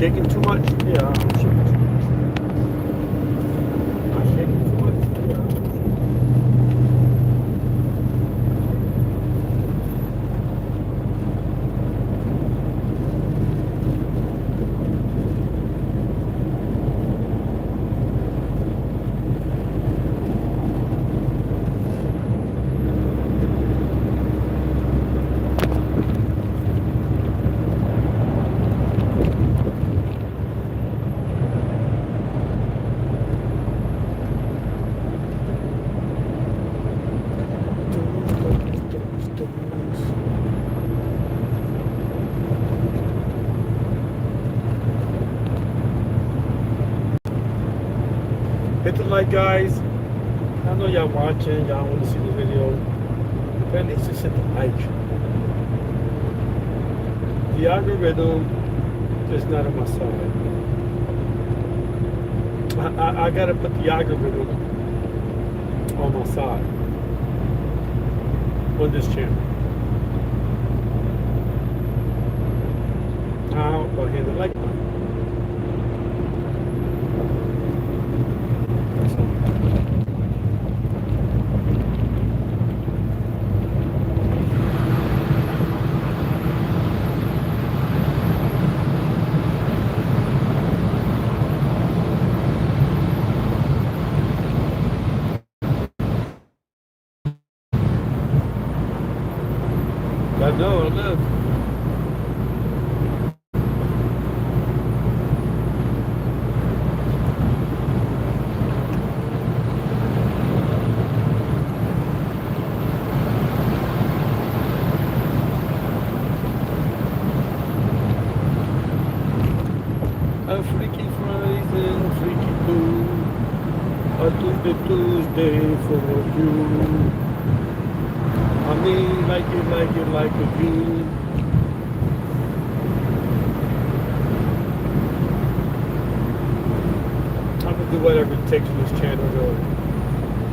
shaking too much? Yeah, I'm shaking too much. Am I shaking too much? Yeah. Hit the like, guys. I know y'all watching, y'all want to see the video, but at least just hit the like. The algorithm is not on my side. I gotta put the algorithm on my side on this channel. Now I'll hit the like button. I know, look. A Freaky Fridays and Freaky Boo. A Tuesday for you. I mean, like it like a you. I'm gonna do whatever it takes on this channel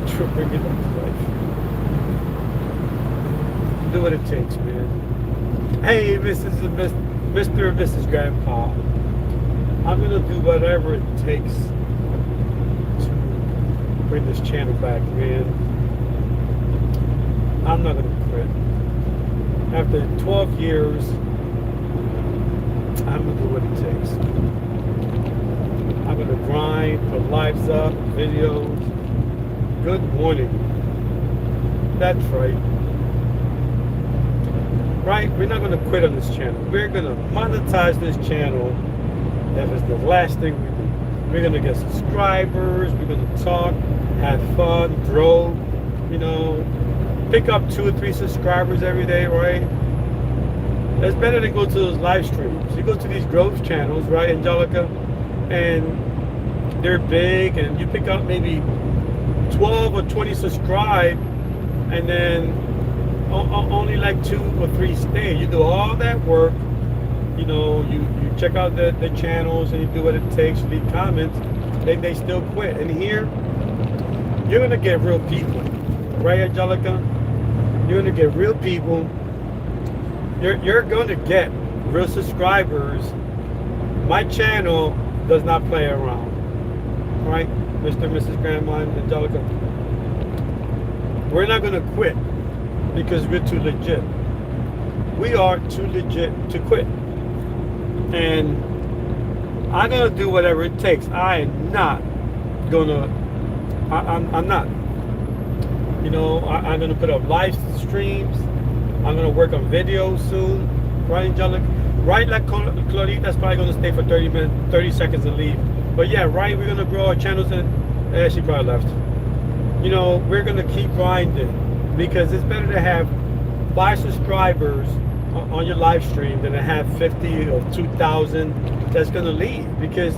to bring it up to life. Do what it takes, man. Hey, Mr. and Mrs. Grandpa. I'm gonna do whatever it takes to bring this channel back, man. I'm not gonna quit. After 12 years, I'm gonna do what it takes. I'm gonna grind, put lives up, videos. Good morning. That's right. Right? We're not gonna quit on this channel. We're gonna monetize this channel. That is the last thing we do. We're gonna get subscribers. We're gonna talk, have fun, grow. You know, pick up 2 or 3 subscribers every day, right? That's better than go to those live streams. You go to these growth channels, right, Angelica, and they're big, and you pick up maybe 12 or 20 subscribe, and then only like 2 or 3 stay. You do all that work. You know, you check out the channels and you do what it takes, you leave comments, they still quit. And here, you're gonna get real people, right, Angelica? You're gonna get real people. You're gonna get real subscribers. My channel does not play around, right, Mr. and Mrs. Grandma and Angelica? We're not gonna quit because we're too legit. We are too legit to quit. And I'm gonna do whatever it takes. I'm not. You know, I'm gonna put up live streams. I'm gonna work on videos soon. Right, Angelica? Right, like Claudita's probably gonna stay for 30 seconds and leave. But yeah, right, we're gonna grow our channels and she probably left. You know, we're gonna keep grinding because it's better to have 5 subscribers on your live stream than to have 50 or 2,000 that's going to leave, because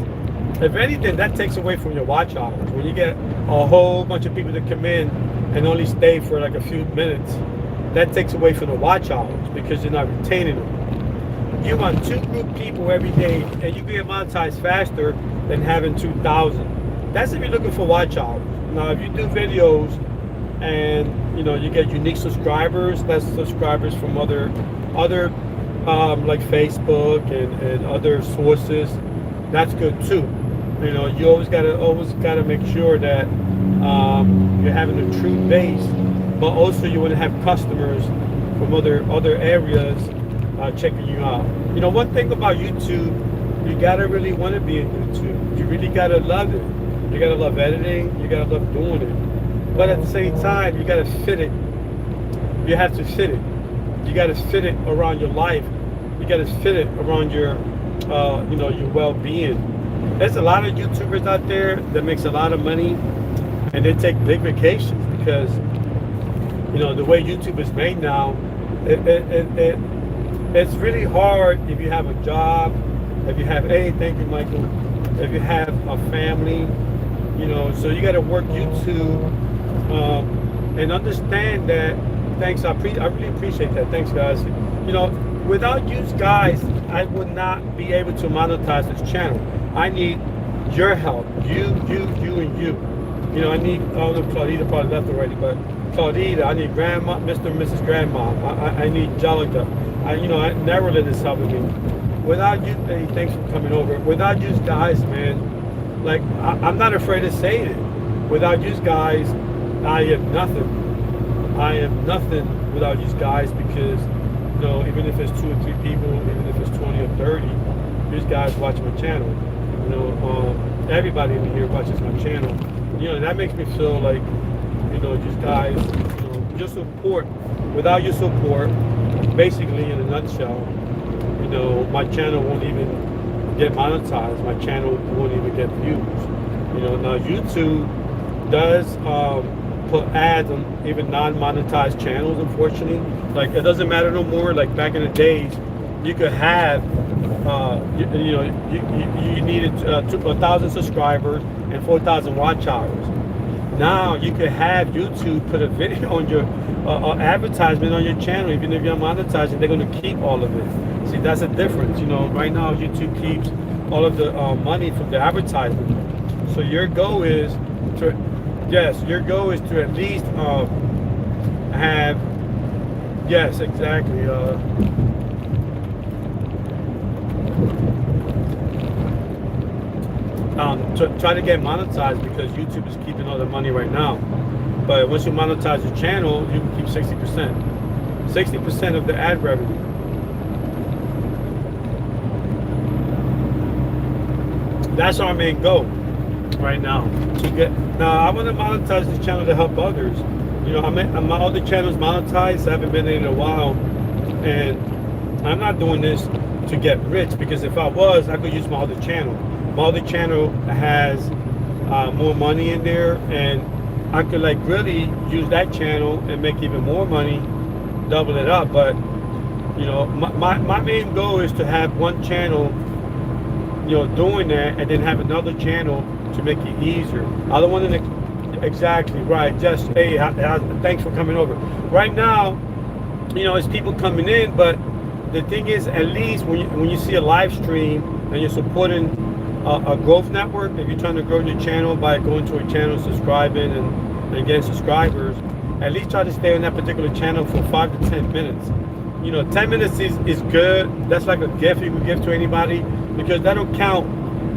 if anything, that takes away from your watch hours. When you get a whole bunch of people that come in and only stay for like a few minutes, that takes away from the watch hours because you're not retaining them. You want 2 group people every day, and you get monetized faster than having 2,000. That's if you're looking for watch hours. Now, if you do videos and you know you get unique subscribers, that's subscribers from other like Facebook and other sources, that's good too. You know, you always gotta make sure that you're having a true base, but also you want to have customers from other areas checking you out. You know, one thing about YouTube, you gotta really want to be in YouTube. You really gotta love it. You gotta love editing. You gotta love doing it. But at the same time, you gotta fit it. You have to fit it. You gotta fit it around your life. You gotta fit it around your, your well-being. There's a lot of YouTubers out there that makes a lot of money, and they take big vacations because, the way YouTube is made now, it's really hard if you have a job, if you have, hey, thank you, Michael, if you have a family, so you got to work YouTube and understand that. Thanks, I really appreciate that. Thanks, guys. Without you guys, I would not be able to monetize this channel. I need your help. You, and you. I need, Claudita probably left already, but Claudita, I need Grandma, Mr. and Mrs. Grandma. I need Jalika. Neverland is helping me. Without you, hey, thanks for coming over. Without you guys, man, like, I'm not afraid to say it. Without you guys, I am nothing. I am nothing without you guys because, even if it's 2 or 3 people, even if it's 20 or 30, these guys watch my channel. Everybody in here watches my channel. That makes me feel like, these guys, your support. Without your support, basically in a nutshell, my channel won't even get monetized. My channel won't even get views. Now YouTube does put ads on even non-monetized channels, unfortunately. Like, it doesn't matter no more. Like back in the days, you could have you needed 1,000 subscribers and 4,000 watch hours. Now you could have YouTube put a video on your advertisement on your channel. Even if you're monetizing, they're going to keep all of it. See, that's a difference. Right now YouTube keeps all of the money from the advertisement. So your goal is to at least have, yes, exactly. Try to get monetized because YouTube is keeping all the money right now. But once you monetize your channel, you can keep 60%. 60% of the ad revenue. That's our main goal right now. Now I want to monetize this channel to help others. My other channel's monetized. I haven't been in a while, and I'm not doing this to get rich because if I was, I could use my other channel. My other channel has more money in there, and I could really use that channel and make even more money, double it up. But my main goal is to have one channel, doing that, and then have another channel to make it easier. I don't want to exactly right. Just hey, thanks for coming over. Right now, it's people coming in, but the thing is, at least when you see a live stream and you're supporting a growth network, if you're trying to grow your channel by going to a channel, subscribing and getting subscribers, at least try to stay on that particular channel for 5 to 10 minutes. 10 minutes is good. That's like a gift you can give to anybody because that don't count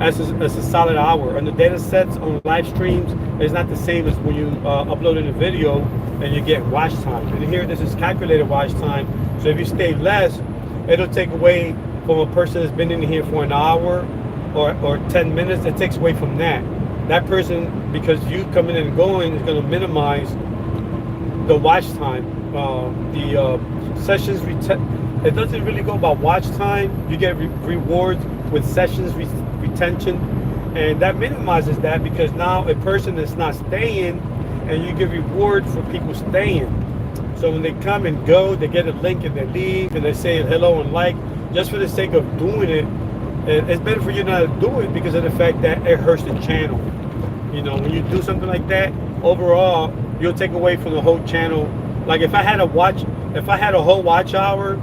as a solid hour. And the data sets on live streams is not the same as when you upload in a video and you get watch time. And here this is calculated watch time. So if you stay less, it'll take away from a person that's been in here for an hour or 10 minutes. It takes away from that. That person, because you coming in and going, is going to minimize the watch time. The sessions, it doesn't really go about watch time. You get rewards with sessions retention, and that minimizes that because now a person is not staying, and you give reward for people staying. So when they come and go, they get a link and they leave and they say hello and like, just for the sake of doing it. And it's better for you not to do it because of the fact that it hurts the channel. When you do something like that, overall, you'll take away from the whole channel. Like if I had a whole watch hour,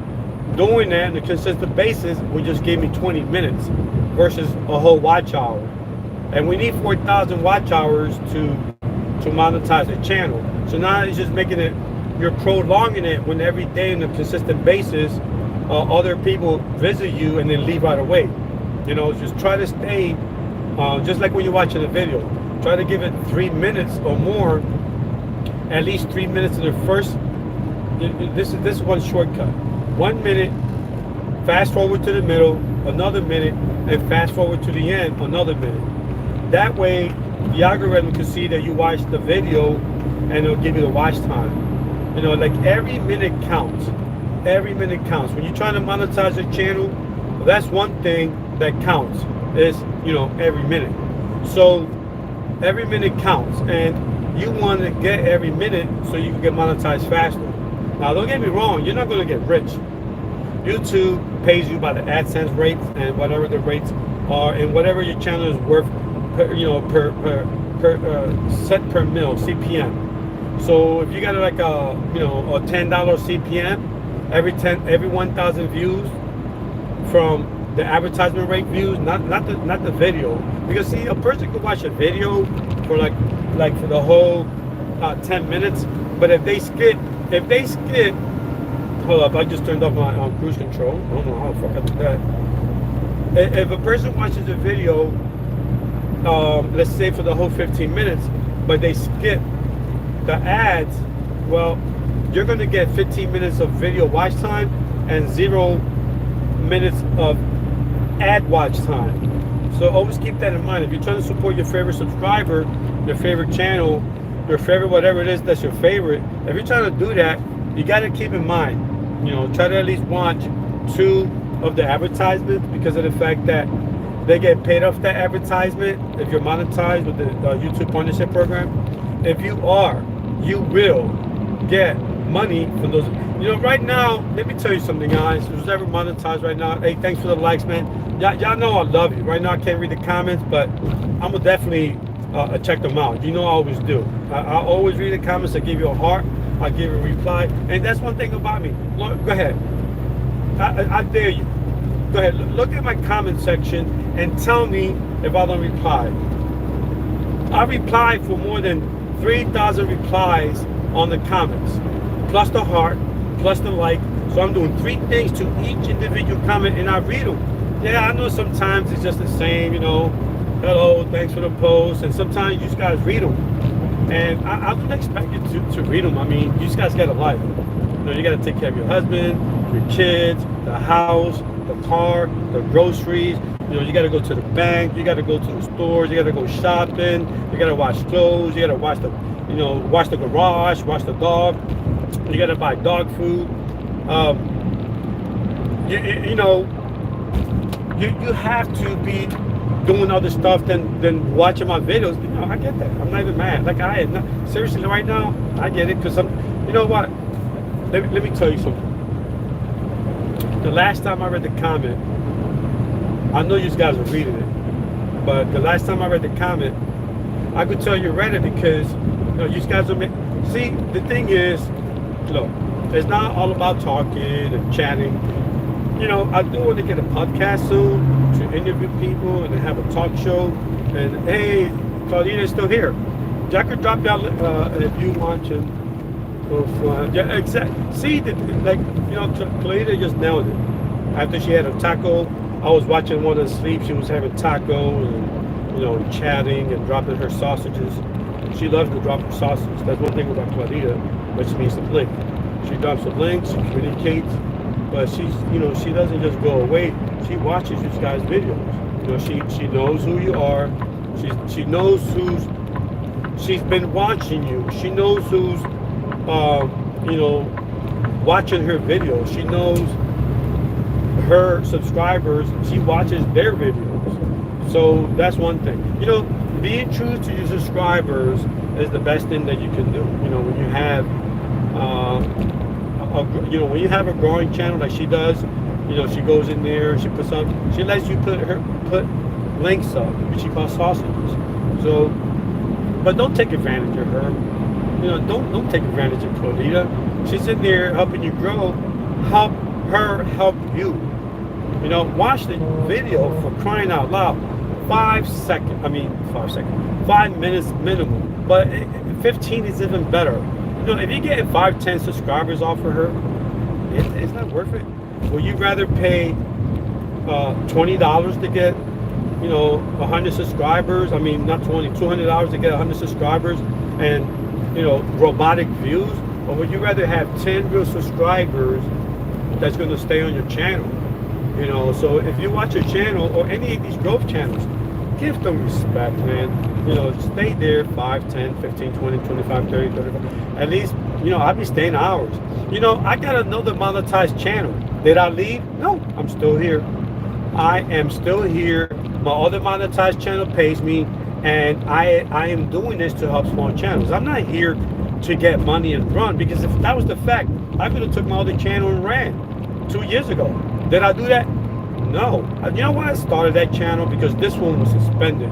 doing that on a consistent basis would just give me 20 minutes versus a whole watch hour. And we need 4,000 watch hours to monetize the channel. So now it's just making it, you're prolonging it when every day on a consistent basis, other people visit you and then leave right away. You know, just try to stay, just like when you're watching a video, try to give it 3 minutes or more, at least 3 minutes in the first. This is one shortcut. 1 minute, fast forward to the middle, another minute, and fast forward to the end, another minute. That way, the algorithm can see that you watched the video, and it'll give you the watch time. You know, like every minute counts. Every minute counts. When you're trying to monetize your channel, that's one thing that counts is, you know, every minute. So every minute counts, and you want to get every minute so you can get monetized faster. Now, don't get me wrong, you're not going to get rich. YouTube pays you by the AdSense rates and whatever the rates are, and whatever your channel is worth, set per mil CPM. So if you got like a a $10 CPM, every 1,000 views from the advertisement rate views, not the video, because see, a person could watch a video for like for the whole 10 minutes, but if they skip, hold up, I just turned off my cruise control. I don't know how the fuck I did that. If a person watches a video, let's say for the whole 15 minutes, but they skip the ads, well, you're going to get 15 minutes of video watch time and 0 minutes of ad watch time. So always keep that in mind. If you're trying to support your favorite subscriber, your favorite channel, your favorite whatever it is that's your favorite, if you're trying to do that, you got to keep in mind, try to at least watch 2 of the advertisements, because of the fact that they get paid off that advertisement if you're monetized with the YouTube partnership program. If you are, you will get money from those. Right now, let me tell you something, guys. Who's ever monetized right now, hey, thanks for the likes, man. Y'all know I love you. Right now, I can't read the comments, but I'm gonna definitely check them out. I always do. I always read the comments. I give you a heart. I give you a reply. And that's one thing about me. Go ahead. I dare you. Go ahead. Look at my comment section and tell me if I don't reply. I reply for more than 3,000 replies on the comments, plus the heart, plus the like. So I'm doing 3 things to each individual comment, and I read them. Yeah, I know sometimes it's just the same, hello, thanks for the post, and sometimes you guys read them. And I don't expect you to read them. I mean, you guys got a life. You got to take care of your husband, your kids, the house, the car, the groceries. You got to go to the bank. You got to go to the stores. You got to go shopping. You got to wash clothes. You got to wash the, wash the garage, wash the dog. You got to buy dog food. You have to be doing other stuff than watching my videos. I get that. I'm not even mad. Seriously, right now, I get it, because you know what? Let me tell you something. The last time I read the comment, I know you guys are reading it, but the last time I read the comment, I could tell you read it because you guys are. See, the thing is, look, it's not all about talking and chatting. I do want to get a podcast soon to interview people and have a talk show. And hey, Claudina's still here. Jack could drop down if you want to. Yeah, exactly. See, Claudina just nailed it. After she had a taco, I was watching one of sleep. She was having taco and chatting and dropping her sausages. She loves to drop her sausages. That's one thing about Claudina, which means to blink. She drops the links, she communicates. But she doesn't just go away. She watches you guys' videos. She knows who you are. She knows she's been watching you. She knows who's, watching her videos. She knows her subscribers. She watches their videos. So that's one thing. Being true to your subscribers is the best thing that you can do. When you have, when you have a growing channel like she does, she goes in there, she lets you put links up, which she calls sausages. So, but don't take advantage of her. Don't take advantage of Claudina. She's in there helping you grow. Help her help you. Watch the video, for crying out loud. 5 minutes minimum. But 15 is even better. If you get 5-10 subscribers off of her, it's not worth it. Will you rather pay $20 to get, 100 subscribers. I mean, not 20, $200 to get 100 subscribers and, robotic views? Or would you rather have 10 real subscribers that's going to stay on your channel? So if you watch your channel or any of these growth channels, give them respect, man. Stay there 5, 10, 15, 20, 25, 30, 35. At least, I'll be staying hours. I got another monetized channel. Did I leave? No, I'm still here. I am still here. My other monetized channel pays me, and I am doing this to help small channels. I'm not here to get money and run, because if that was the fact, I could have took my other channel and ran 2 years ago. Did I do that? No. You know why I started that channel? Because this one was suspended.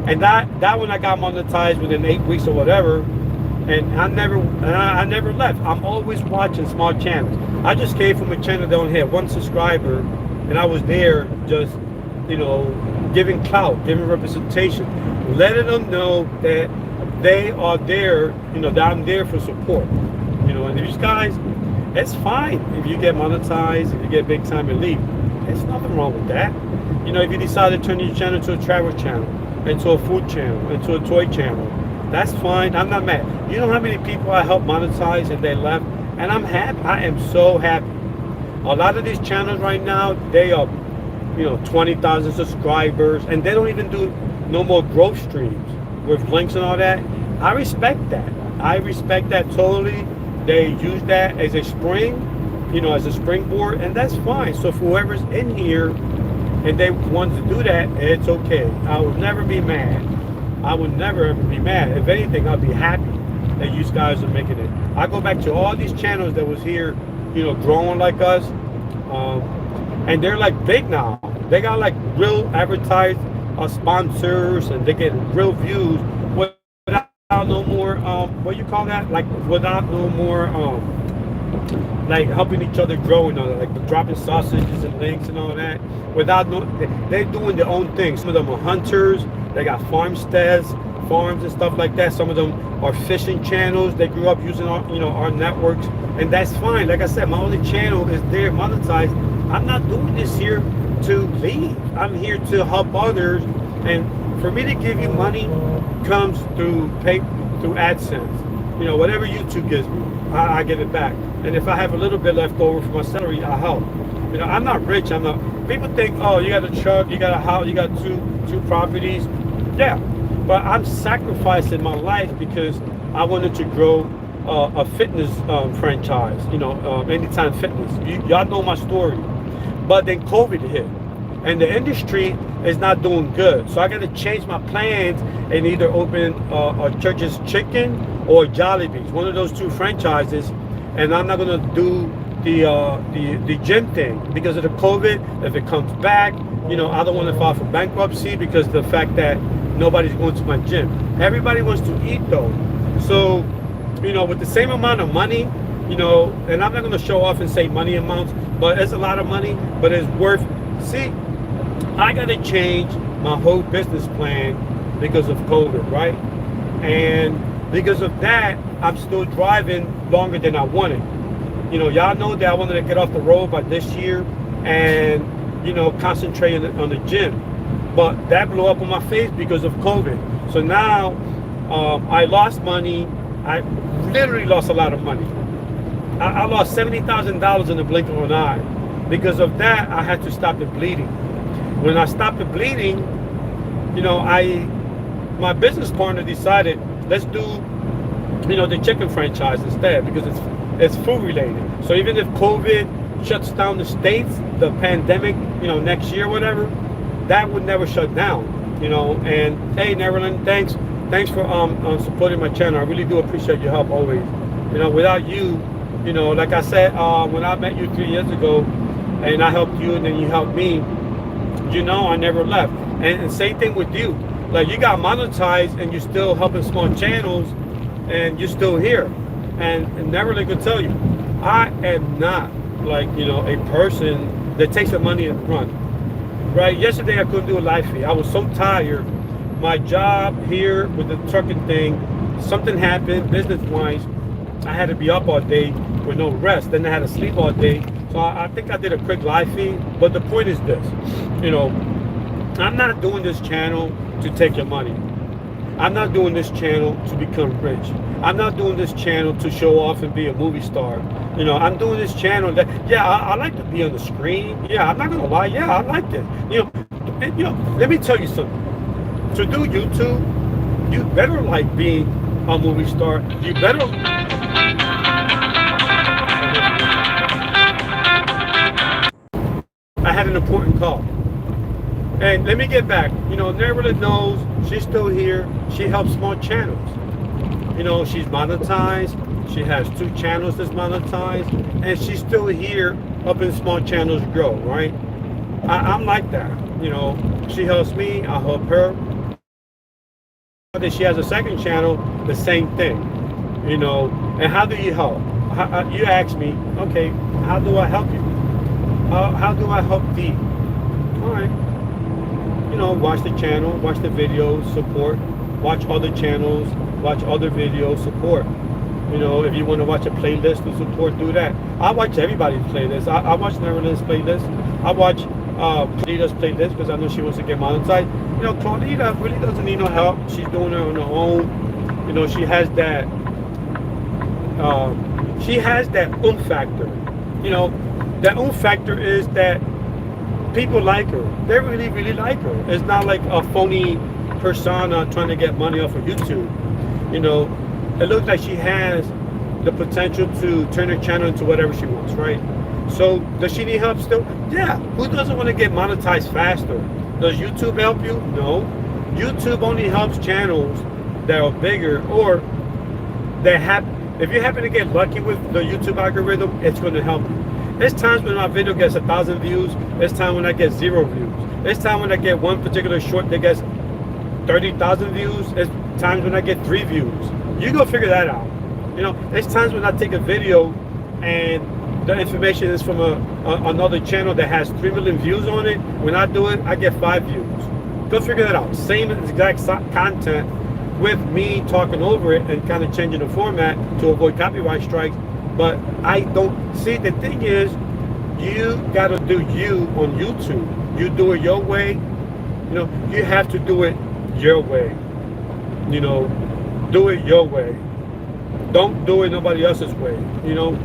And that one I got monetized within 8 weeks or whatever. And I never left. I'm always watching small channels. I just came from a channel that only had 1 subscriber, and I was there just, giving clout, giving representation, letting them know that they are there, that I'm there for support. And these guys, it's fine if you get monetized, if you get big time and leave. There's nothing wrong with that. If you decide to turn your channel into a travel channel, into a food channel, into a toy channel, that's fine. I'm not mad. You know how many people I helped monetize and they left? And I'm happy. I am so happy. A lot of these channels right now, they are, 20,000 subscribers, and they don't even do no more growth streams with links and all that. I respect that. I respect that totally. They use that as a spring, as a springboard, and that's fine. So for whoever's in here and they want to do that, it's okay. I will never be mad. I would never ever be mad. If anything, I'll be happy that you guys are making it. I go back to all these channels that was here, growing like us, and they're like big now. They got like real advertised sponsors, and they get real views without no more, what you call that? Like without no more, like helping each other grow and all that, like dropping sausages and links and all that. Without they're doing their own thing. Some of them are hunters. They got farmsteads, farms and stuff like that. Some of them are fishing channels. They grew up using our networks, and that's fine. Like I said, my only channel is there monetized. I'm not doing this here to leave. I'm here to help others, and for me to give you money comes through AdSense. Whatever YouTube gives me, I give it back. And if I have a little bit left over for my salary, I help. I'm not rich. I'm not. People think, oh, you got a truck, you got a house, you got two properties. Yeah, but I'm sacrificing my life because I wanted to grow a fitness franchise. Anytime Fitness. Y'all know my story. But then COVID hit, and the industry is not doing good. So I got to change my plans and either open a Church's Chicken or Jollibee's, one of those 2 franchises. And I'm not gonna do the gym thing because of the COVID. If it comes back, I don't want to file for bankruptcy because of the fact that nobody's going to my gym. Everybody wants to eat though. So, with the same amount of money, and I'm not going to show off and say money amounts, but it's a lot of money, but it's worth. See, I got to change my whole business plan because of COVID, right? And because of that, I'm still driving longer than I wanted. Y'all know that I wanted to get off the road by this year and, concentrate on the gym. But that blew up on my face because of COVID. So now I lost money. I literally lost a lot of money. I lost $70,000 in the blink of an eye. Because of that, I had to stop the bleeding. When I stopped the bleeding, my business partner decided, let's do, the chicken franchise instead, because it's food related. So even if COVID shuts down the States, the pandemic, next year, whatever, that would never shut down, And hey, Neverland, thanks for supporting my channel. I really do appreciate your help always. Without you, like I said, when I met you 3 years ago, and I helped you, and then you helped me, I never left. And same thing with you. Like, you got monetized, and you're still helping small channels, and you're still here. And Neverland could tell you, I am not like, a person that takes the money and run. Right? Yesterday I couldn't do a live feed. I was so tired. My job here with the trucking thing, something happened business-wise, I had to be up all day with no rest. Then I had to sleep all day. So I think I did a quick live feed. But the point is this, you know, I'm not doing this channel to take your money. I'm not doing this channel to become rich. I'm not doing this channel to show off and be a movie star. You know, I'm doing this channel that, yeah, I like to be on the screen. Yeah, I'm not gonna lie. Yeah, I like it. You know, let me tell you something. To do YouTube, you better like being a movie star. You better. I had an important call. And let me get back. You know, Neverland knows she's still here. She helps small channels. You know, she's monetized. She has 2 channels that's monetized. And she's still here helping small channels grow, right? I'm like that. You know, she helps me. I help her. That she has a second channel, the same thing. You know, and how do you help? You ask me, okay, how do I help you? How do I help thee? All right. You know, watch the channel, watch the videos, support, watch other channels, watch other videos, support. You know, if you want to watch a playlist to support, do that. I watch everybody's playlist. I watch Neverland's playlist. I watch Claudita's playlist because I know she wants to get monetized. You know, Claudita really doesn't need no help. She's doing it on her own. You know, she has that factor. You know, that factor is that people like her. They really, really like her. It's not like a phony persona trying to get money off of YouTube. You know, it looks like she has the potential to turn her channel into whatever she wants, right? So does she need help still? Yeah. Who doesn't want to get monetized faster? Does YouTube help you? No. YouTube only helps channels that are bigger or that have. If you happen to get lucky with the YouTube algorithm, it's going to help you. There's times when my video gets 1,000 views. There's times when I get 0 views. There's times when I get one particular short that gets 30,000 views. There's times when I get 3 views. You go figure that out. You know, there's times when I take a video and the information is from another channel that has 3 million views on it. When I do it, I get 5 views. Go figure that out. Same exact content with me talking over it and kind of changing the format to avoid copyright strikes. But I don't see, the thing is, you got to do you on YouTube. You do it your way. You know, you have to do it your way. You know, do it your way. Don't do it nobody else's way. You know,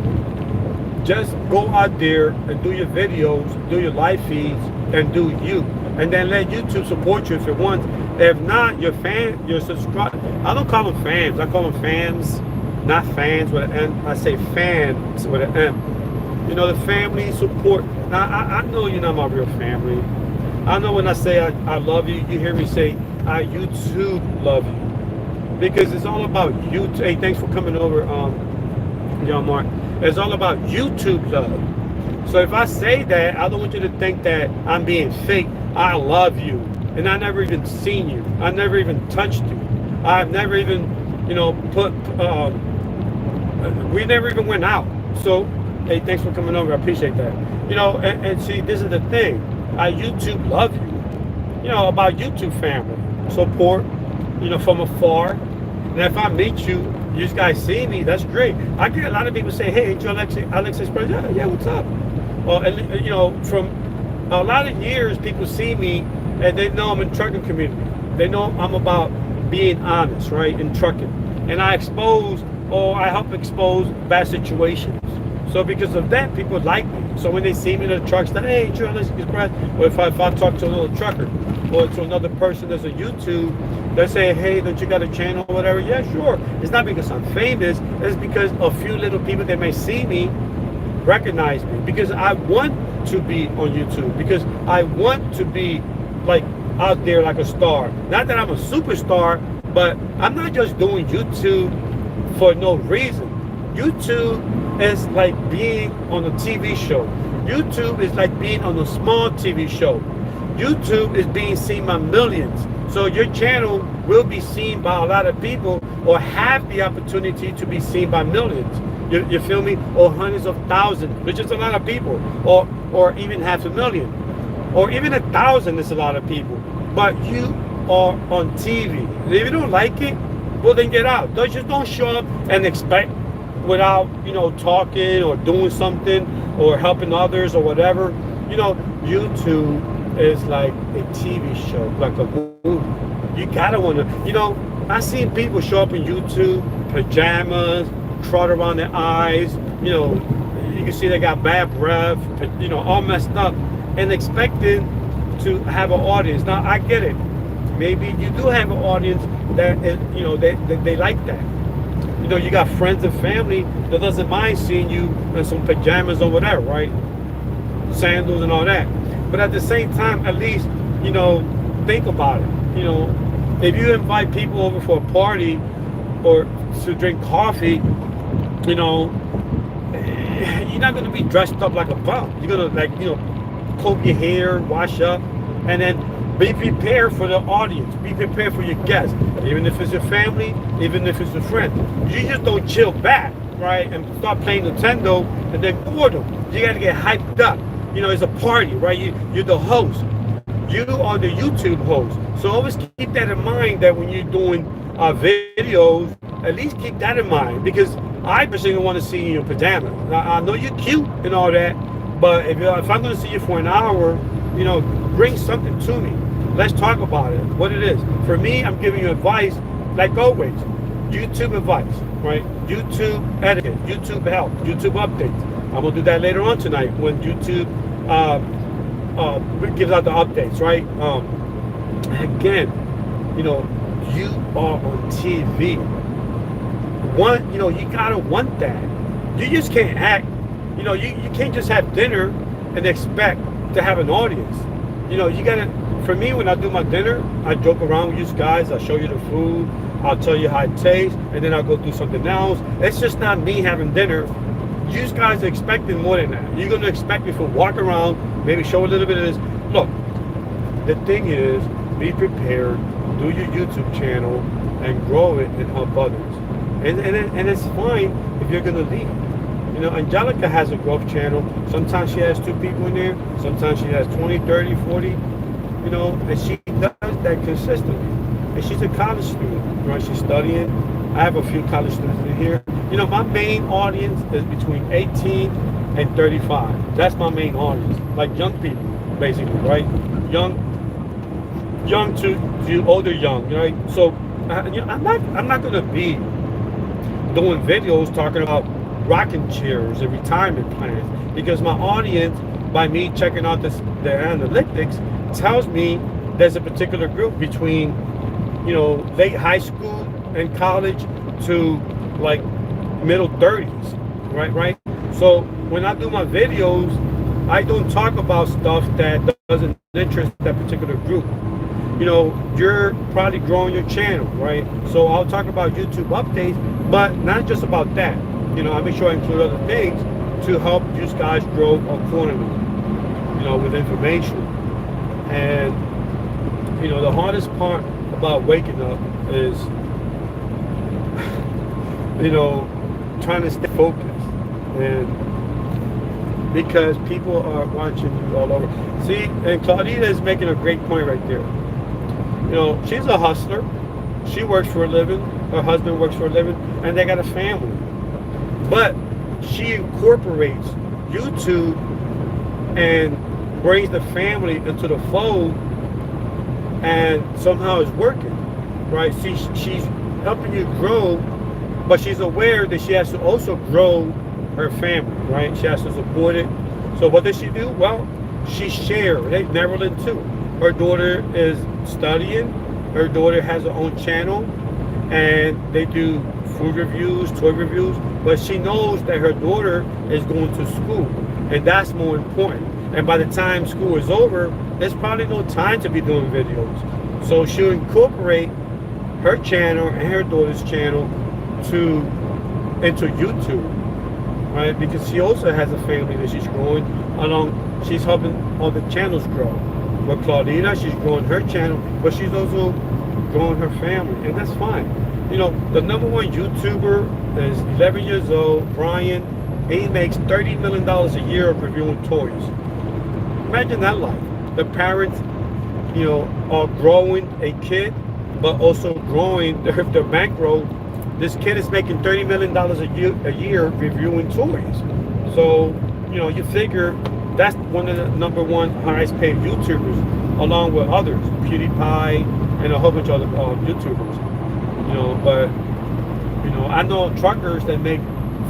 just go out there and do your videos, do your live feeds, and do you. And then let YouTube support you if it wants. If not, your subscribe. I don't call them fans. I call them fans, not fans with an N. I say fans with an M. You know, the family support. Now, I know you're not my real family. I know when I say I love you, you hear me say, I YouTube love you. Because it's all about you. Hey, thanks for coming over, John Mark. It's all about YouTube love. So if I say that, I don't want you to think that I'm being fake. I love you. And I never even seen you. I never even touched you. I've never even, you know, we never even went out. So, hey, thanks for coming over. I appreciate that. You know, and see, this is the thing. I YouTube love you. You know, about YouTube family. Support, you know, from afar. And if I meet you, you guys see me, that's great. I get a lot of people say, hey, Joe Alex Express. Yeah, what's up? Well, and, you know, from a lot of years, people see me and they know I'm in trucking community. They know I'm about being honest, right, in trucking. And I help expose bad situations. So because of that, people like me. So when they see me in the trucks, they say, hey, Joe Alex Express. Or if I talk to another trucker or to another person that's a YouTube, they say, hey, don't you got a channel or whatever? Yeah, sure. It's not because I'm famous. It's because a few little people that may see me recognize me. Because I want to be on YouTube. Because I want to be like out there like a star. Not that I'm a superstar, but I'm not just doing YouTube for no reason. YouTube is like being on a TV show. YouTube is like being on a small TV show. YouTube is being seen by millions. So your channel will be seen by a lot of people or have the opportunity to be seen by millions. You feel me? Or hundreds of thousands, which is a lot of people. Or even 500,000. Or even 1,000 is a lot of people. But you are on TV. And if you don't like it, well then get out. Just don't show up and expect without, talking or doing something or helping others or whatever. YouTube is like a TV show, like a movie. You gotta wanna, I seen people show up in YouTube, pajamas, crud around their eyes, you can see they got bad breath, all messed up, and expecting to have an audience. Now, I get it. Maybe you do have an audience that is, they like that. You got friends and family that doesn't mind seeing you in some pajamas or whatever, right? Sandals and all that. But at the same time, at least, think about it. If you invite people over for a party or to drink coffee, you're not going to be dressed up like a bum. You're going to, comb your hair, wash up, and then be prepared for the audience. Be prepared for your guests. Even if it's your family, even if it's a friend. You just don't chill back, right, and start playing Nintendo and then bore them. You got to get hyped up. It's a party, right? You're the host. You are the YouTube host. So always keep that in mind, that when you're doing videos, at least keep that in mind, because I personally want to see you in your pajamas. I know you're cute and all that, but if I'm going to see you for an hour, bring something to me. Let's talk about it, what it is. For me, I'm giving you advice, like always. YouTube advice, right? YouTube etiquette, YouTube help, YouTube updates. I'm going to do that later on tonight when YouTube gives out the updates, right? Again, you are on TV. You gotta want that. You just can't act. You can't just have dinner and expect to have an audience. You gotta. For me, when I do my dinner, I joke around with you guys. I show you the food. I'll tell you how it tastes, and then I'll go do something else. It's just not me having dinner. You guys are expecting more than that. You're gonna expect me to walk around, maybe show a little bit of this. Look, the thing is, be prepared. Do your YouTube channel and grow it and help others. And it's fine if you're gonna leave. Angelica has a growth channel. Sometimes she has 2 people in there. Sometimes she has 20, 30, 40. And she does that consistently. And she's a college student, right? She's studying. I have a few college students in here. My main audience is between 18 and 35. That's my main audience. Like young people, basically, right? Young to older young, right? So, I'm not gonna be doing videos talking about rocking chairs and retirement plans, because my audience, by me checking out the analytics, tells me there's a particular group between late high school and college to like middle 30s, right? So when I do my videos, I don't talk about stuff that doesn't interest that particular group. You're probably growing your channel, right? So I'll talk about YouTube updates, but not just about that. I make sure I include other things to help you guys grow accordingly, with information. And, the hardest part about waking up is, trying to stay focused. And because people are watching you all over. See, and Claudita is making a great point right there. She's a hustler. She works for a living. Her husband works for a living, and they got a family. But she incorporates YouTube and brings the family into the fold, and somehow it's working, right? See, she's helping you grow, but she's aware that she has to also grow her family, right? She has to support it. So what does she do? Well, she shares. Hey, Maryland too. Her daughter is studying. Her daughter has her own channel, and they do food reviews, toy reviews, but she knows that her daughter is going to school, and that's more important. And by the time school is over, there's probably no time to be doing videos. So she'll incorporate her channel and her daughter's channel into YouTube, right? Because she also has a family that she's growing along. She's helping other channels grow. But Claudita, she's growing her channel, but she's also growing her family, and that's fine. The number one YouTuber is 11 years old, Brian. He makes $30 million a year of reviewing toys. Imagine that life. The parents, are growing a kid, but also growing their bankroll This kid is making $30 million a year reviewing toys. So, you know, you figure that's one of the number one highest paid YouTubers, along with others, PewDiePie and a whole bunch of other YouTubers. You know, but, you know, I know truckers that make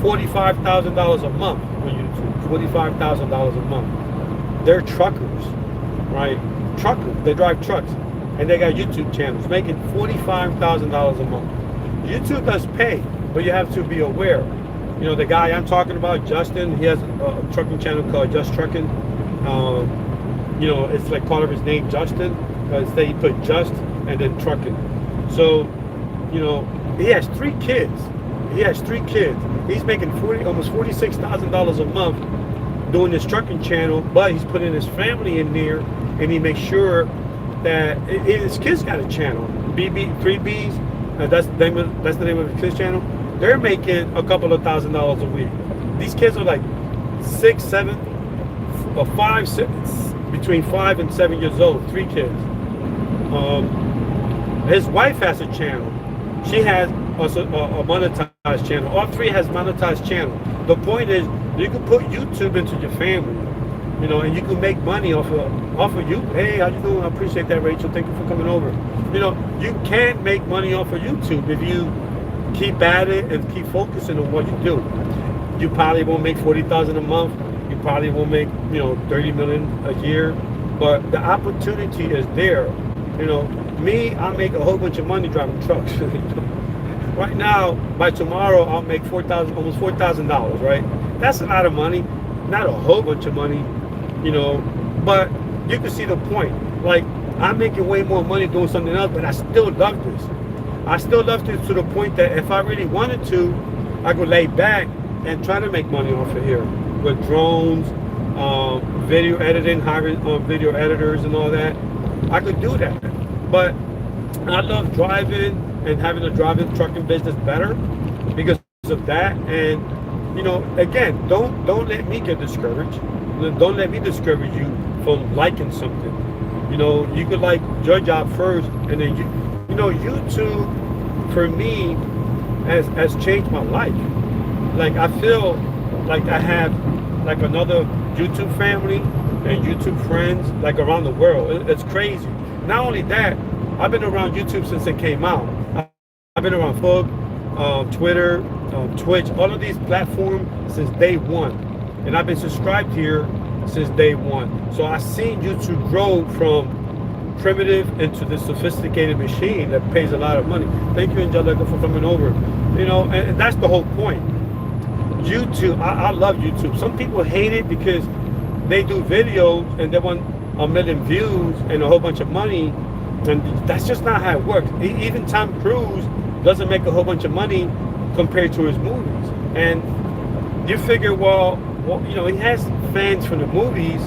$45,000 a month on YouTube, $45,000 a month. They're truckers, right? Truckers, they drive trucks, and they got YouTube channels making $45,000 a month. YouTube does pay, but you have to be aware. You know, the guy I'm talking about, Justin, he has a trucking channel called Just Trucking. You know, it's like part of his name, Justin, because he put just and then trucking. So, you know, he has 3 kids. He's making almost $46,000 a month doing this trucking channel, but he's putting his family in there, and he makes sure that his kids got a channel. 3Bs. That's the name of his kids channel. They're making a couple of $1,000s a week. These kids are like 6, 7, or 5, 6, between 5 and 7 years old. 3 kids. His wife has a channel. She has a monetized channel. All 3 has monetized channel. The point is, you can put YouTube into your family, you know, and you can make money off of you. Hey, how you doing? I appreciate that, Rachel. Thank you for coming over. You know, you can make money off of YouTube if you keep at it and keep focusing on what you do. You probably won't make $40,000 a month. You probably won't make, you know, $30 million a year, but the opportunity is there. You know, me, I make a whole bunch of money driving trucks. Right now, by tomorrow, I'll make almost $4,000, right? That's a lot of money, not a whole bunch of money, you know, but you can see the point. Like, I'm making way more money doing something else, but I still love this. I still love this to the point that if I really wanted to, I could lay back and try to make money off of here with drones, video editing, hiring video editors and all that. I could do that. But I love driving and having a driving trucking business better because of that. And, you know, again, don't let me get discouraged. Don't let me discourage you from liking something. You know, you could like your job first, and then you know, YouTube for me has changed my life. Like, I feel like I have like another YouTube family and YouTube friends like around the world. It's crazy. Not only that, I've been around YouTube since it came out. I've been around Facebook, Twitter, Twitch, all of these platforms since day one. And I've been subscribed here since day one. So I've seen YouTube grow from primitive into this sophisticated machine that pays a lot of money. Thank you, Angelica, for coming over. You know, and that's the whole point. YouTube, I love YouTube. Some people hate it because they do videos and they want 1 million views and a whole bunch of money, and that's just not how it works. Even Tom Cruise doesn't make a whole bunch of money compared to his movies. And you figure, well, you know, he has fans from the movies,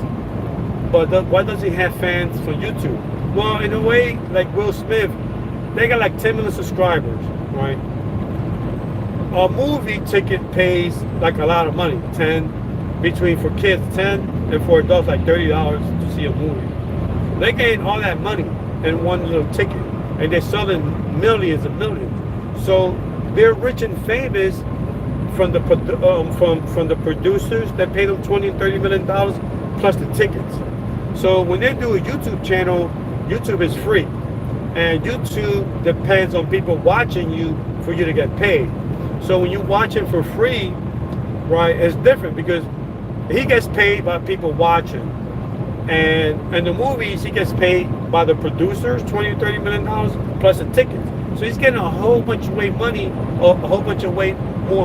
but why does he have fans from YouTube? Well, in a way, like Will Smith, they got like 10 million subscribers, right? A movie ticket pays like a lot of money, between for kids 10 and for adults like $30 to see a movie. They gain all that money in one little ticket, and they're selling millions and millions. So they're rich and famous from the from the producers that pay them $20 and $30 million plus the tickets. So when they do a YouTube channel, YouTube is free, and YouTube depends on people watching you for you to get paid. So when you watch it for free, right, it's different because he gets paid by people watching, and in the movies he gets paid by the producers $20 or $30 million plus the tickets. So he's getting a whole bunch of more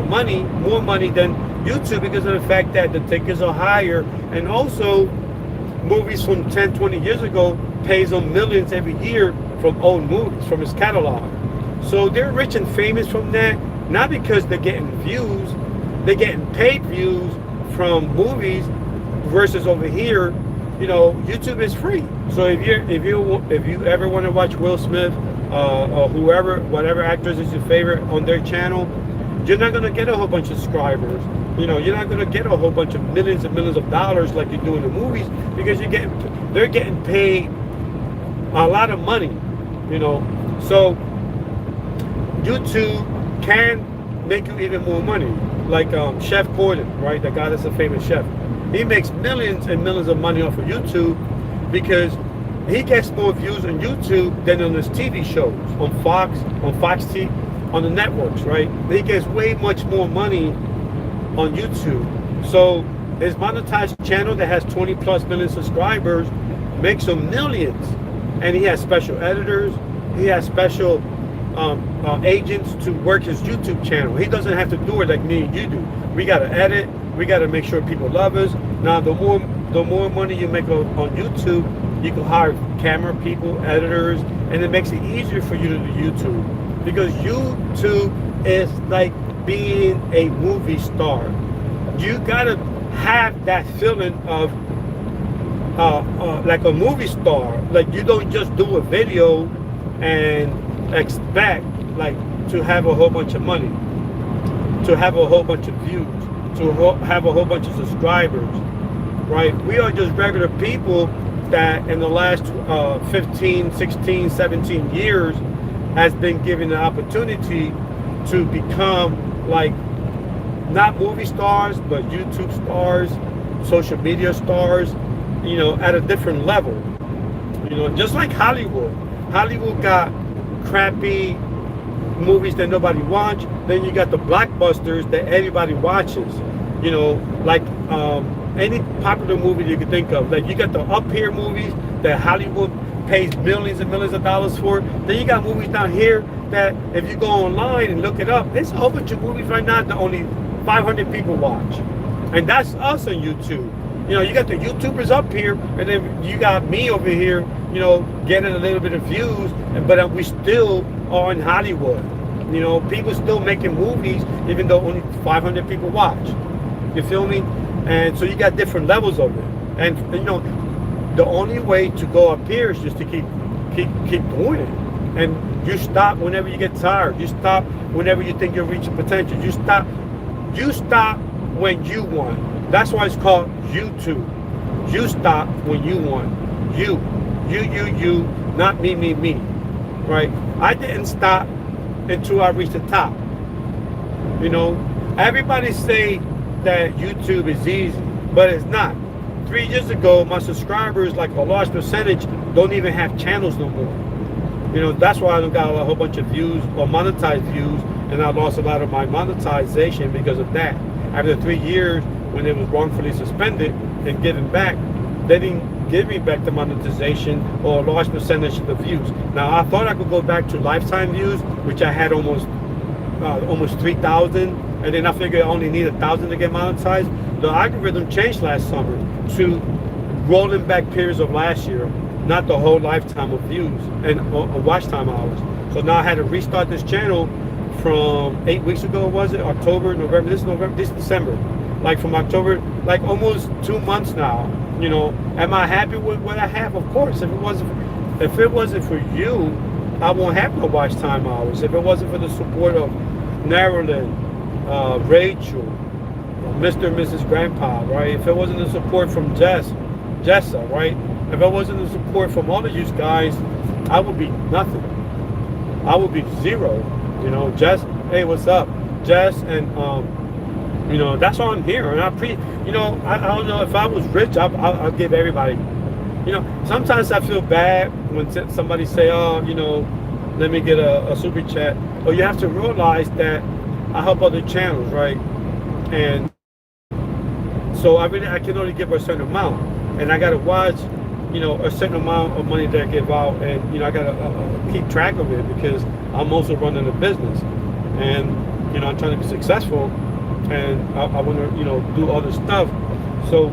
money than YouTube because of the fact that the tickets are higher, and also movies from 10, 20 years ago pays them millions every year from old movies, from his catalog. So they're rich and famous from that, not because they're getting views, they're getting paid views from movies, versus over here, you know, YouTube is free. So if you ever want to watch Will Smith or whoever, whatever actress is your favorite on their channel, you're not going to get a whole bunch of subscribers. You know, you're not going to get a whole bunch of millions and millions of dollars like you do in the movies, because they're getting paid a lot of money, you know. So YouTube can make you even more money. Like Chef Gordon, right? The guy that's a famous chef. He makes millions and millions of money off of YouTube because he gets more views on YouTube than on his TV shows, on Fox TV, on the networks, right? He gets way much more money on YouTube. So his monetized channel that has 20 plus million subscribers makes him millions. And he has special editors, he has special agents to work his YouTube channel. He doesn't have to do it like me and you do. We got to edit, we got to make sure people love us. Now the more money you make on YouTube, you can hire camera people, editors, and it makes it easier for you to do YouTube, because YouTube is like being a movie star. You gotta have that feeling of like a movie star. Like, you don't just do a video and expect like to have a whole bunch of money, to have a whole bunch of views, to have a whole bunch of subscribers, right? We are just regular people that in the last 15, 16, 17 years has been given the opportunity to become like not movie stars, but YouTube stars, social media stars, you know, at a different level. You know, just like Hollywood. Hollywood got crappy movies that nobody watch. Then you got the blockbusters that everybody watches. You know, like any popular movie you can think of. Like, you got the up here movies that Hollywood pays millions and millions of dollars for. Then you got movies down here that if you go online and look it up, there's a whole bunch of movies right now that only 500 people watch. And that's us on YouTube. You know, you got the YouTubers up here, and then you got me over here, you know, getting a little bit of views, but we still are in Hollywood. You know, people still making movies even though only 500 people watch. You feel me? And so you got different levels of it. And you know, the only way to go up here is just to keep doing it. And you stop whenever you get tired. You stop whenever you think you're reaching potential. You stop when you want. That's why it's called YouTube. You stop when you want. You, not me, right? I didn't stop until I reached the top. You know, everybody say that YouTube is easy, but it's not. 3 years ago, my subscribers, like a large percentage, don't even have channels no more. You know, that's why I don't got a whole bunch of views or monetized views, and I lost a lot of my monetization because of that. After 3 years, when it was wrongfully suspended and given back, they didn't give me back the monetization or a large percentage of the views. Now, I thought I could go back to lifetime views, which I had almost 3,000, and then I figured I only need 1,000 to get monetized. The algorithm changed last summer to rolling back periods of last year, not the whole lifetime of views and watch time hours. So now I had to restart this channel from 8 weeks ago, was it? October, November, this is December. Like from October, like almost 2 months now. You know, am I happy with what I have? Of course. If it wasn't for you, I won't have no watch time hours. If it wasn't for the support of Marilyn, Rachel, Mr. and Mrs. Grandpa, right? If it wasn't the support from Jessa, right? If it wasn't the support from all of you guys, I would be nothing. I would be zero. You know, Jess, hey, what's up? Jess, and you know, that's why I'm here. And I don't know, if I was rich, I'll give everybody. You know, sometimes I feel bad when somebody say, oh, you know, let me get a super chat. But you have to realize that I help other channels, right? And so I can only give a certain amount, and I gotta watch, you know, a certain amount of money that I give out, and you know, I gotta keep track of it because I'm also running a business, and you know, I'm trying to be successful, and I want to, you know, do other stuff. So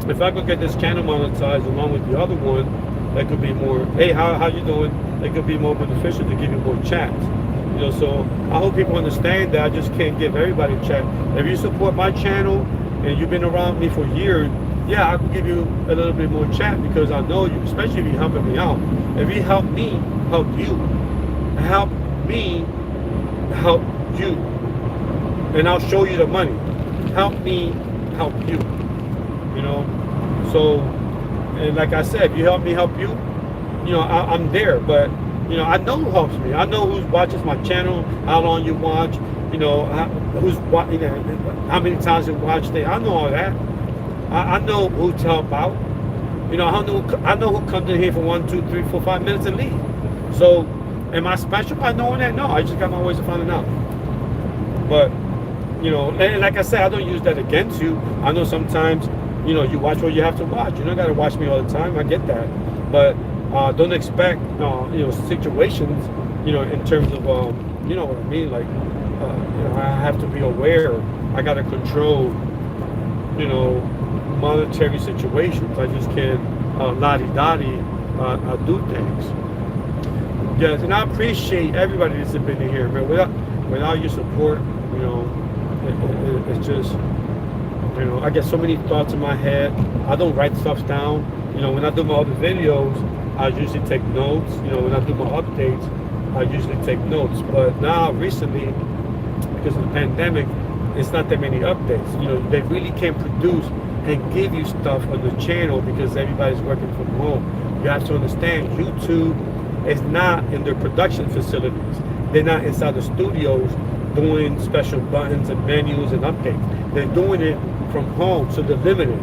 if I could get this channel monetized along with the other one, that could be more. Hey, how you doing? It could be more beneficial to give you more chats. You know, so I hope people understand that I just can't give everybody a chat. If you support my channel and you've been around me for years, yeah, I can give you a little bit more chat because I know you, especially if you're helping me out. If you help me, help you. Help me, help you. And I'll show you the money. Help me, help you. You know, so, and like I said, if you help me, help you, you know, I'm there. But You know, I know who helps me. I know who watches my channel, how long you watch, you know, how many times you watched it. I know all that. I know who to help out. You know, I know who comes in here for 1, 2, 3, 4, 5 minutes and leave. So, am I special by knowing that? No, I just got my ways of finding out. But, you know, and like I said, I don't use that against you. I know sometimes, you know, you watch what you have to watch. You don't got to watch me all the time. I get that. But don't expect, you know, situations, you know, in terms of, you know what I mean? Like, you know, I have to be aware. I got to control, you know, monetary situations. I just can't la-di-da-di do things. Yes, and I appreciate everybody that's been in here, man. Without your support, you know, it's just, you know, I get so many thoughts in my head. I don't write stuff down. You know, when I do my other videos, I usually take notes. You know, when I do my updates, I usually take notes. But now, recently, because of the pandemic, it's not that many updates. You know, they really can't produce and give you stuff on the channel because everybody's working from home. You have to understand, YouTube is not in their production facilities. They're not inside the studios doing special buttons and menus and updates. They're doing it from home, so they're limited.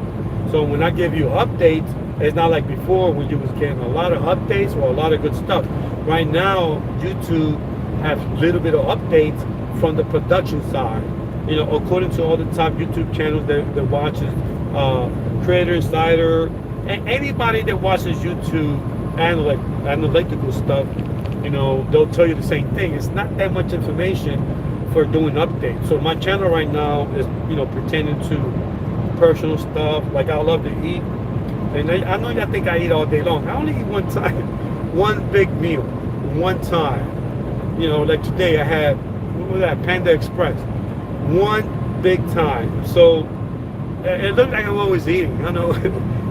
So when I give you updates, it's not like before when you was getting a lot of updates or a lot of good stuff. Right now, YouTube has a little bit of updates from the production side. You know, according to all the top YouTube channels that watches, Creator Insider, and anybody that watches YouTube analytical stuff, you know, they'll tell you the same thing. It's not that much information for doing updates. So my channel right now is, you know, pertaining to personal stuff. Like, I love to eat, and I know y'all think I eat all day long. I only eat one time, one big meal, one time. You know, like today I had, what was that, Panda Express, one big time. So it looked like I'm always eating, I know.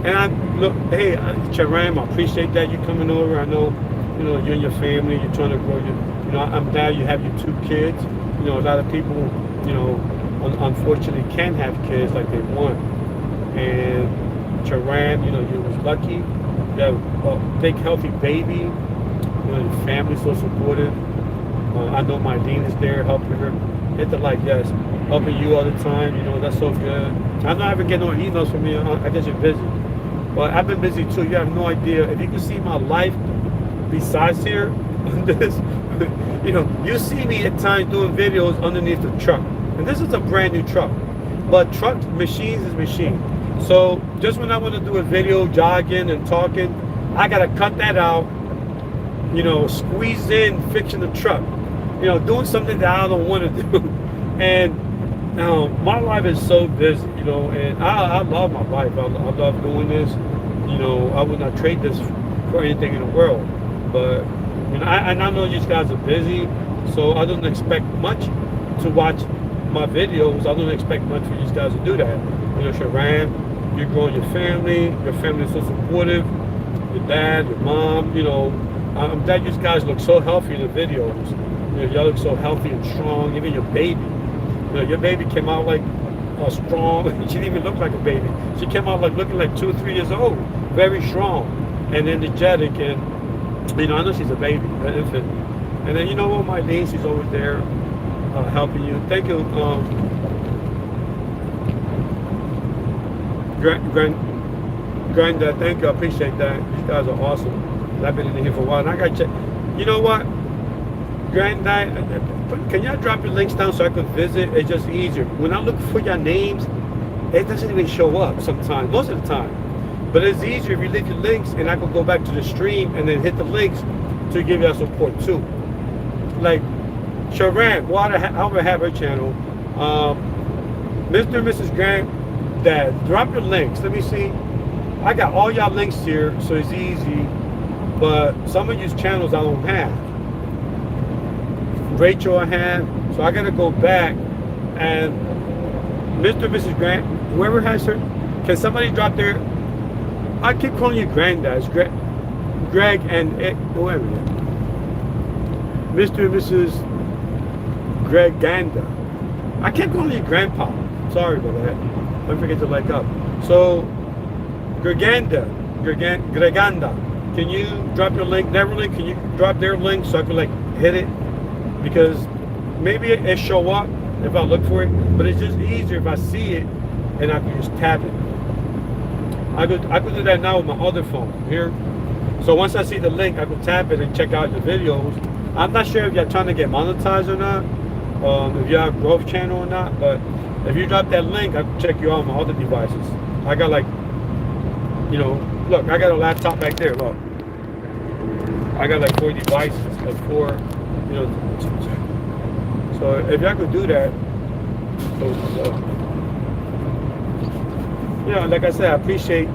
And I look, hey, Charam, I appreciate that you coming over. I know, you know, you and your family, you're trying to grow your, you know, I'm glad you have your 2 kids. You know, a lot of people, you know, unfortunately can't have kids like they want. And Charam, you know, you was lucky. You have a big, healthy baby. You know, your family's so supportive. I know my dean is there helping her. Hit the like, yes, helping you all the time. You know, that's so good. I know I haven't get no emails from you. I guess you're busy. But I've been busy too. You have no idea. If you can see my life besides here, on this, you know, you see me at times doing videos underneath the truck. And this is a brand new truck. But truck machines is machine. So just when I want to do a video jogging and talking, I got to cut that out, you know, squeeze in fixing the truck, you know, doing something that I don't want to do. And my life is so busy, you know, and I love my life. I love doing this. You know, I would not trade this for anything in the world. But, you know, I know you guys are busy, so I don't expect much to watch my videos. I don't expect much for you guys to do that. You know, Sharon, you're growing your family is so supportive, your dad, your mom, you know. I'm glad you guys look so healthy in the videos. You know, y'all look so healthy and strong, even your baby. You know, your baby came out like strong. She didn't even look like a baby. She came out like looking like 2 or 3 years old, very strong and energetic. And you know, I know she's a baby, an infant. And then, you know what, my niece, she's always there helping you. Thank you, Granddad. Thank you. I appreciate that. You guys are awesome. I've been in here for a while, and I got to check. You know what, Granddad, can y'all drop your links down so I can visit? It's just easier. When I look for your names, it doesn't even show up sometimes, most of the time. But it's easier if you leave your links, and I can go back to the stream and then hit the links to give y'all support too. Like Sharon, well, I have her channel. Mr. and Mrs. Granddad, drop your links. Let me see. I got all y'all links here, so it's easy. But some of these channels I don't have. Rachel I have, so I gotta go back and Mr. and Mrs. Grant, whoever has her, can somebody drop their, I keep calling you Granddad, it's Greg and whoever. Mr. and Mrs. Greg Ganda. I kept calling you Grandpa. Sorry about that. Don't forget to like up. So Greganda. can you drop your link? Neverlink, can you drop their link so I can like hit it? Because maybe it show up if I look for it, but it's just easier if I see it and I can just tap it. I could do that now with my other phone here. So once I see the link, I can tap it and check out your videos. I'm not sure if you're trying to get monetized or not, if you have a growth channel or not, but if you drop that link, I can check you out on my other devices. I got like, you know, look, I got a laptop back there, look. I got like 4 devices, like 4, you know. So if y'all could do that, you know, like I said, I appreciate.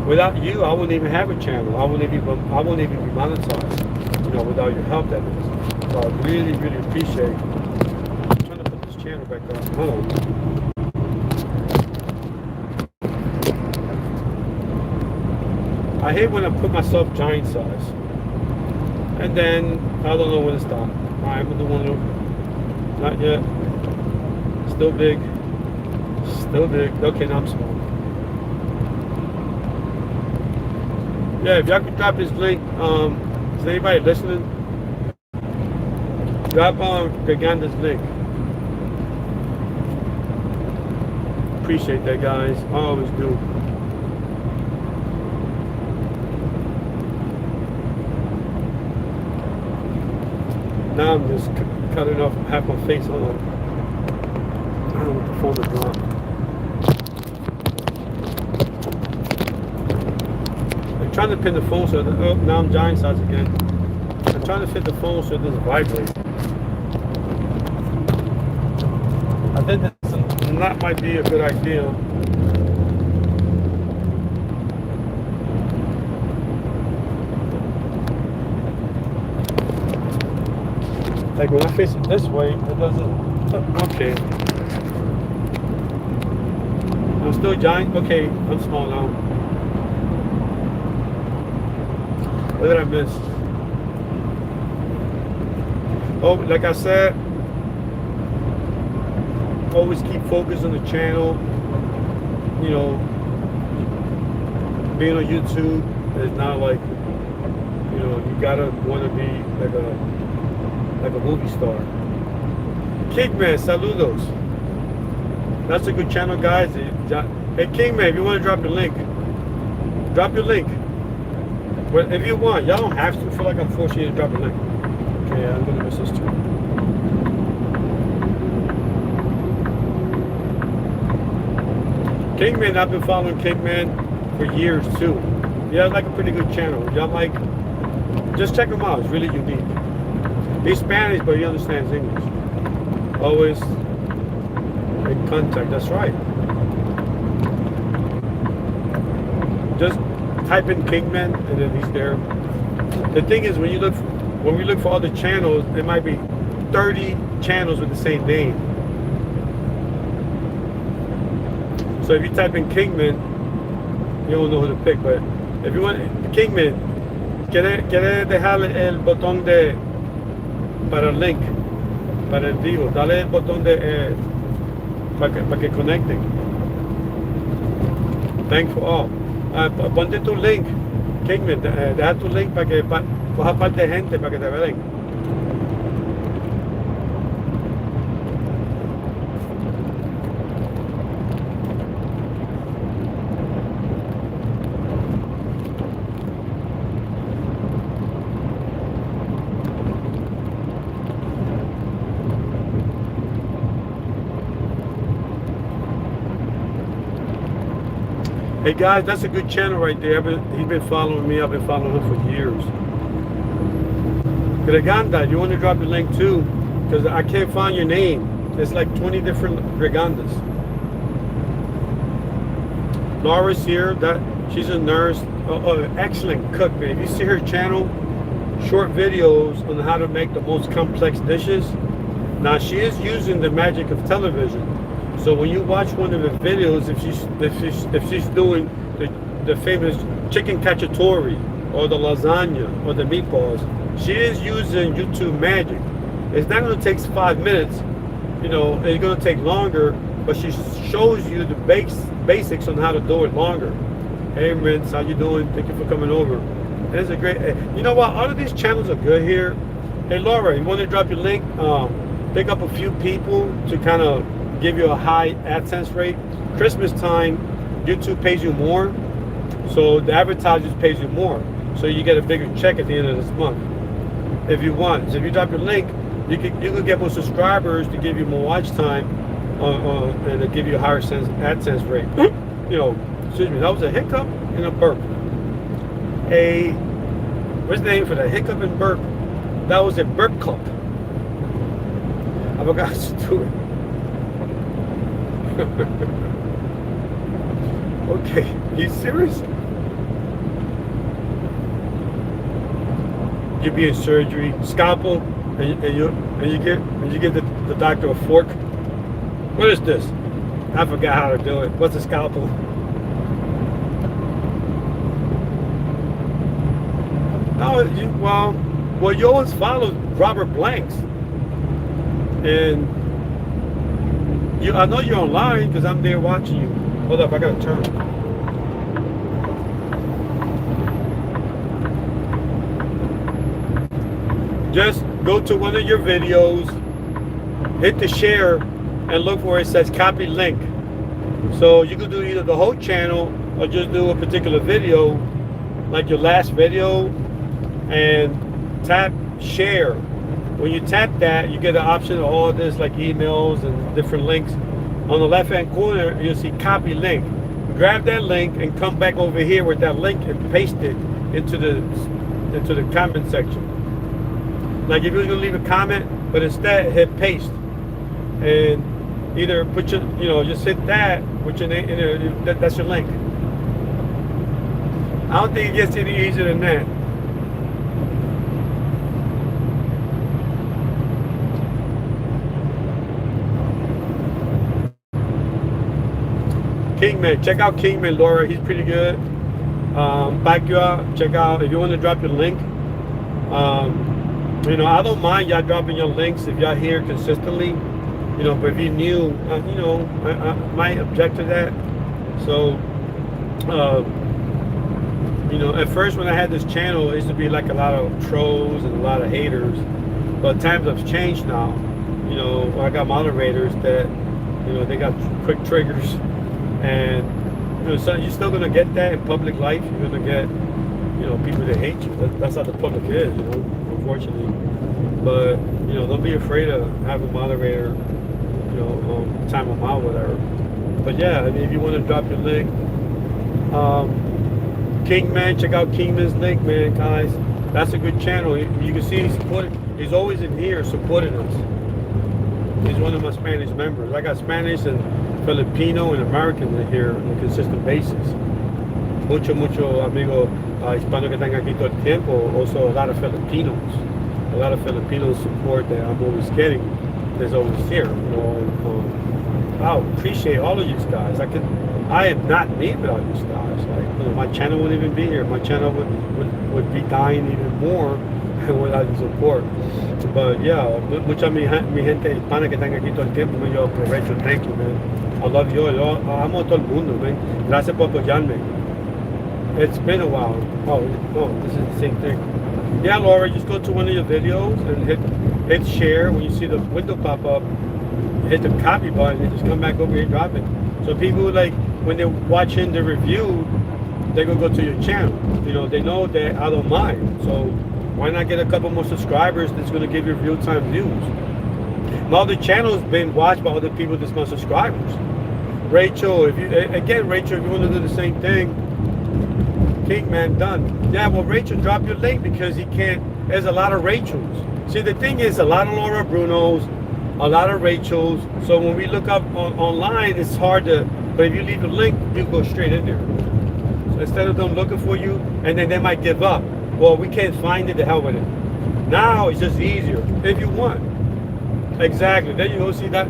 Without you, I wouldn't even have a channel. I wouldn't even be monetized. You know, without your help, that is. So I really, really appreciate. I'm trying to put this channel back on. Hold on. I hate when I put myself giant size, and then I don't know when to stop. Alright, I'm gonna do one of them. Not yet. Still big. Still big. Okay, now I'm small. Yeah, if y'all could drop this link, is anybody listening? Drop Gaganda's link. Appreciate that, guys. I always do. Now I'm just cutting off half my face. Hold on. I don't know what the phone is on. I'm trying to pin the phone so that, oh, now I'm giant size again. I'm trying to fit the phone so it doesn't vibrate. I think that might be a good idea. Like when I face it this way, it doesn't. Okay. I'm still giant. Okay, I'm small now. What did I miss? Oh, like I said, always keep focused on the channel. You know, being on YouTube is not like, you know, you gotta want to be like a movie star. Kingman, saludos. That's a good channel, guys. Hey, Kingman, if you want to drop your link, drop your link. But if you want, y'all don't have to. I feel like I'm forcing you to drop a link. Okay, I'm gonna miss this too. Kingman, I've been following Kingman for years too. Yeah, like a pretty good channel. Y'all like, just check him out. It's really unique. He's Spanish, but he understands English. Always in contact. That's right. Just type in Kingman, and then he's there. The thing is, when we look for other channels, there might be 30 channels with the same name. So if you type in Kingman, you don't know who to pick. But if you want Kingman, quiere dejarle el botón de para el link, para el vivo, dale el botón de para que conecten. Thanks for all. Ponte tu link, Kingman, deja tu link para que coja parte de gente para que te vean. Hey guys, that's a good channel right there. He's been following me. I've been following him for years. Greganda, you want to drop the link too? Because I can't find your name. There's like 20 different Gregandas. Laura's here. She's a nurse. Excellent cook, man. If you see her channel, short videos on how to make the most complex dishes. Now she is using the magic of television. So when you watch one of the videos, if she's doing the famous chicken cacciatore or the lasagna or the meatballs, she is using YouTube magic. It's not going to take 5 minutes, you know. It's going to take longer, but she shows you the basics on how to do it longer. Hey, Vince, how you doing? Thank you for coming over. It's a great. You know what? All of these channels are good here. Hey Laura, you want to drop your link? Pick up a few people to kind of give you a high AdSense rate. Christmas time, YouTube pays you more, so the advertisers pays you more, so you get a bigger check at the end of this month if you want. So if you drop your link, you could get more subscribers to give you more watch time, and to give you a higher AdSense rate. You know, excuse me, that was a hiccup and a burp. What's the name for that? Hiccup and burp. That was a burp cup. I forgot to do it. Okay, you serious? You be in surgery, scalpel, and you give the doctor a fork. What is this? I forgot how to do it. What's a scalpel? No, well, you always follow Robert Blanks, and I know you're online because I'm there watching you. Hold up, I gotta turn. Just go to one of your videos, hit the share, and look where it says copy link. So you can do either the whole channel or just do a particular video, like your last video, and tap share. When you tap that, you get an option of all this, like emails and different links. On the left hand corner, you'll see copy link. Grab that link and come back over here with that link and paste it into the comment section. Like if you're gonna leave a comment, but instead hit paste, and either put your, just hit that with your name. That's your link. I don't think it gets any easier than that. Kingman, check out Kingman, Laura. He's pretty good. Back you out. Check out if you want to drop your link. I don't mind y'all dropping your links if y'all here consistently. But if you're new, I might object to that. So, at first when I had this channel, it used to be like a lot of trolls and a lot of haters. But times have changed now. I got moderators that, they got quick triggers. And so you're still gonna get that in public life. You're gonna get people that hate you. That's how the public is, unfortunately. But don't be afraid to have a moderator, time them out, whatever. But yeah, I mean, if you want to drop your link, Kingman, check out Kingman's link, man, guys. That's a good channel. You can see he's always in here supporting us. He's one of my Spanish members. I got Spanish and Filipino and American here on a consistent basis. Mucho amigo hispano que están aquí todo el tiempo. Also a lot of Filipinos. A lot of Filipino support that I'm always getting. There's always here. I appreciate all of you guys. I am not me without you guys. Like, my channel wouldn't even be here. My channel would be dying even more without the support. But yeah, mucha mi gente hispana que están aquí todo el tiempo, yo aprovecho. Thank you, man. I love you. Yo amo a todo el mundo, man. Gracias por apoyarme. It's been a while. Oh, this is the same thing. Yeah, Laura, just go to one of your videos and hit share. When you see the window pop up, hit the copy button and just come back over here and drop it. So people, like, when they're watching the review, they're gonna go to your channel. They know that I don't mind. So why not get a couple more subscribers that's gonna give you real-time views? Now the channel's been watched by other people that's not subscribers. Rachel, if you want to do the same thing, Kingman, done. Yeah, well, Rachel, drop your link because he can't. There's a lot of Rachels. See, the thing is, a lot of Laura Brunos, a lot of Rachels. So when we look up online, it's hard to. But if you leave a link, you go straight in there. So instead of them looking for you, and then they might give up. Well, we can't find it. The hell with it. Now it's just easier if you want. Exactly. There you go. See that?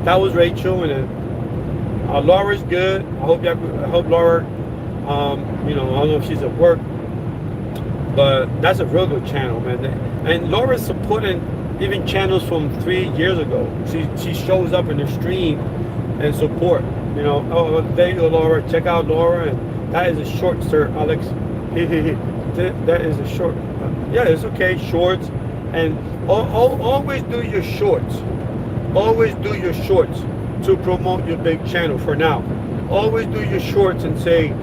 That was Rachel, and then Laura's good. I hope Laura. I don't know if she's at work, but that's a real good channel, man. And Laura's supporting even channels from 3 years ago. She shows up in the stream and support. Oh, there you go, Laura. Check out Laura, and that is a short, sir, Alex. That is a short. Yeah, it's okay. Shorts, and always do your shorts. Always do your shorts to promote your big channel. For now, always do your shorts and say,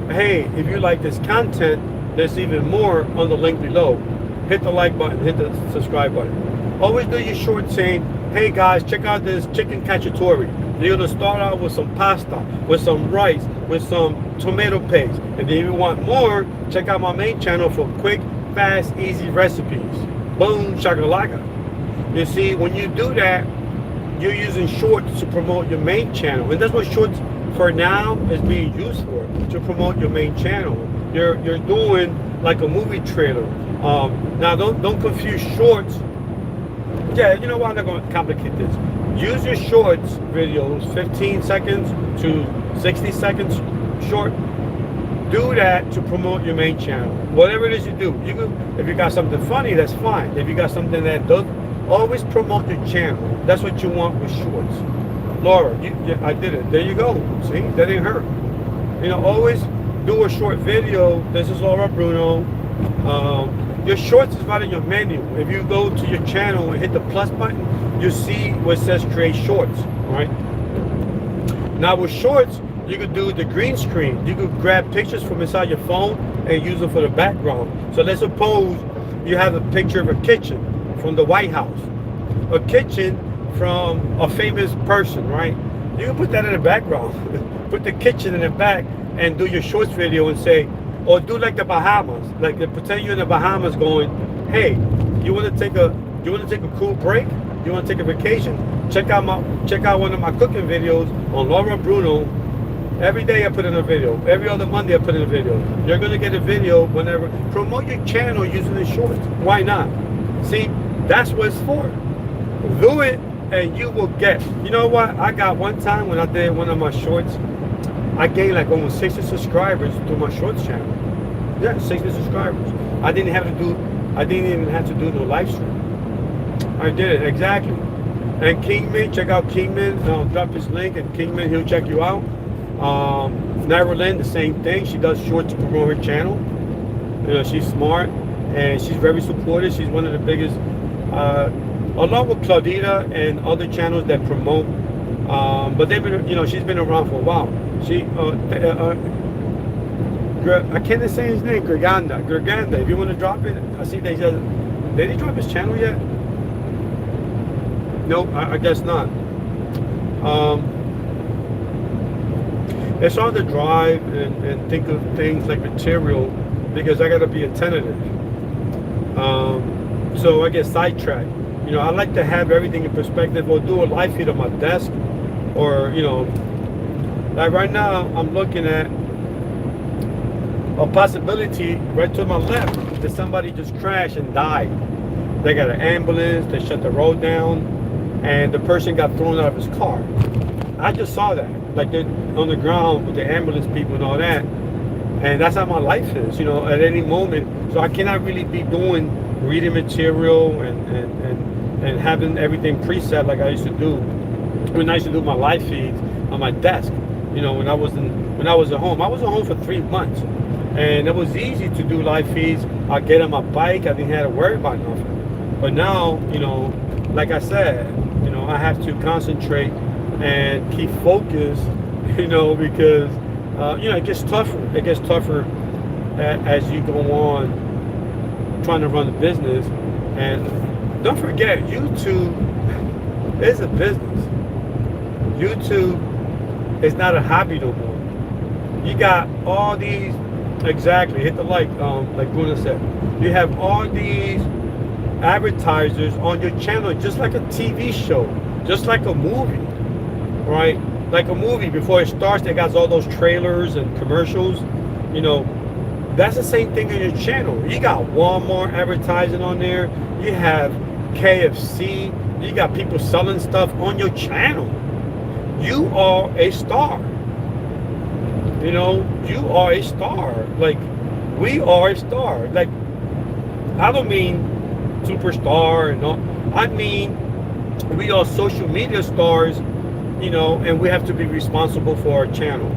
hey, if you like this content, there's even more on the link below. Hit the like button, hit the subscribe button. Always do your shorts saying, hey guys, check out this chicken cacciatore. You're gonna start out with some pasta, with some rice, with some tomato paste. And then if you want more, check out my main channel for quick, fast, easy recipes. Boom, shakalaka. You see, when you do that, you're using shorts to promote your main channel. And that's what shorts for now is being used for, to promote your main channel. You're doing like a movie trailer. Now don't confuse shorts. Yeah, you know what, I'm not going to complicate this. Use your shorts videos, 15 seconds to 60 seconds short. Do that to promote your main channel. Whatever it is you do. If you got something funny, that's fine. If you got something that does, always promote your channel. That's what you want with shorts. Laura, I did it. There you go. See, that didn't hurt. You know, always do a short video. This is Laura Bruno. Your shorts is right in your menu. If you go to your channel and hit the plus button, you see where it says create shorts, right? Now with shorts, you could do the green screen. You could grab pictures from inside your phone and use them for the background. So let's suppose you have a picture of a kitchen from the White House, a kitchen from a famous person, right? You can put that in the background. Put the kitchen in the back and do your shorts video and say, or do like the Bahamas, like pretend you're in the Bahamas going, hey, you want to take a cool break? You want to take a vacation? Check out one of my cooking videos on Laura Bruno. Every day I put in a video. Every other Monday I put in a video. You're gonna get a video whenever. Promote your channel using the shorts. Why not? See, that's what it's for. Do it and you will get. You know what? I got one time when I did one of my shorts, I gained like almost 60 subscribers through my shorts channel. Yeah, 60 subscribers. I didn't even have to do no live stream. I did it, exactly. And Kingman, check out Kingman. I'll drop his link, and Kingman, he'll check you out. Neverland, the same thing. She does shorts to promote her channel. You know, she's smart and she's very supportive. She's one of the biggest, along with Claudita and other channels that promote. But they've been, you know, she's been around for a while. I can't say his name, Greganda. If you want to drop it, I see they said, did he drop his channel yet? Nope, I guess not. It's hard to drive and think of things like material because I got to be attentive. So I get sidetracked. You know, I like to have everything in perspective, or do a live feed on my desk, or, you know, like right now I'm looking at a possibility right to my left that somebody just crashed and died. They got an ambulance, they shut the road down, and the person got thrown out of his car. I just saw that, like they're on the ground with the ambulance people and all that. And that's how my life is, you know, at any moment. So I cannot really be doing reading material and having everything preset like I used to do when I used to do my live feeds on my desk. You know, when I was at home. I was at home for 3 months, and it was easy to do live feeds. I'd get on my bike. I didn't have to worry about nothing. But now, you know, like I said, you know, I have to concentrate and keep focused, you know, because you know, it gets tougher. It gets tougher as you go on trying to run the business. And don't forget, YouTube is a business. YouTube is not a hobby no more. You got all these, exactly, hit the like Bruno said. You have all these advertisers on your channel, just like a TV show, just like a movie, right? Like a movie, before it starts, they got all those trailers and commercials. You know, that's the same thing on your channel. You got Walmart advertising on there. You have KFC. You got people selling stuff on your channel. You are a star. You know, you are a star. Like, we are a star. Like, I don't mean superstar and all. I mean, we are social media stars, you know, and we have to be responsible for our channel.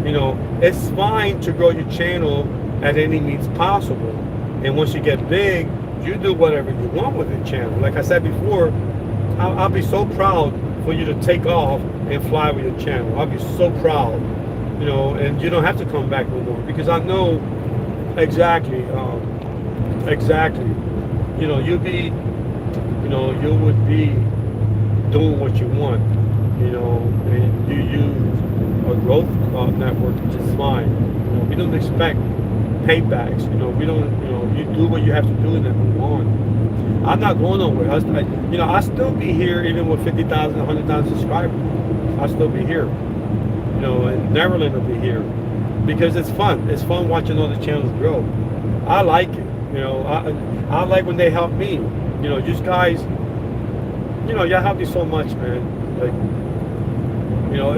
You know, it's fine to grow your channel at any means possible. And once you get big, you do whatever you want with the channel. Like I said before, I'll be so proud for you to take off and fly with your channel. I'll be so proud, you know, and you don't have to come back no more, because I know exactly, you know, you would be doing what you want, you know, and you use a growth network, which is fine. You know, we don't expect paybacks. You know, we don't. You know, you do what you have to do and then move on. I'm not going nowhere. You know, I still be here even with 50,000, 100,000 subscribers. I'll still be here. You know, and Neverland will be here because it's fun. It's fun watching other channels grow. I like it. You know, I like when they help me. You know, you guys. You know, y'all help me so much, man. Like, you know,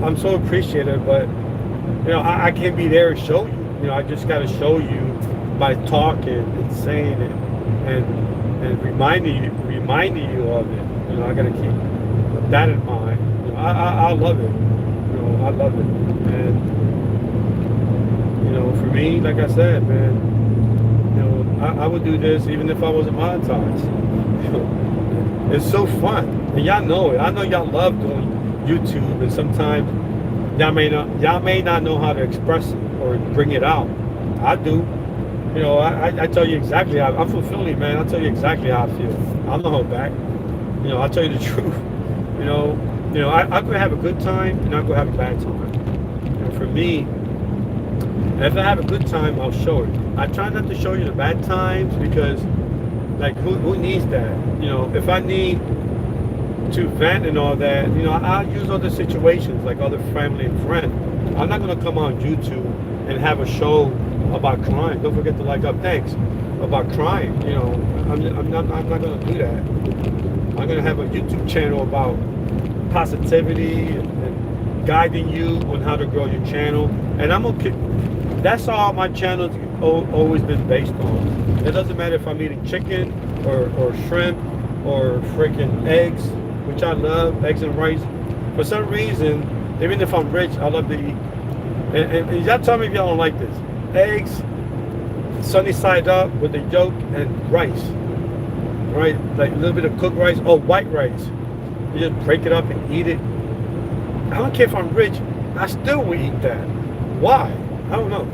I'm so appreciative, but you know, I can't be there and show you. You know, I just got to show you by talking and saying it and reminding you of it. You know, I got to keep that in mind. You know, I love it. You know, I love it. And you know, for me, like I said, man, you know, I would do this even if I wasn't monetized. You know, it's so fun, and y'all know it. I know y'all love doing YouTube, and sometimes y'all may not know how to express it or bring it out. I do. You know, I tell you exactly how I'm from Philly, man. I'll tell you exactly how I feel. I'm not hold back. You know, I'll tell you the truth. You know, I could have a good time and I could have a bad time. You know, for me, if I have a good time, I'll show it. I try not to show you the bad times because, like, who needs that? You know, if I need to vent and all that, you know, I'll use other situations like other family and friends. I'm not gonna come on YouTube and have a show about crime. Don't forget to like up, thanks, about crime. You know, I'm not gonna do that. I'm gonna have a YouTube channel about positivity and guiding you on how to grow your channel. And I'm okay. That's all my channel's always been based on. It doesn't matter if I'm eating chicken or shrimp or freaking eggs, which I love, eggs and rice. For some reason, even if I'm rich, I love to eat. And y'all tell me if y'all don't like this. Eggs, sunny side up with the yolk and rice. Right? Like a little bit of cooked rice or white rice. You just break it up and eat it. I don't care if I'm rich, I still will eat that. Why? I don't know.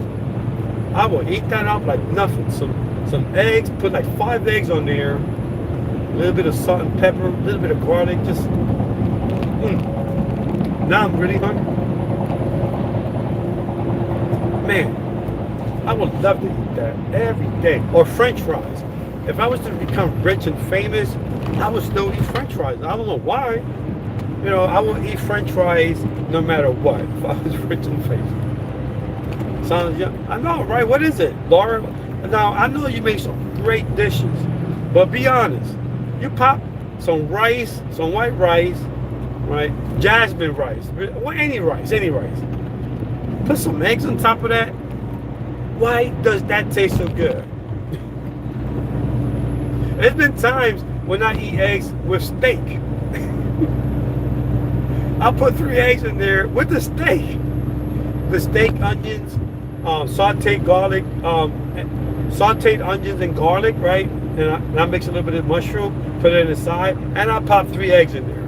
I will eat that up like nothing. Some eggs, put like 5 eggs on there. A little bit of salt and pepper, a little bit of garlic, just Now I'm really hungry. Man, I would love to eat that every day. Or French fries. If I was to become rich and famous, I would still eat French fries. I don't know why. You know, I will eat French fries no matter what if I was rich and famous. Sounds young. I know, right? What is it, Laura? Now, I know you make some great dishes, but be honest. You pop some rice, some white rice, right? Jasmine rice, well, any rice. Put some eggs on top of that. Why does that taste so good? There's been times when I eat eggs with steak. I'll put 3 eggs in there with the steak. The steak, onions, sauteed garlic, sauteed onions and garlic, right? And I mix a little bit of mushroom, put it in the side, and I pop 3 eggs in there.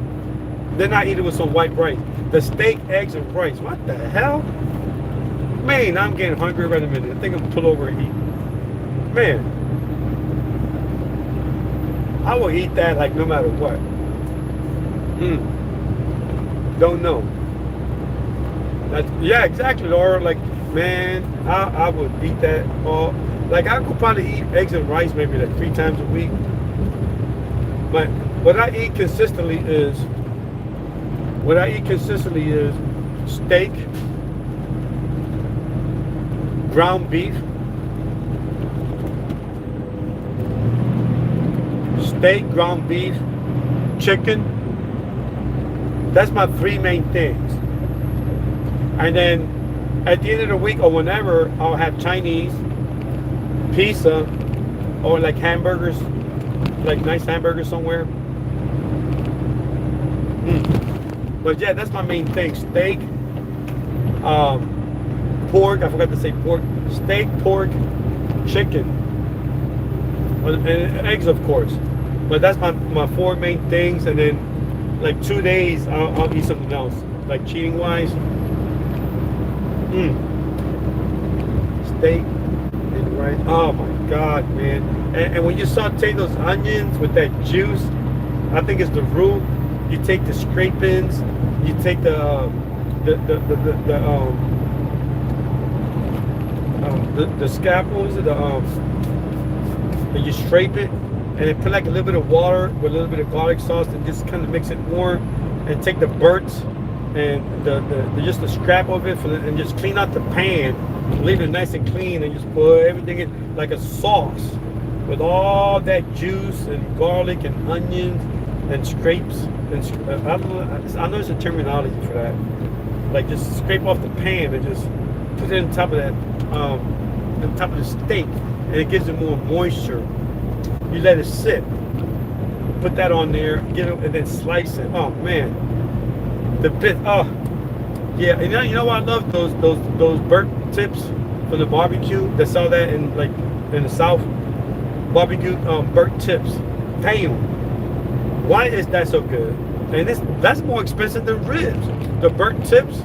Then I eat it with some white rice. The steak, eggs, and rice. What the hell? Man, I'm getting hungry right in a minute. I think I'm gonna pull over and eat. Man, I will eat that like no matter what. Don't know. Yeah, exactly, Laura. Like, man, I would eat that all. Like, I could probably eat eggs and rice maybe like 3 times a week. But what I eat consistently is steak, ground beef, chicken. That's my 3 main things. And then at the end of the week or whenever, I'll have Chinese, pizza, or like hamburgers, like nice hamburgers somewhere. But yeah, that's my main thing. Steak, pork. I forgot to say pork. Steak, pork, chicken, and eggs, of course. But that's my 4 main things. And then like 2 days, I'll eat something else. Like cheating wise, steak and rice. Oh my God, man! And when you saute those onions with that juice, I think it's the root. You take the scrapings, you take the scalpels, and you scrape it, and then put like a little bit of water with a little bit of garlic sauce, and just kind of mix it more, and take the burts and just the scrap of it and just clean out the pan, leave it nice and clean, and just put everything in like a sauce with all that juice and garlic and onions and scrapes. And I know there's a terminology for that. Like just scrape off the pan and just put it on top of that, on top of the steak, and it gives it more moisture. You let it sit. Put that on there, get it, and then slice it. Oh man. The bit, oh yeah, and you know what I love? Those burnt tips from the barbecue. They sell that in like in the South. Barbecue burnt tips. Damn, why is that so good? And that's more expensive than ribs. The burnt tips,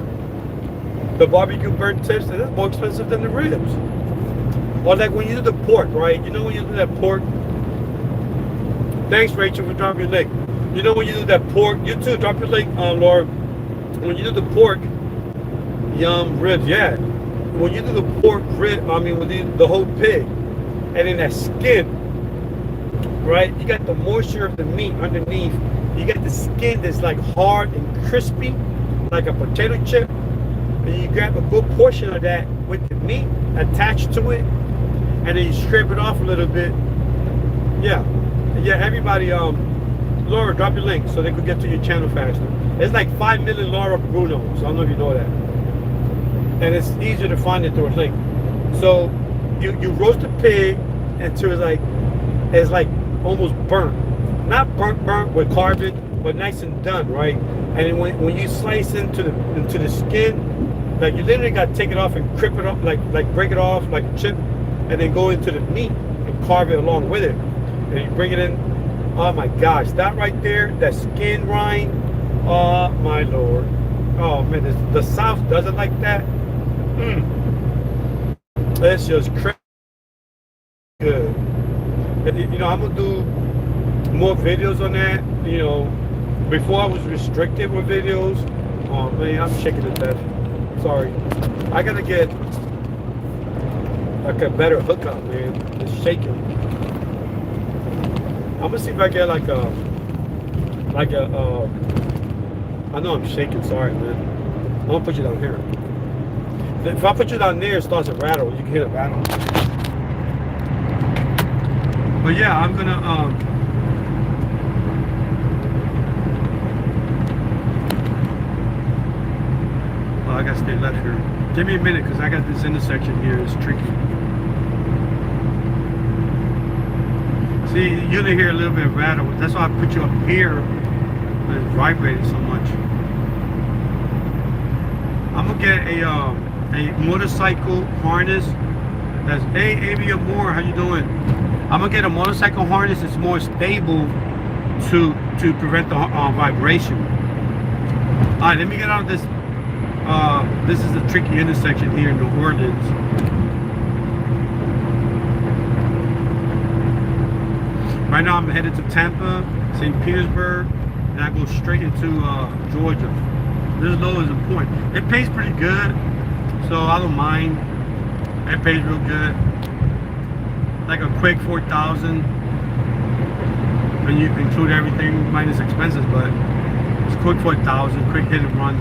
the barbecue burnt tips, and that's more expensive than the ribs. Or like when you do the pork, right? You know when you do that pork. Thanks, Rachel, for dropping your link. You know when you do that pork, you too, drop your link, Laura. When you do the pork, ribs, yeah. When you do the pork rib, when you do the whole pig, and then that skin, right? You got the moisture of the meat underneath. You got the skin that's like hard and crispy, like a potato chip. And you grab a good portion of that with the meat attached to it, and then you scrape it off a little bit. Yeah, everybody, Laura, drop your link so they could get to your channel faster. There's like 5 million Laura Brunos. I don't know if you know that. And it's easier to find it through a link. So you roast the pig until it's like almost burnt. Not burnt with carbon, but nice and done, right? And then when you slice into the skin, like you literally got to take it off and crip it up, like break it off like a chip, and then go into the meat and carve it along with it. And you bring it in. Oh my gosh, that right there, that skin rind. Oh my Lord. Oh man, the South does it like that. It's just crazy good. And, I'm gonna do more videos on that. Before I was restricted with videos. Oh man, I'm shaking to death. Sorry. I gotta get like a better hookup, man. It's shaking. I'm gonna see if I get like a I know I'm shaking, sorry man. I'm gonna put you down here. If I put you down there, it starts to rattle. You can hear the rattle. But yeah, I'm gonna well, I gotta stay left here. Give me a minute because I got this intersection here. It's tricky. See, you're gonna hear a little bit of rattle. That's why I put you up here. It's vibrating so much. I'm gonna get a motorcycle harness. That's hey Amy Moore, how you doing? I'm gonna get a motorcycle harness that's more stable to prevent the vibration. All right, let me get out of this. This is a tricky intersection here in New Orleans. Right now I'm headed to Tampa, St. Petersburg, and I go straight into Georgia. This low is a point. It pays pretty good, so I don't mind. It pays real good. Like a quick 4,000, and you include everything minus expenses, but it's quick 4,000, quick hit and run.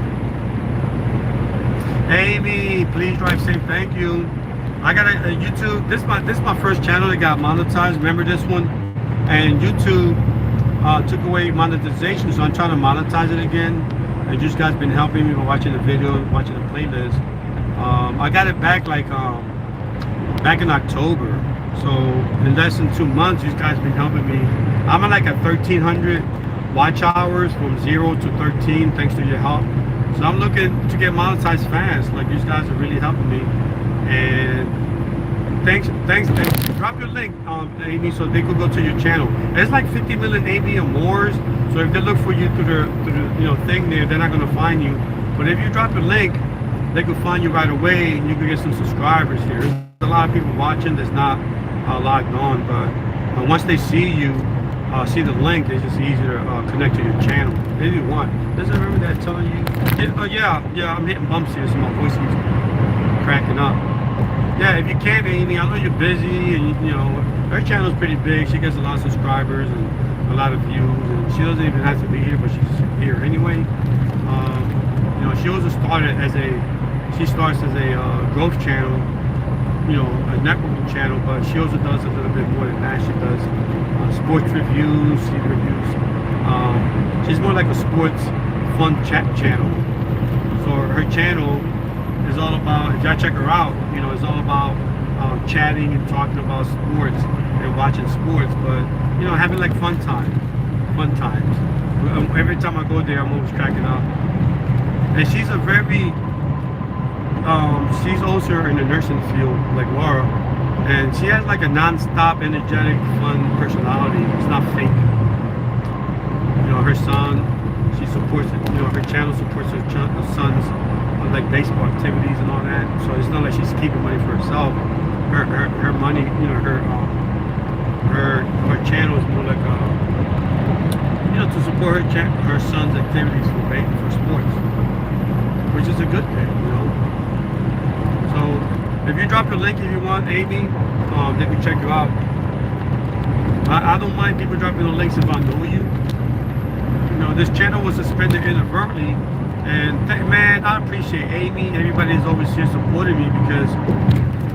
Amy, please drive safe. Thank you. I got a YouTube. This is my first channel that got monetized. Remember this one? And YouTube took away monetization, so I'm trying to monetize it again. And you guys been helping me by watching the video, watching the playlist. I got it back like back in October. So in less than 2 months, you guys been helping me. I'm at like a 1,300 watch hours from 0 to 13 thanks to your help. So I'm looking to get monetized fast. Like, you guys are really helping me. And thanks. Drop your link, Amy, so they could go to your channel. There's like 50 million Amy or more. So if they look for you through the thing there, they're not gonna find you. But if you drop your link, they can find you right away, and you can get some subscribers here. There's a lot of people watching that's not logged on, but once they see you, see the link, it's just easier to connect to your channel. If you want. Does it remember that telling you? Yeah, I'm hitting bumps here, so my voice is cracking up. Yeah, if you can, Amy, I know you're busy, and you know her channel's pretty big. She gets a lot of subscribers and a lot of views, and she doesn't even have to be here, but she's here anyway. You know, she also started as she starts as a growth channel, you know, a networking channel, but she also does a little bit more than that. She does sports reviews, TV reviews. She's more like a sports fun chat channel. So her channel is all about, if y'all check her out, you know, it's all about chatting and talking about sports and watching sports, but you know, having like fun times. Every time I go there, I'm always cracking up. And she's a very she's also in the nursing field, like Laura, and she has like a non-stop, energetic, fun personality. It's not fake. You know, her son, she supports it. You know, her channel supports her son's like baseball activities and all that. So it's not like she's keeping money for herself. Her money, you know, her channel is more like you know, to support her son's activities for sports, which is a good thing, you know. So if you drop your link if you want, Amy, they can check you out. I don't mind people dropping the links if I know you. You know, this channel was suspended inadvertently, and man, I appreciate Amy. Everybody's always here supporting me, because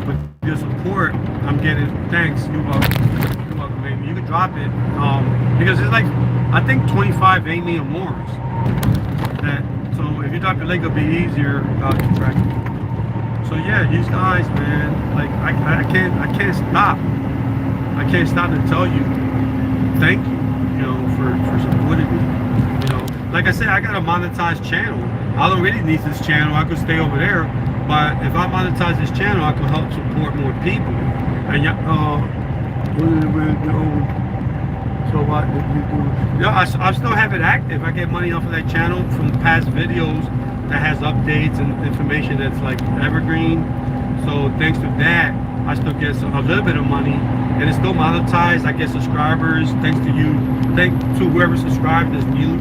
with your support, I'm getting thanks. You're welcome, Amy. You can drop it, because it's like, I think 25 Amy or more. So if you drop your link, it'll be easier to track it. So yeah, these guys, man, like I can't stop. I can't stop to tell you thank you, you know, for supporting me. You know, like I said, I got a monetized channel. I don't really need this channel. I could stay over there, but if I monetize this channel, I can help support more people. And so what did you do? Yeah, I still have it active. I get money off of that channel from past videos that has updates and information that's like evergreen. So thanks to that, I still get a little bit of money, and it's still monetized. I get subscribers. Thanks to you. Thanks to whoever subscribed is new.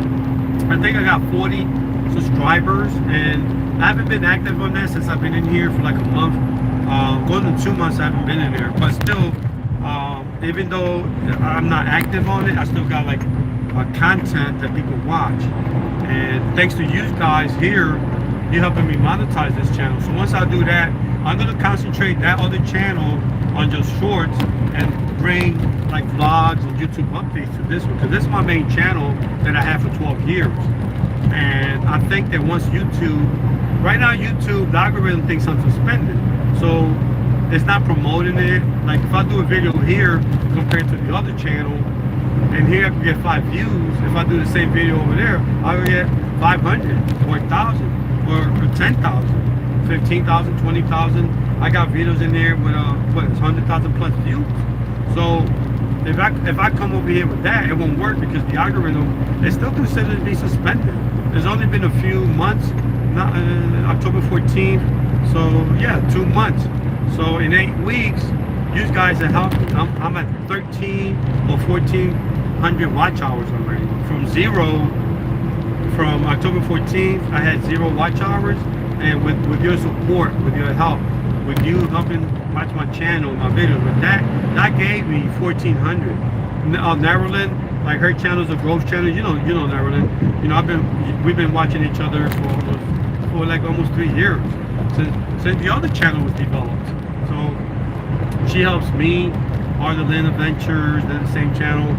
I think I got 40 subscribers, and I haven't been active on that since I've been in here for like a month. Going to 2 months I haven't been in there, but still, even though I'm not active on it, I still got like content that people watch. And thanks to you guys here, you're helping me monetize this channel. So once I do that, I'm gonna concentrate that other channel on just shorts and bring like vlogs and YouTube updates to this one, because this is my main channel that I have for 12 years. And I think that once right now YouTube, the algorithm thinks I'm suspended. So it's not promoting it. Like if I do a video here compared to the other channel, and here I can get 5 views. If I do the same video over there, I will get 500 or 1,000 or 10,000, 15,000, 20,000. I got videos in there with 100,000 plus views. So if I come over here with that, it won't work, because the algorithm is still considered to be suspended. There's only been a few months, not October 14th. So yeah, 2 months. So in 8 weeks, you guys have helped me. I'm at 13 or 1,400 watch hours already. From zero, from October 14th, I had 0 watch hours. And with your support, with your help, with you helping watch my channel, my videos, with that gave me 1,400. Neverland, like her channel's a growth channel. You know Neverland. You know, we've been watching each other for like almost 3 years since the other channel was developed. So she helps me. Arthur Lynn Adventures, they're the same channel.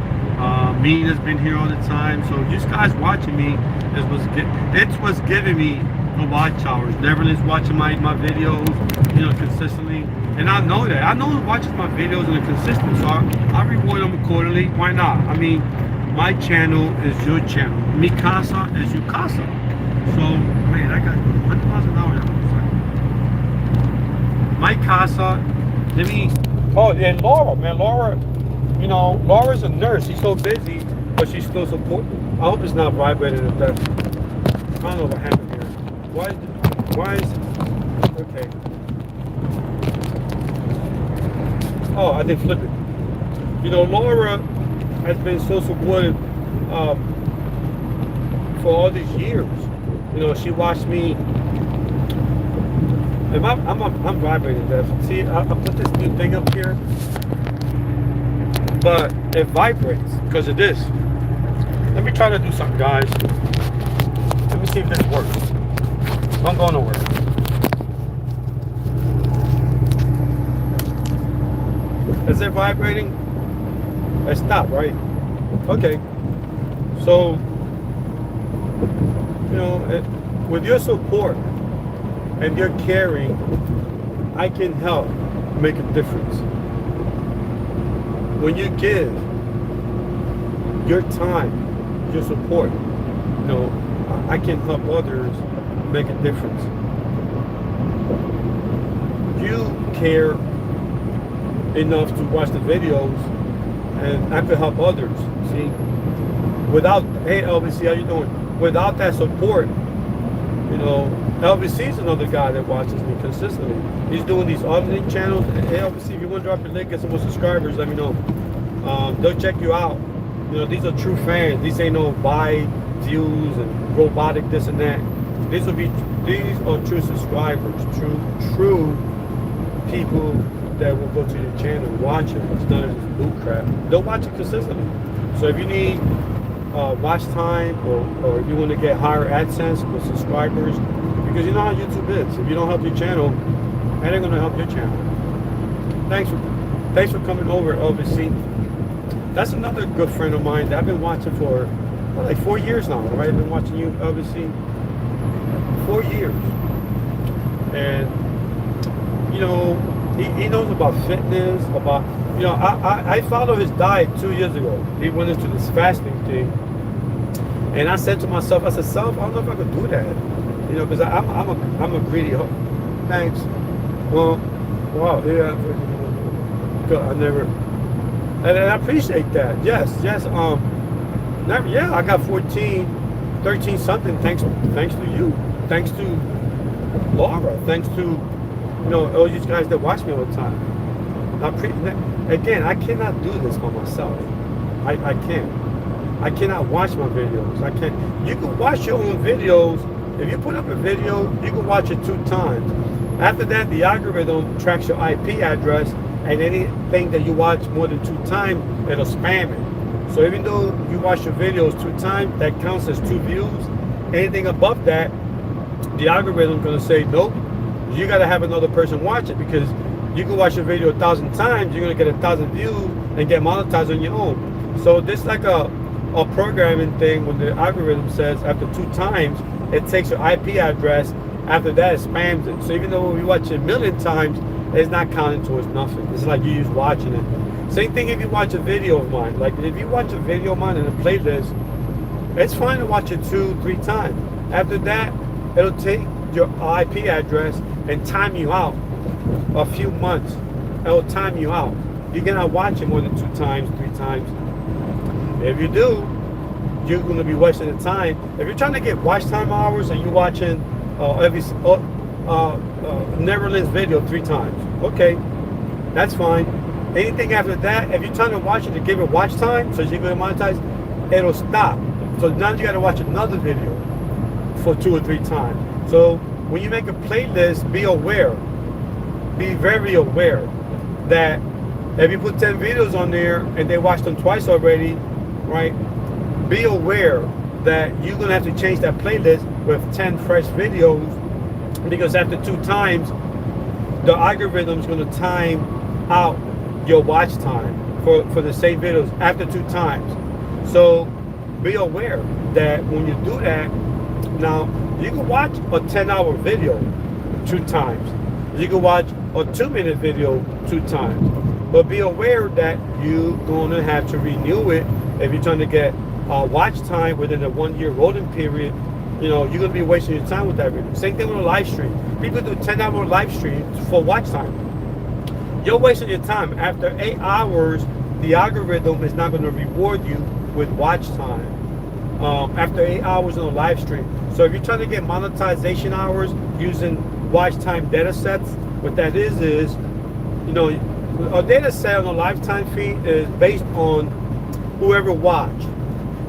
Mina's been here all the time. So you guys watching me it's what's giving me the watch hours. Neverland's watching my videos, you know, consistently. And I know that. I know who watches my videos and they're consistent. So I reward them accordingly. Why not? I mean, my channel is your channel. Mi casa is your casa. So, man, I got 100,000 dollars on my casa. Let me. Oh, and Laura, man, Laura. You know, Laura's a nurse. She's so busy, but she's still supporting. I hope it's not vibrating at that. I don't know what happened here. Why is? Okay. Oh, I didn't flip it. You know, Laura has been so supportive for all these years. You know, she watched me. And I'm vibrating, Dev. See, I put this new thing up here, but it vibrates because of this. Let me try to do something, guys. Let me see if this works. Don't go nowhere. Is it vibrating? It stopped, right? Okay. So, you know, with your support and your caring, I can help make a difference. When you give your time, your support, you know, I can help others make a difference. You care enough to watch the videos, and I could help others. See, without, hey LBC, how you doing? Without that support, you know, LBC is another guy that watches me consistently. He's doing these alternate channels. Hey LBC, if you want to drop your link, get some more subscribers, let me know. They'll check you out. You know, these are true fans. These ain't no buy views and robotic this and that. These are true subscribers, true people that will go to your channel and watch it. It's none of this boot crap. They'll watch it consistently. So if you need watch time, or if you want to get higher AdSense with subscribers, because you know how YouTube is. If you don't help your channel, it ain't gonna help your channel. Thanks for coming over, LBC. That's another good friend of mine that I've been watching for like 4 years now. Right? I've been watching you, LBC, 4 years, and you know, he knows about fitness, about, you know, I followed his diet 2 years ago. He went into this fasting thing, and I said to myself, I said, self, I don't know if I could do that, you know, because I'm a greedy. Thanks. Well, wow, yeah, I never, and I appreciate that. Yes, never, yeah, I got 14, 13 something, thanks to you, thanks to Laura, thanks to, you know, all these guys that watch me all the time. Again, I cannot do this by myself. I can't. I cannot watch my videos. I can't. You can watch your own videos. If you put up a video, you can watch it 2 times. After that, the algorithm tracks your IP address, and anything that you watch more than 2 times, it'll spam it. So even though you watch your videos 2 times, that counts as 2 views. Anything above that, the algorithm is going to say, nope, you got to have another person watch it, because you can watch your video 1,000 times, you're going to get 1,000 views and get monetized on your own. So this is like a programming thing. When the algorithm says after 2 times, it takes your IP address. After that, it spams it. So even though we watch it 1,000,000 times, it's not counting towards nothing. It's like you just watching it. Same thing if you watch a video of mine. Like if you watch a video of mine in a playlist, it's fine to watch it 2, 3 times. After that, it'll take your IP address and time you out a few months. It'll time you out. You cannot watch it more than 2 times, 3 times. If you do, you're going to be wasting the time. If you're trying to get watch time hours and you're watching Neverland's video 3 times, okay, that's fine. Anything after that, if you're trying to watch it to give it watch time so you're going to monetize, it'll stop. So now you got to watch another video for 2 or 3 times. So when you make a playlist, be aware. Be very aware that if you put 10 videos on there and they watched them twice already, right? Be aware that you're gonna have to change that playlist with 10 fresh videos, because after 2 times, the algorithm's gonna time out your watch time for the same videos after 2 times. So be aware that when you do that, now you can watch a 10-hour video 2 times. You can watch a 2-minute video 2 times. But be aware that you're going to have to renew it if you're trying to get watch time within a 1-year rolling period. you know, you're gonna be wasting your time with that video. Same thing with a live stream. People do 10-hour live streams for watch time. You're wasting your time. After 8 hours, the algorithm is not gonna reward you with watch time. After 8 hours on a live stream. So if you're trying to get monetization hours using watch time data sets, what that is, you know, a data set on a lifetime feed is based on whoever watched.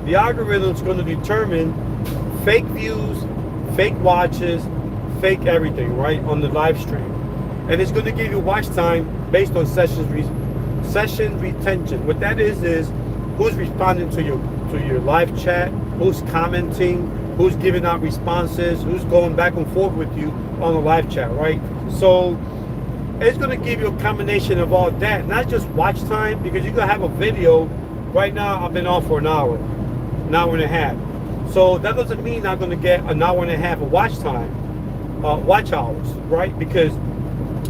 The algorithm is going to determine fake views, fake watches, fake everything, right, on the live stream. And it's going to give you watch time based on session retention. What that is who's responding to your live chat, who's commenting, who's giving out responses, who's going back and forth with you on the live chat, right? So it's going to give you a combination of all that, not just watch time, because you're going to have a video. Right now, I've been on for an hour and a half. So that doesn't mean I'm going to get an hour and a half of watch time, watch hours, right? Because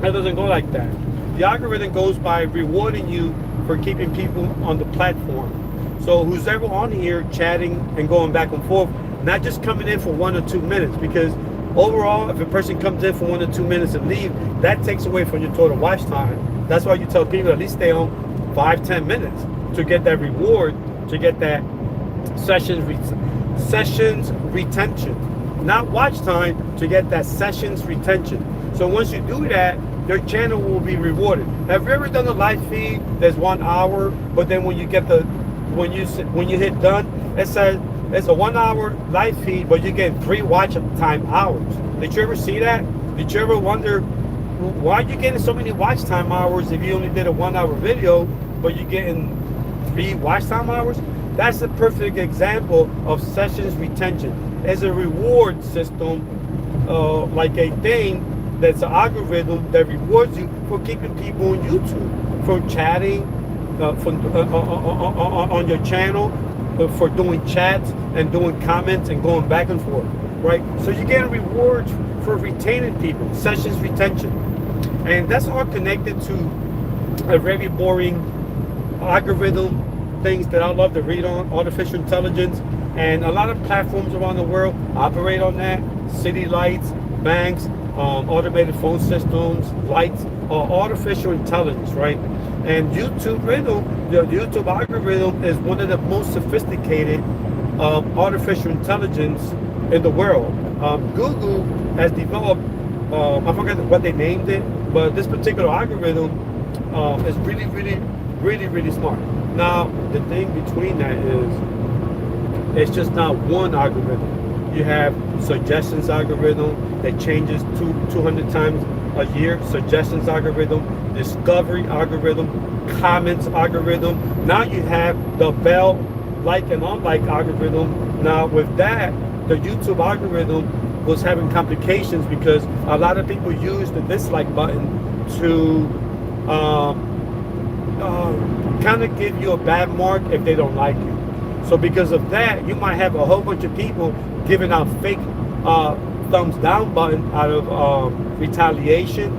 it doesn't go like that. The algorithm goes by rewarding you for keeping people on the platform. So who's ever on here chatting and going back and forth, not just coming in for 1 or 2 minutes, because overall, if a person comes in for 1 or 2 minutes and leave, that takes away from your total watch time. That's why you tell people at least stay on 5-10 minutes to get that reward, to get that sessions retention, not watch time, to get that sessions retention. So once you do that, your channel will be rewarded. Have you ever done a live feed that's 1 hour, but then when you get when you hit done, it says it's a 1 hour live feed, but you get 3 watch time hours? Did you ever see that? Did you ever wonder why are you getting so many watch time hours if you only did a 1 hour video, but you're getting 3 watch time hours? That's a perfect example of sessions retention. It's a reward system, like a thing that's an algorithm that rewards you for keeping people on YouTube, for chatting, on your channel, for doing chats and doing comments and going back and forth, right? So you're getting rewards for retaining people, sessions retention. And that's all connected to a very boring algorithm, things that I love to read on, artificial intelligence. And a lot of platforms around the world operate on that. City lights, banks, automated phone systems, lights, artificial intelligence, right? And YouTube the YouTube algorithm is one of the most sophisticated artificial intelligence in the world. Google has developed, I forget what they named it, but this particular algorithm is really smart. Now, the thing between that is, it's just not one algorithm. You have suggestions algorithm that changes 200 times a year, suggestions algorithm, discovery algorithm, comments algorithm. Now you have the bell, like and unlike algorithm. Now with that, the YouTube algorithm was having complications because a lot of people use the dislike button to kind of give you a bad mark if they don't like you. So because of that, you might have a whole bunch of people giving out fake thumbs down button out of retaliation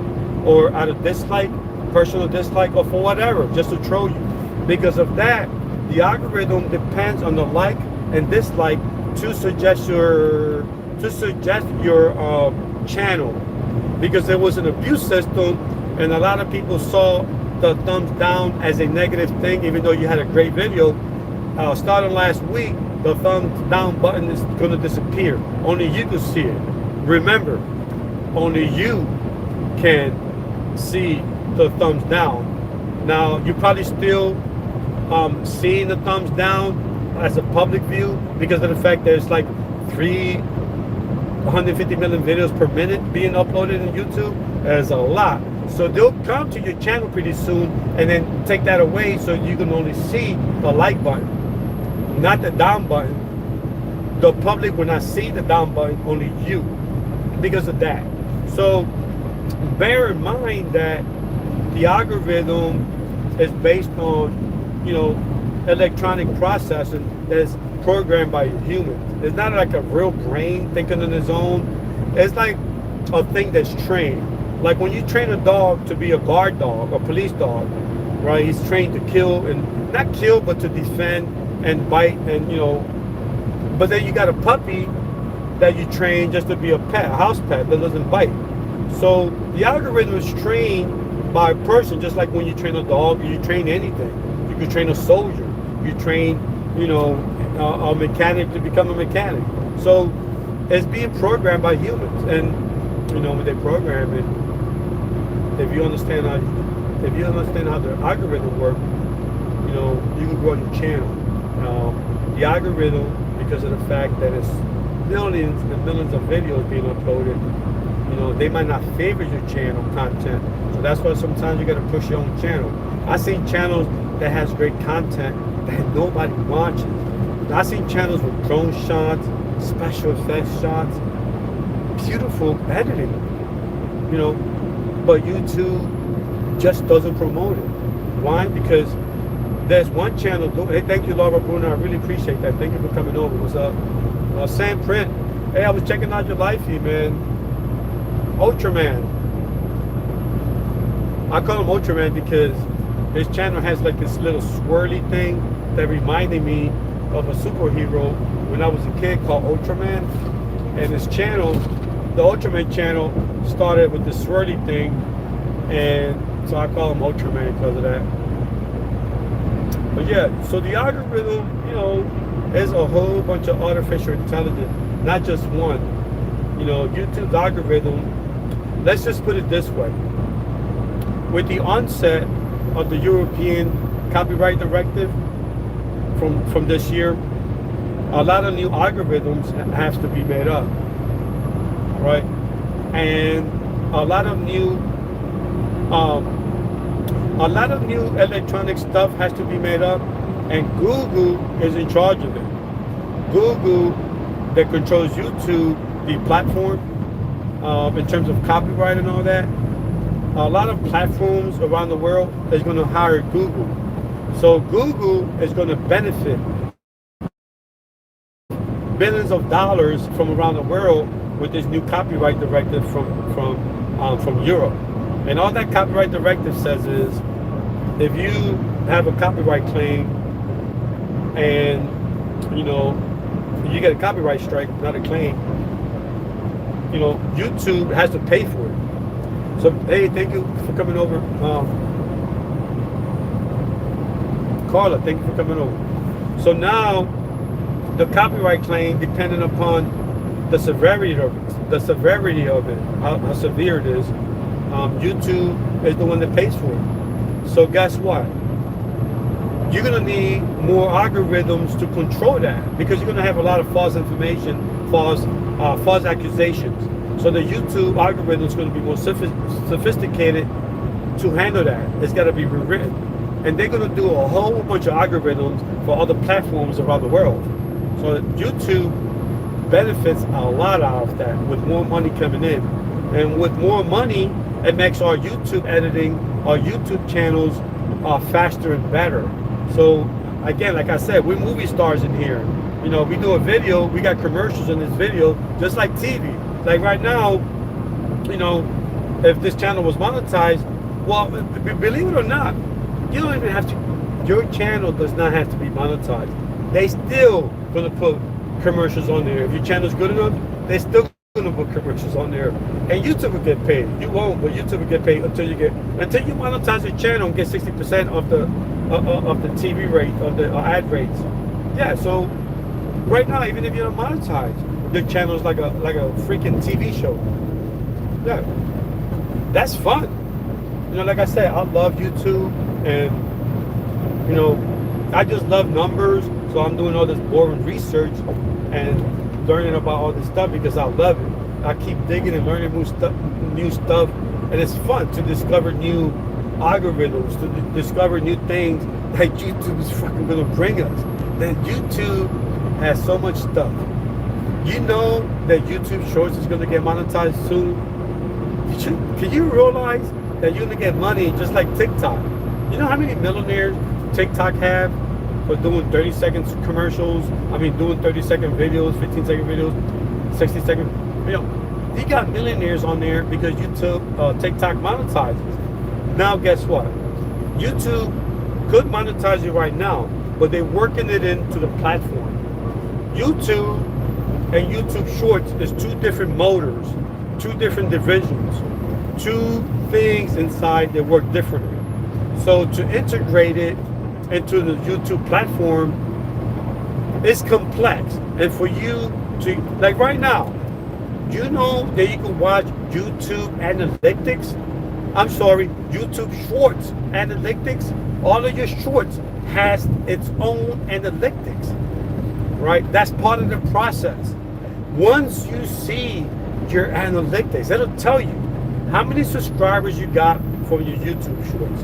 or out of dislike, personal dislike, or for whatever, just to troll you. Because of that, the algorithm depends on the like and dislike to suggest your channel. Because there was an abuse system, and a lot of people saw the thumbs down as a negative thing, even though you had a great video. Starting last week, the thumbs down button is going to disappear. Only you can see it. Remember, only you can see the thumbs down. Now, you're probably still seeing the thumbs down as a public view because of the fact that it's like 350 million videos per minute being uploaded in YouTube. That's a lot. So they'll come to your channel pretty soon and then take that away so you can only see the like button, not the down button. The public will not see the down button, only you, because of that. So bear in mind that the algorithm is based on, electronic processing that's programmed by humans. It's not like a real brain thinking on its own. It's like a thing that's trained. Like when you train a dog to be a guard dog, a police dog, right? He's trained to kill, and not kill, but to defend and bite, and but then you got a puppy that you train just to be a pet, a house pet that doesn't bite. So the algorithm is trained by a person, just like when you train a dog, you train anything. You can train a soldier, you train, you know, a mechanic to become a mechanic. So it's being programmed by humans, and you know, when they program it, if you understand how the algorithm works, you know, you can grow your channel. The algorithm, because of the fact that it's millions and millions of videos being uploaded, you know, they might not favor your channel content. So that's why sometimes you got to push your own channel. I seen channels that has great content that nobody watches. I seen channels with drone shots, special effects shots, beautiful editing, you know, but YouTube just doesn't promote it. Why? Because there's one channel. Hey, thank you, Laura Bruno. I really appreciate that. Thank you for coming over. What's up? Sam Print. Hey, I was checking out your live feed, man. Ultraman. I call him Ultraman because his channel has like this little swirly thing that reminded me of a superhero when I was a kid called Ultraman. And his channel, the Ultraman channel, started with this swirly thing, and so I call him Ultraman because of that. But yeah, so the algorithm, you know, is a whole bunch of artificial intelligence, not just one. You know, YouTube's algorithm, let's just put it this way. With the onset of the European copyright directive from this year, a lot of new algorithms have to be made up, right? And a lot of new electronic stuff has to be made up, and Google is in charge of it. Google, that controls YouTube, the platform, in terms of copyright and all that. A lot of platforms around the world is going to hire Google. So Google is going to benefit billions of dollars from around the world with this new copyright directive from Europe. And all that copyright directive says is, if you have a copyright claim and, you know, you get a copyright strike, not a claim, you know, YouTube has to pay for it. So, hey, thank you for coming over. Carla, thank you for coming over. So now, the copyright claim, depending upon the severity of it, how severe it is, YouTube is the one that pays for it. So guess what? You're going to need more algorithms to control that, because you're going to have a lot of false information, false accusations. So the YouTube algorithm is going to be more sophisticated to handle that. It's got to be rewritten. And they're going to do a whole bunch of algorithms for other platforms around the world. So YouTube benefits a lot out of that with more money coming in. And with more money, it makes our YouTube editing, our YouTube channels faster and better. So again, like I said, we're movie stars in here. You know, we do a video, we got commercials in this video, just like TV. Like right now, you know, if this channel was monetized, well, believe it or not, you don't even have to, your channel does not have to be monetized. They still gonna put commercials on there. If your channel's good enough, they still gonna put commercials on there, and YouTube will get paid. You won't, but YouTube will get paid until you monetize your channel and get 60% of the TV rate, of the ad rates. Yeah, so right now, even if you don't monetize, your channel is like a freaking TV show. Yeah, that's fun. You know, like I said, I love YouTube, and you know, I just love numbers. So I'm doing all this boring research and learning about all this stuff because I love it. I keep digging and learning new stuff, and it's fun to discover new algorithms, to discover new things that YouTube is fucking gonna bring us. That YouTube has so much stuff. You know that YouTube Shorts is gonna get monetized soon. Can you realize that you're gonna get money just like TikTok? You know how many millionaires TikTok have for doing 30 seconds commercials? I mean, doing 30-second videos, 15-second videos, 60-second. You know, you got millionaires on there because TikTok monetizes. Now, guess what? YouTube could monetize you right now, but they're working it into the platform. YouTube and YouTube Shorts is two different motors, two different divisions, two things inside that work differently. So to integrate it into the YouTube platform is complex. And for you to, like right now, you know that you can watch YouTube Analytics. I'm sorry, YouTube Shorts Analytics. All of your shorts has its own analytics, right? That's part of the process. Once you see your analytics, it'll tell you how many subscribers you got from your YouTube Shorts.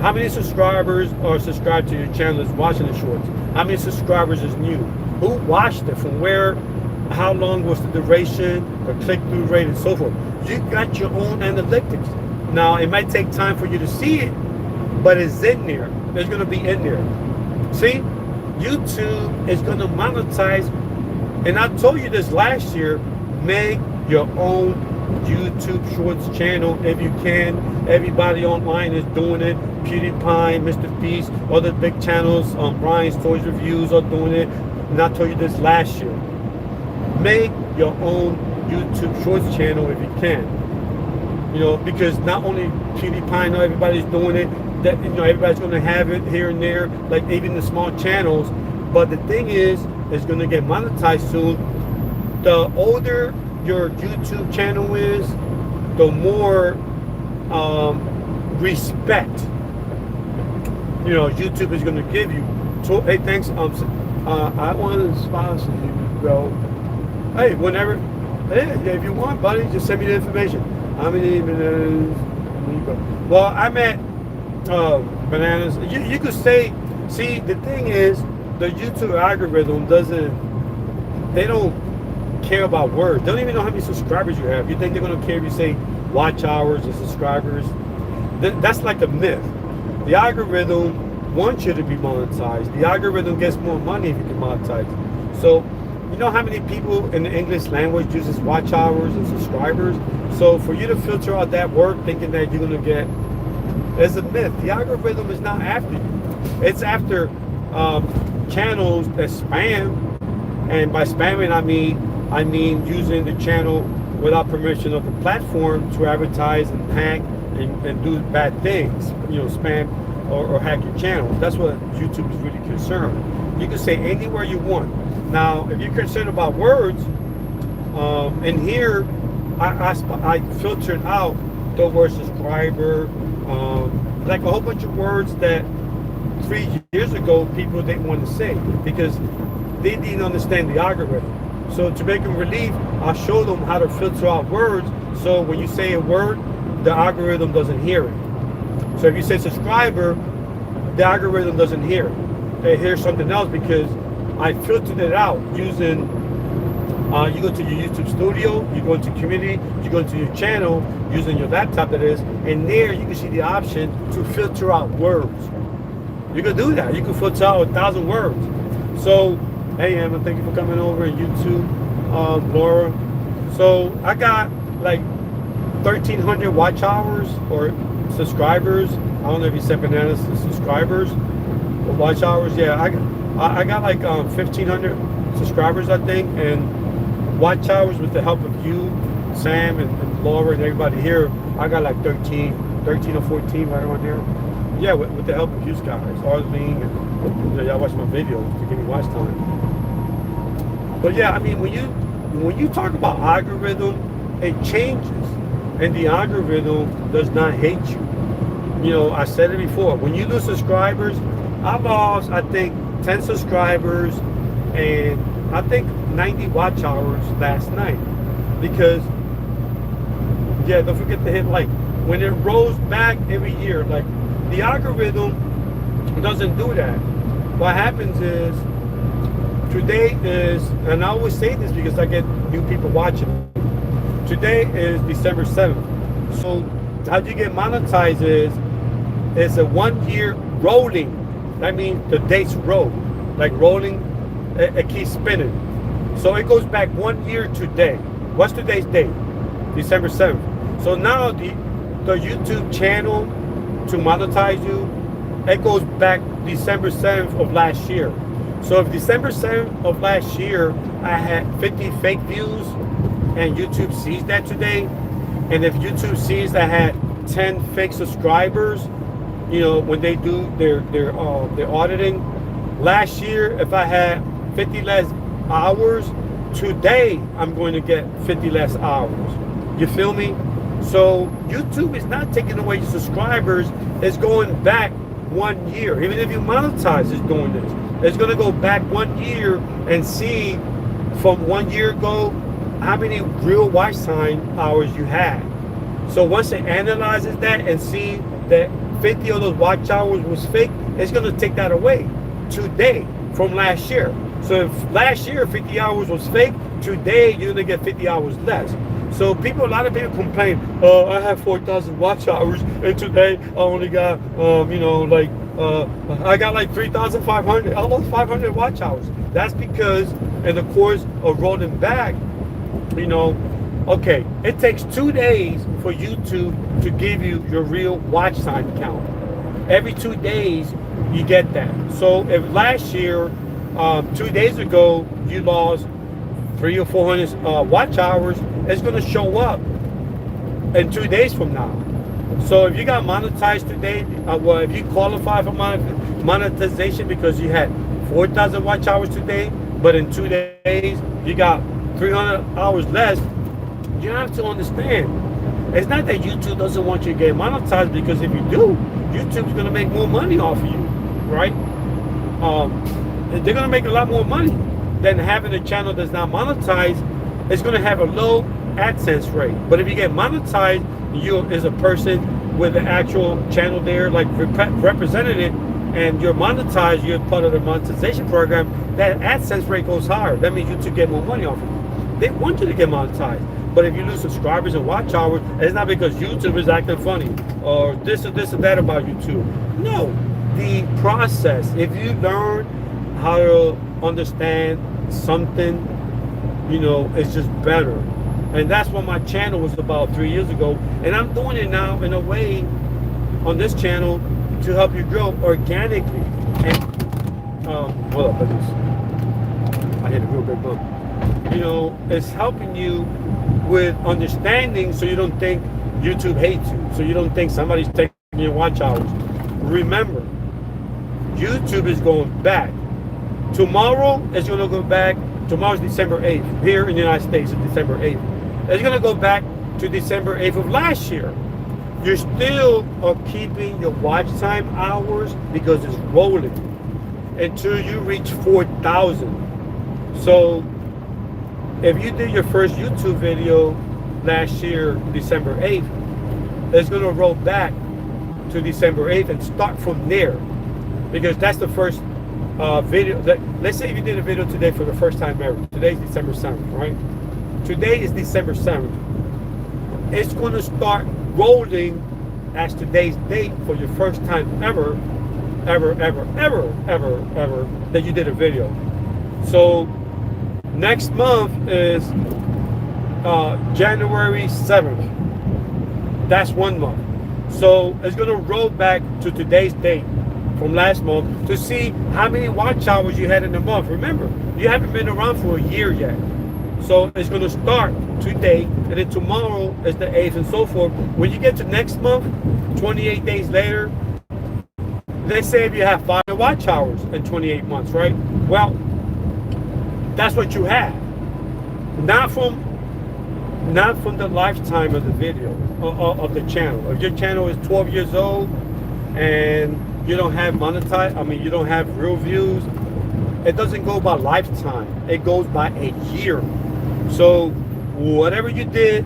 How many subscribers are subscribed to your channel is watching the shorts? How many subscribers is new? Who watched it? From where? How long was the duration? The click-through rate and so forth. You got your own analytics. Now, it might take time for you to see it, but it's in there. It's going to be in there. See, YouTube is going to monetize. And I told you this last year, make your own YouTube Shorts channel if you can. Everybody online is doing it. PewDiePie, Mr. Beast, other big channels, Brian's Toys Reviews are doing it. And I told you this last year. Make your own YouTube Shorts channel if you can. You know, because not only PewDiePie, know everybody's doing it. That, you know, everybody's going to have it here and there, like even the small channels. But the thing is, it's going to get monetized soon. The older your YouTube channel is, the more respect, you know, YouTube is going to give you. So, hey, thanks. I want to sponsor you, bro. Hey, whenever, hey, if you want, buddy, just send me the information. How many bananas? Well, I'm at bananas. You could say, see, the thing is, the YouTube algorithm they don't care about words. They don't even know how many subscribers you have. You think they're going to care if you say watch hours or subscribers? That's like a myth. The algorithm wants you to be monetized. The algorithm gets more money if you can monetize. So, you know how many people in the English language uses watch hours and subscribers? So for you to filter out that word thinking that you're going to get, it's a myth. The algorithm is not after you. It's after channels that spam. And by spamming, I mean using the channel without permission of the platform to advertise and hack and do bad things, you know, spam or hack your channel. That's what YouTube is really concerned. You can say anywhere you want. Now, if you're concerned about words, in here, I filtered out the word subscriber, like a whole bunch of words that 3 years ago people didn't want to say because they didn't understand the algorithm. So to make them relief, I'll show them how to filter out words. So when you say a word, the algorithm doesn't hear it. So if you say subscriber, the algorithm doesn't hear it. They hear something else because I filtered it out using, you go to your YouTube studio, you go into community, you go into your channel using your laptop that is, and there you can see the option to filter out words. You can do that. You can filter out 1,000 words. So, hey Emma, thank you for coming over, and you too, Laura. So I got like 1,300 watch hours or subscribers. I don't know if you said bananas subscribers or watch hours. Yeah, I got like 1,500 subscribers, I think, and watch hours with the help of you, Sam, and Laura, and everybody here. I got like 13 or 14 right around here. Yeah, with the help of you guys, Arlene, and you know, y'all watch my videos to give me watch time. But yeah, I mean, when you talk about algorithm, it changes, and the algorithm does not hate you. You know, I said it before. When you lose subscribers, I lost, I think, 10 subscribers and I think 90 watch hours last night. Because, yeah, don't forget to hit like. When it rolls back every year, like, the algorithm doesn't do that. What happens is, today is, and I always say this because I get new people watching. Today is December 7th. So how you get monetized is, it's a 1 year rolling. That means the dates roll. Like rolling, it keeps spinning. So it goes back 1 year today. What's today's date? December 7th. So now the YouTube channel to monetize you, it goes back December 7th of last year. So if December 7th of last year, I had 50 fake views, and YouTube sees that today, and if YouTube sees I had 10 fake subscribers, you know, when they do their auditing, last year, if I had 50 less hours, today I'm going to get 50 less hours. You feel me? So YouTube is not taking away your subscribers. It's going back 1 year. Even if you monetize, it's doing this. It's going to go back 1 year and see from 1 year ago how many real watch time hours you had. So once it analyzes that and see that 50 of those watch hours was fake, it's going to take that away today from last year. So if last year 50 hours was fake, today you're going to get 50 hours less. So a lot of people complain, I have 4,000 watch hours, and today I only got, I got like 3,500, almost 500 watch hours. That's because in the course of rolling back, okay, it takes 2 days for YouTube to give you your real watch time count. Every 2 days, you get that. So if last year, 2 days ago, you lost 300 or 400 watch hours, it's going to show up in 2 days from now. So if you got monetized today, if you qualify for monetization because you had 4,000 watch hours today, but in 2 days you got 300 hours less, you have to understand, it's not that YouTube doesn't want you to get monetized, because if you do, YouTube's going to make more money off of you, right? They're going to make a lot more money than having a channel that's not monetized. It's going to have a low AdSense rate. But if you get monetized, you as a person with an actual channel there, like representing it, and you're monetized, you're part of the monetization program, that AdSense rate goes higher. That means YouTube get more money off of you. They want you to get monetized. But if you lose subscribers and watch hours, it's not because YouTube is acting funny or this or that about YouTube. No, the process. If you learn how to understand something, it's just better. And that's what my channel was about 3 years ago. And I'm doing it now in a way on this channel to help you grow organically. And hold up, I hit a real big bump. It's helping you with understanding, so you don't think YouTube hates you, so you don't think somebody's taking your watch hours. Remember, YouTube is going back. Tomorrow is going to go back. Tomorrow's December 8th. Here in the United States, it's December 8th. It's going to go back to December 8th of last year. You still are keeping your watch time hours because it's rolling until you reach 4,000. So if you did your first YouTube video last year, December 8th, it's going to roll back to December 8th and start from there, because that's the first video. Let's say if you did a video today for the first time ever. Today's December 7th, right? Today is December 7th. It's going to start rolling as today's date for your first time ever that you did a video. So next month is January 7th. That's 1 month. So it's going to roll back to today's date from last month to see how many watch hours you had in the month. Remember, you haven't been around for a year yet. So it's going to start today, and then tomorrow is the 8th, and so forth. When you get to next month, 28 days later, let's say if you have 5 watch hours in 28 months, right? Well, that's what you have. Not from the lifetime of the video, of the channel. If your channel is 12 years old and you don't have you don't have real views, it doesn't go by lifetime. It goes by a year. So whatever you did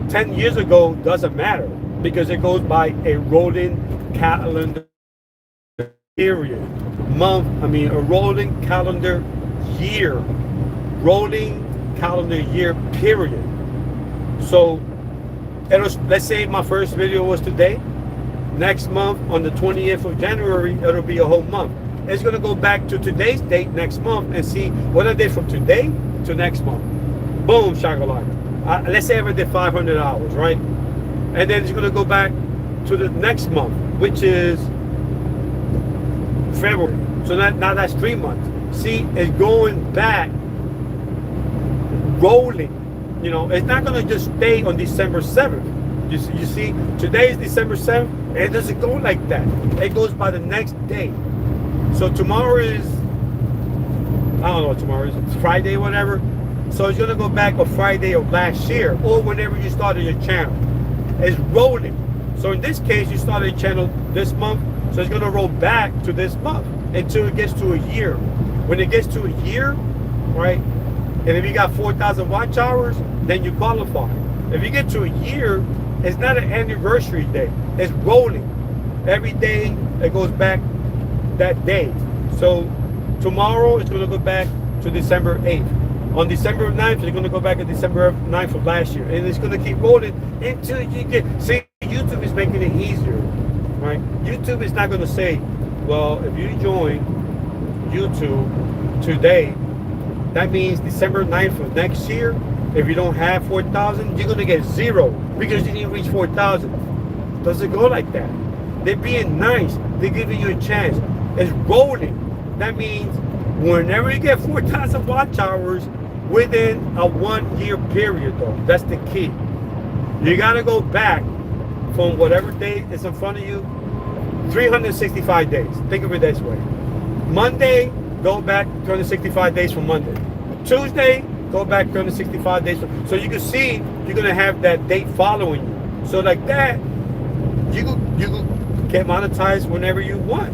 10 years ago doesn't matter, because it goes by a rolling calendar period. A rolling calendar year. Rolling calendar year period. So let's say my first video was today. Next month, on the 20th of January, it'll be a whole month. It's going to go back to today's date next month and see what I did from today to next month. Boom, shakalaka. Let's say I did 500 hours, right? And then it's going to go back to the next month, which is February. So now that's 3 months. see, it's going back, rolling. You know, it's not going to just stay on December 7th. You see, today is December 7th. It doesn't go like that. It goes by the next day. So tomorrow is, I don't know what tomorrow is. It's Friday, whatever. So it's going to go back on Friday of last year or whenever you started your channel. It's rolling. So in this case, you started your channel this month. So it's going to roll back to this month until it gets to a year. When it gets to a year, right? And if you got 4,000 watch hours, then you qualify. If you get to a year, it's not an anniversary day. It's rolling. Every day it goes back that day. So tomorrow it's going to go back to December 8th. On December 9th, it's going to go back to December 9th of last year. And it's going to keep rolling until you get... See, YouTube is making it easier, right? YouTube is not going to say, well, if you join YouTube today, that means December 9th of next year, if you don't have 4,000, you're going to get 0 because you didn't reach 4,000. Doesn't go like that. They're being nice. They're giving you a chance. It's rolling. That means whenever you get 4,000 watch hours within a 1 year period, though, that's the key. You got to go back from whatever day is in front of you, 365 days. Think of it this way. Monday, go back 365 days from Monday. Tuesday, go back 365 days. So you can see you're going to have that date following you. So like that, you can get monetized whenever you want.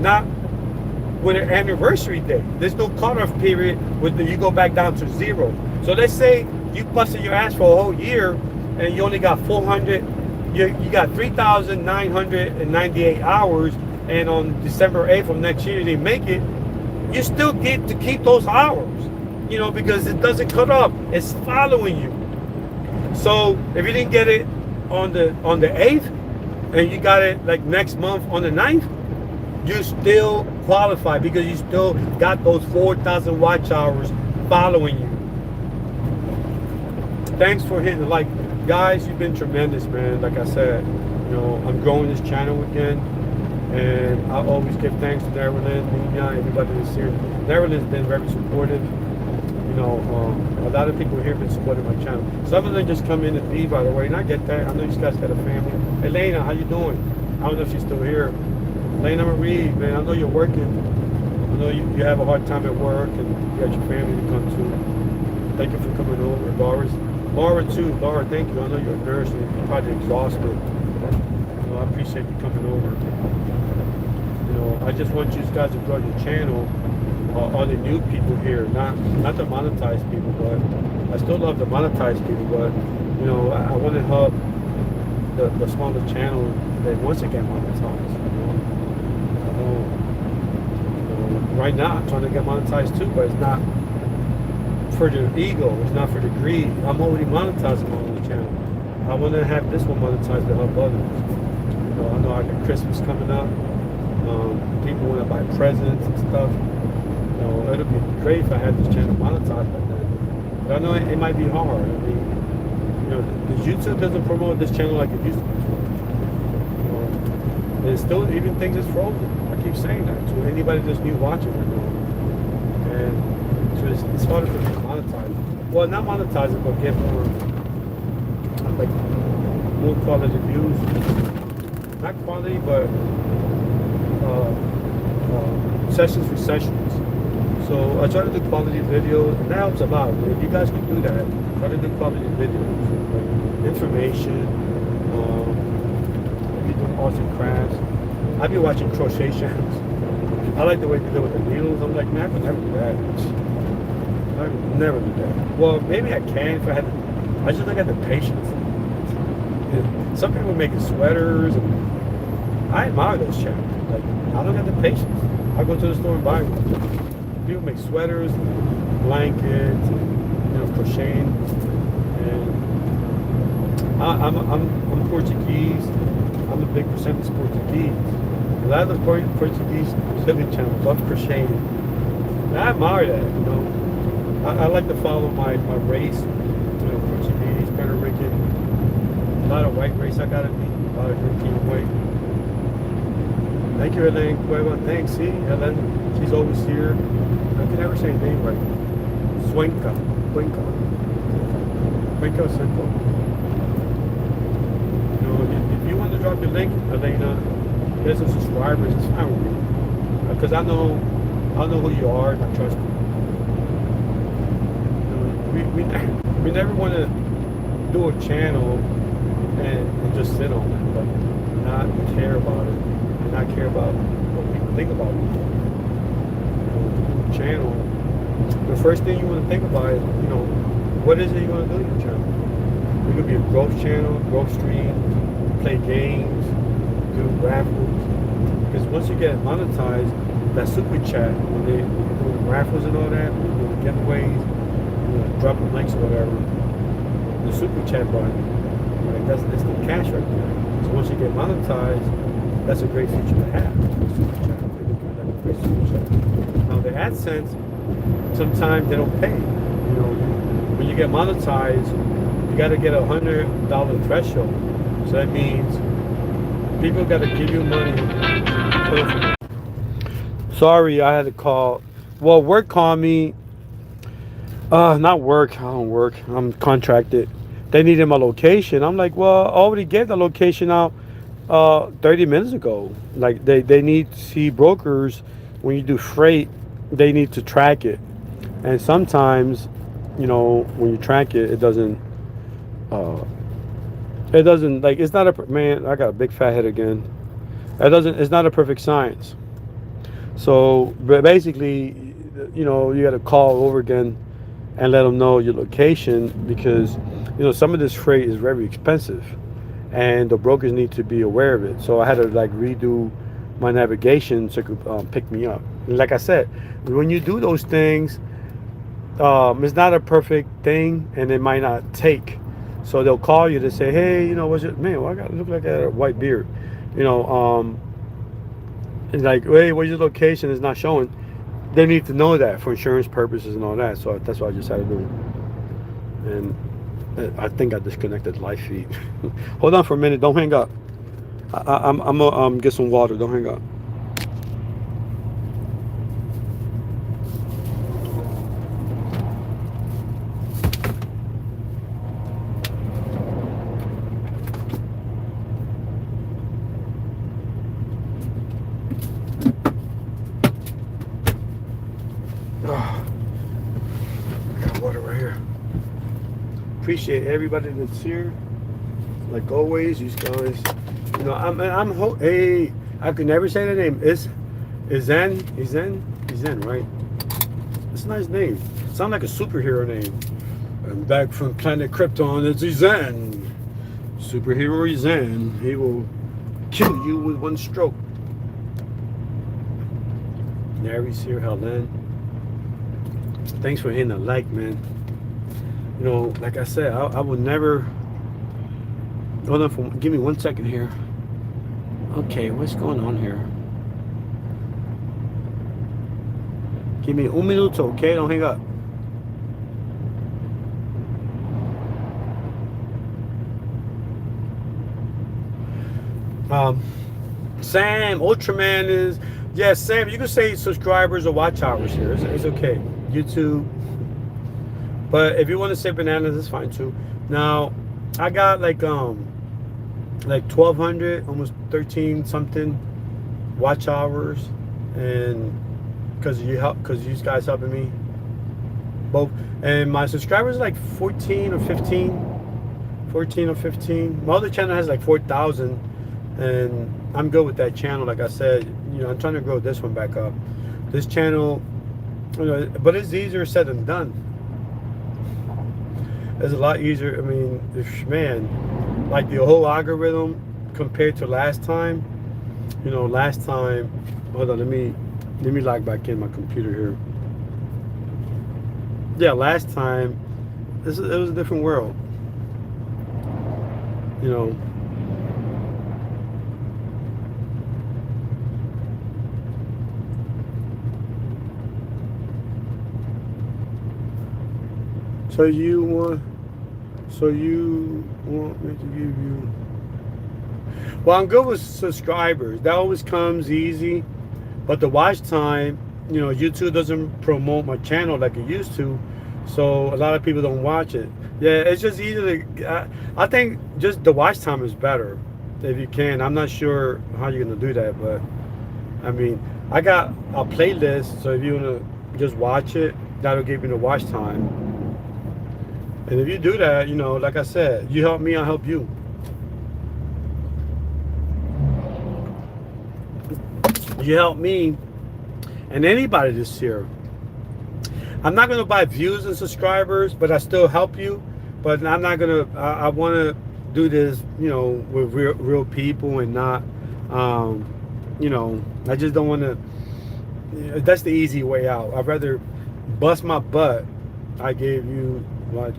Not with an anniversary date. There's no cutoff period with you go back down to 0. So let's say you busted your ass for a whole year and you only got 400, you got 3,998 hours, and on December 8th of next year they make it, you still get to keep those hours. You know, because it doesn't cut off. It's following you. So if you didn't get it on the 8th and you got it like next month on the 9th, you still qualify because you still got those 4,000 watch hours following you. Thanks for hitting the like. Guys, you've been tremendous, man. Like I said, you know, I'm growing this channel again. And I always give thanks to Nerlin, Nina, everybody that's here. Nerlin's been very supportive. You know, a lot of people here have been supporting my channel. Some of them just come in and leave, by the way, and I get that. I know you guys got a family. Elena, how you doing? I don't know if she's still here. Elena Marie, man, I know you're working. I know you have a hard time at work, and you got your family to come to. Thank you for coming over. Laura too. Laura, thank you. I know you're a nurse and you're probably exhausted. You know, I appreciate you coming over. You know, I just want you guys to grow your channel. All the new people here, not the monetized people, but I still love the monetized people, but you know, I want to help the smaller channel that wants to get monetized. You know, right now I'm trying to get monetized too, but it's not for the ego, it's not for the greed. I'm already monetizing my own channel. I want to have this one monetized to help others. You know, I know I got Christmas coming up. People want to buy presents and stuff. You know, it'll be great if I had this channel monetized like that. But I know it might be hard. I mean, you know, because YouTube doesn't promote this channel like it used to before. You know, and it's still, even things is frozen. I keep saying that to anybody that's new watching right now. And so it's harder for me to monetize. Well, not monetize it, but get more, like, more quality views. Not quality, but sessions for sessions. So I try to do quality videos, and that helps a lot. If you guys can do that, try to do quality videos, like information, maybe doing arts and crafts. I've been watching crochet channels. I like the way they do with the needles. I'm like, man, I could never do that. I could never do that. Well, maybe I can if I had. I just don't got the patience. And some people making sweaters, and I admire those channels. Like, I don't have the patience. I go to the store and buy them. People make sweaters, blankets, and, you know, crocheting. And I'm Portuguese. I'm a big percentage Portuguese. A lot of the Portuguese living channels love crocheting. And I admire that, you know. I like to follow my race, you know, Portuguese, Puerto Rican, a lot of white race I gotta meet, a lot of European white. Thank you, Elaine. Cueva. Thanks. See, Ellen, she's always here. I can never say her name right. Cuenca. Cuenca. Cuenca Central. You know, if you want to drop your link, Elena, there's some subscribers. It's fine with me. Because I know who you are and I trust you. We never want to do a channel and just sit on it, like not care about it, and not care about what people think about it. Channel, the first thing you want to think about is, what is it you want to do in your channel? It could be a growth channel, growth stream, play games, do raffles. Because once you get monetized, that super chat, when they do raffles and all that, when they do giveaways, dropping links or whatever, the super chat button, right? That's the cash right there. So once you get monetized, that's a great feature to have. Super chat. Great super chat. Now the AdSense, sometimes they don't pay. When you get monetized, you got to get $100 threshold. So that means people got to give you money. Sorry, I had to call. Well, work called me. Not work. I don't work. I'm contracted. They needed my location. I'm like, well, I already gave the location out 30 minutes ago. Like, they need to see brokers. When you do freight, they need to track it. And sometimes, when you track it, it doesn't, like, it's not a, man, I got a big fat head again. It's not a perfect science. So, but basically, you got to call over again and let them know your location, because some of this freight is very expensive and the brokers need to be aware of it. So I had to like redo my navigation so it could pick me up. And like I said, when you do those things, it's not a perfect thing and it might not take. So they'll call you to say, hey, what's your man? Well, I got to look like I had a white beard, and like, hey, where's your location? It's not showing. They need to know that for insurance purposes and all that. So that's what I just had to do. And I think I disconnected live feed. Hold on for a minute. Don't hang up. I'm gonna get some water. Don't hang up. Appreciate everybody that's here. Like always, these guys. Hey, I could never say the name. Izen, right? It's a nice name. Sound like a superhero name. I'm back from planet Krypton. It's Izen. Superhero Izen. He will kill you with one stroke. Nary's here, Helen. Thanks for hitting the like, man. Like I said, I would never. Hold on, give me 1 second here. Okay, what's going on here? Give me un minuto, okay? Don't hang up. Sam, Ultraman is. Yes, Sam, you can say subscribers or watch hours here. It's okay. YouTube. But if you want to say bananas, it's fine too. Now, I got like 1,200, almost 13 something watch hours, and because you guys helping me both, and my subscribers are like 14 or 15. My other channel has like 4,000, and I'm good with that channel. Like I said, I'm trying to grow this one back up. This channel, but it's easier said than done. It's a lot easier. I mean, like the whole algorithm compared to last time. Last time. Hold on, let me log back in my computer here. Yeah, last time it was a different world. So you want me to give you? Well, I'm good with subscribers. That always comes easy. But the watch time, YouTube doesn't promote my channel like it used to. So a lot of people don't watch it. Yeah, it's just easy to. I think just the watch time is better if you can. I'm not sure how you're gonna do that, but I mean, I got a playlist. So if you wanna just watch it, that'll give you the watch time. And if you do that, like I said, you help me, I'll help you. You help me and anybody this year. I'm not gonna buy views and subscribers, but I still help you. But I'm not gonna. I want to do this, with real people and not, I just don't want to. That's the easy way out. I'd rather bust my butt. I gave you what?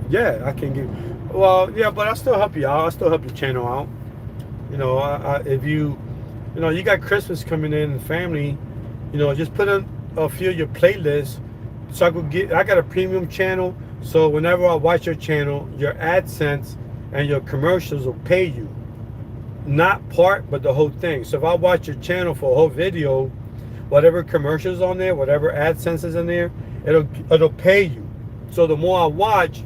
Yeah, I can give. Well, yeah, but I still help you out. I still help your channel out. If you, you got Christmas coming in and family, just put in a few of your playlists, so I got a premium channel, so whenever I watch your channel, your AdSense and your commercials will pay you, not part but the whole thing. So if I watch your channel for a whole video, whatever commercials on there, whatever AdSense is in there, it'll pay you. So the more I watch,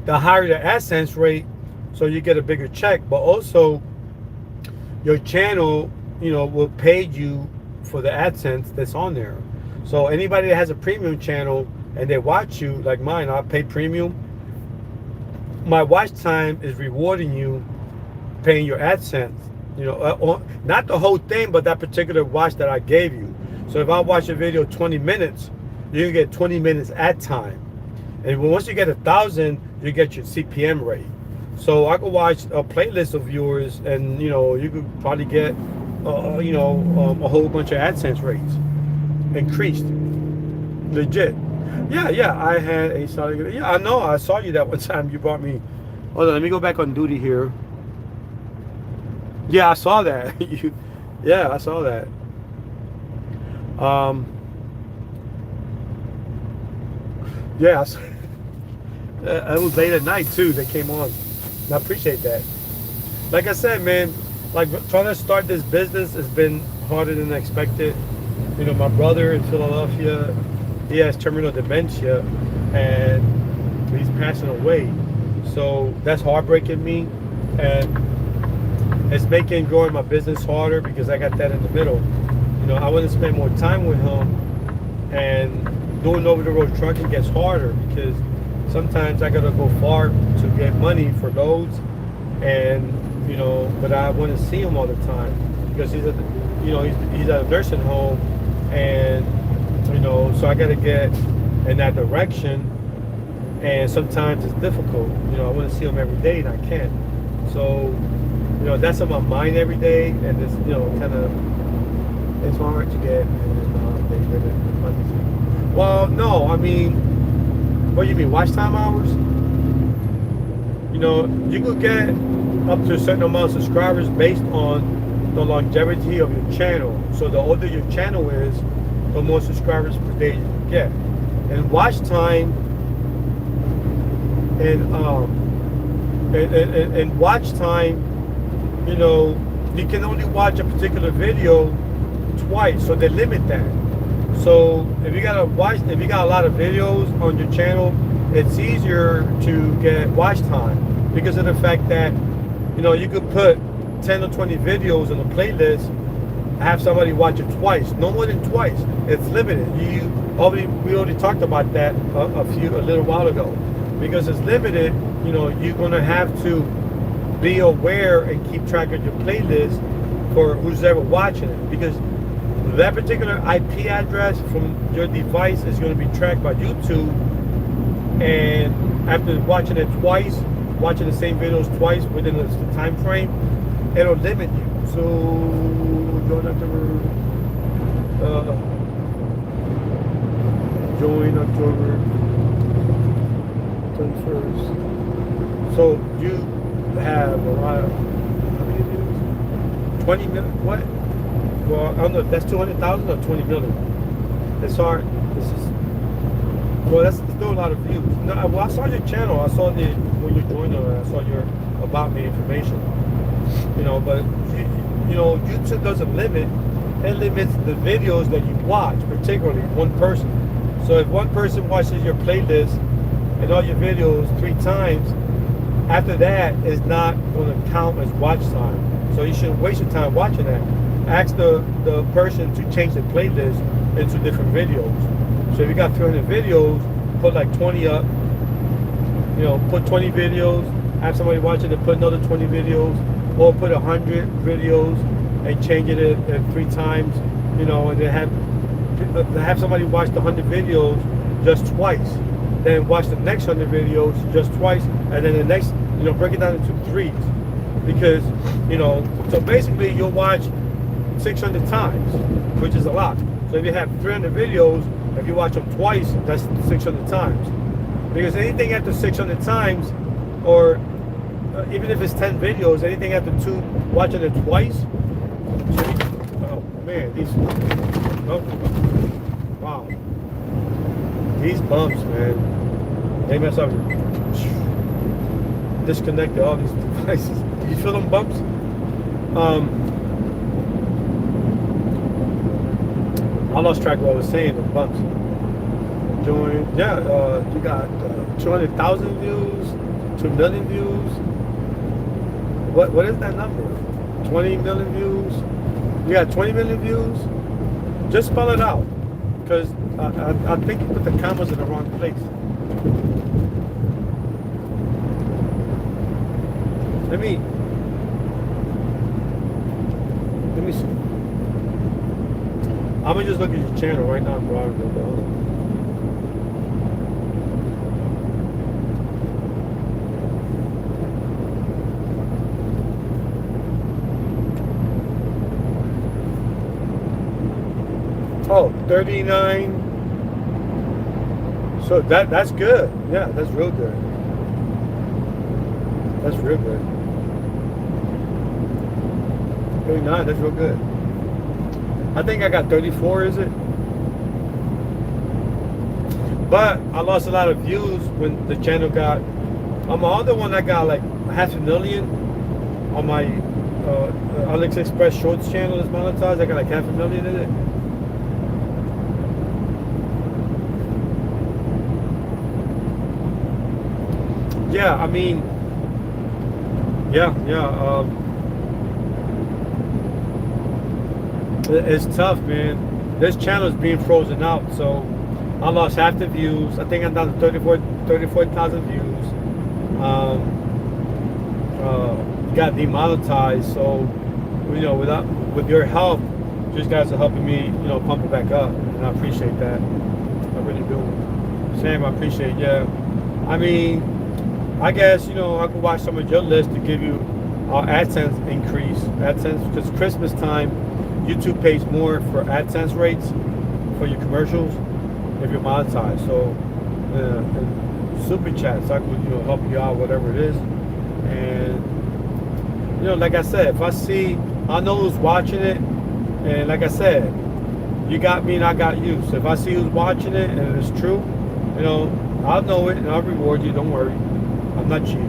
the higher the AdSense rate, so you get a bigger check. But also your channel, will pay you for the AdSense that's on there. So anybody that has a premium channel and they watch you, like mine, I pay premium. My watch time is rewarding you, paying your AdSense. Not the whole thing, but that particular watch that I gave you. So if I watch a video 20 minutes, you can get 20 minutes ad time. And once you get 1,000, you get your CPM rate. So I could watch a playlist of yours, and you could probably get a whole bunch of AdSense rates increased. Legit. Yeah, I had a solid. Yeah, I know. I saw you that one time. You brought me. Hold on, let me go back on duty here. Yeah, I saw that. Yeah, I saw that. Yeah, it was late at night too. They came on. I appreciate that. Like I said, man, like trying to start this business has been harder than expected. My brother in Philadelphia, he has terminal dementia and he's passing away. So that's heartbreaking me, and it's making growing my business harder because I got that in the middle. I want to spend more time with him, and doing over-the-road trucking gets harder because sometimes I gotta go far to get money for loads, and but I want to see him all the time because he's at a nursing home, and so I gotta get in that direction, and sometimes it's difficult. I want to see him every day and I can't. So that's on my mind every day, and it's kind of it's hard to get. Well, no, I mean, what do you mean, watch time hours? You could get up to a certain amount of subscribers based on the longevity of your channel. So the older your channel is, the more subscribers per day you can get. And watch time and watch time, you can only watch a particular video twice, so they limit that. So if you got a lot of videos on your channel, it's easier to get watch time because of the fact that you could put 10 or 20 videos on a playlist, have somebody watch it twice, no more than twice. It's limited. We already talked about that a little while ago. Because it's limited, you're gonna have to be aware and keep track of your playlist for who's ever watching it, because that particular IP address from your device is going to be tracked by YouTube, and after watching it twice, watching the same videos twice within the time frame, it'll limit you. So join October 21st. So you have a lot of, how many videos? 20 million? What? Well, I don't know. That's 200,000 or 20 million. It's hard. That's still a lot of views. No, well, I saw your channel. I saw when you joined, I saw your about me information. But YouTube doesn't limit. It limits the videos that you watch, particularly one person. So if one person watches your playlist and all your videos 3 times, after that is not going to count as watch time. So you shouldn't waste your time watching that. Ask the person to change the playlist into different videos. So if you got 300 videos, put like 20 up. Put 20 videos, have somebody watch it and put another 20 videos, or put 100 videos and change it at 3 times, and then have somebody watch the 100 videos just twice, then watch the next 100 videos just twice, and then the next, break it down into 3s, because, so basically you'll watch 600 times, which is a lot. So if you have 300 videos, if you watch them twice, that's 600 times. Because anything after 600 times, or even if it's 10 videos, anything after 2, watching it twice. Oh man, wow, these bumps, man, they mess up. Disconnected all these devices. You feel them bumps? I lost track of what I was saying. The bumps. You got 200,000 views, 2 million views. What is that number? 20 million views? You got 20 million views? Just spell it out, because I think you put the commas in the wrong place. Let me see. I'm gonna just look at your channel right now, bro. Oh, 39. So that's good. Yeah, that's real good. That's real good. 39, that's real good. I think I got 34, is it? But I lost a lot of views when the channel got, on my other one I got like 500,000. On my Alex Express Shorts channel is monetized, I got like 500,000 in it. Yeah, I mean, it's tough, man. This channel is being frozen out, so I lost half the views. I think I'm down to 34,000 views. Got demonetized, so with your help, you guys are helping me, pump it back up, and I appreciate that. I really do. Sam, I appreciate. Yeah, I mean, I guess I could watch some of your list to give you AdSense increase. AdSense, because Christmas time, YouTube pays more for AdSense rates for your commercials if you're monetized. So super chats, I could help you out, whatever it is. And like I said, if I know who's watching it, and like I said, you got me and I got you. So if I see who's watching it and it's true, I'll know it and I'll reward you. Don't worry, I'm not cheap.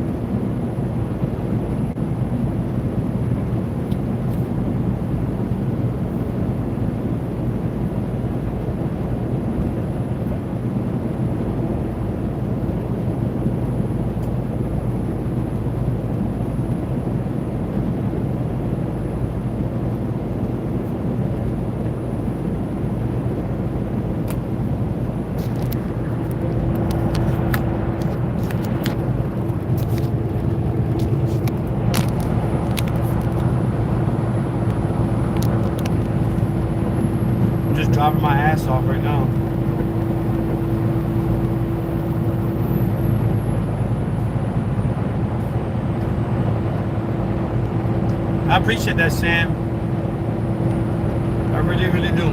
Driving my ass off right now. I appreciate that, Sam. I really, really do.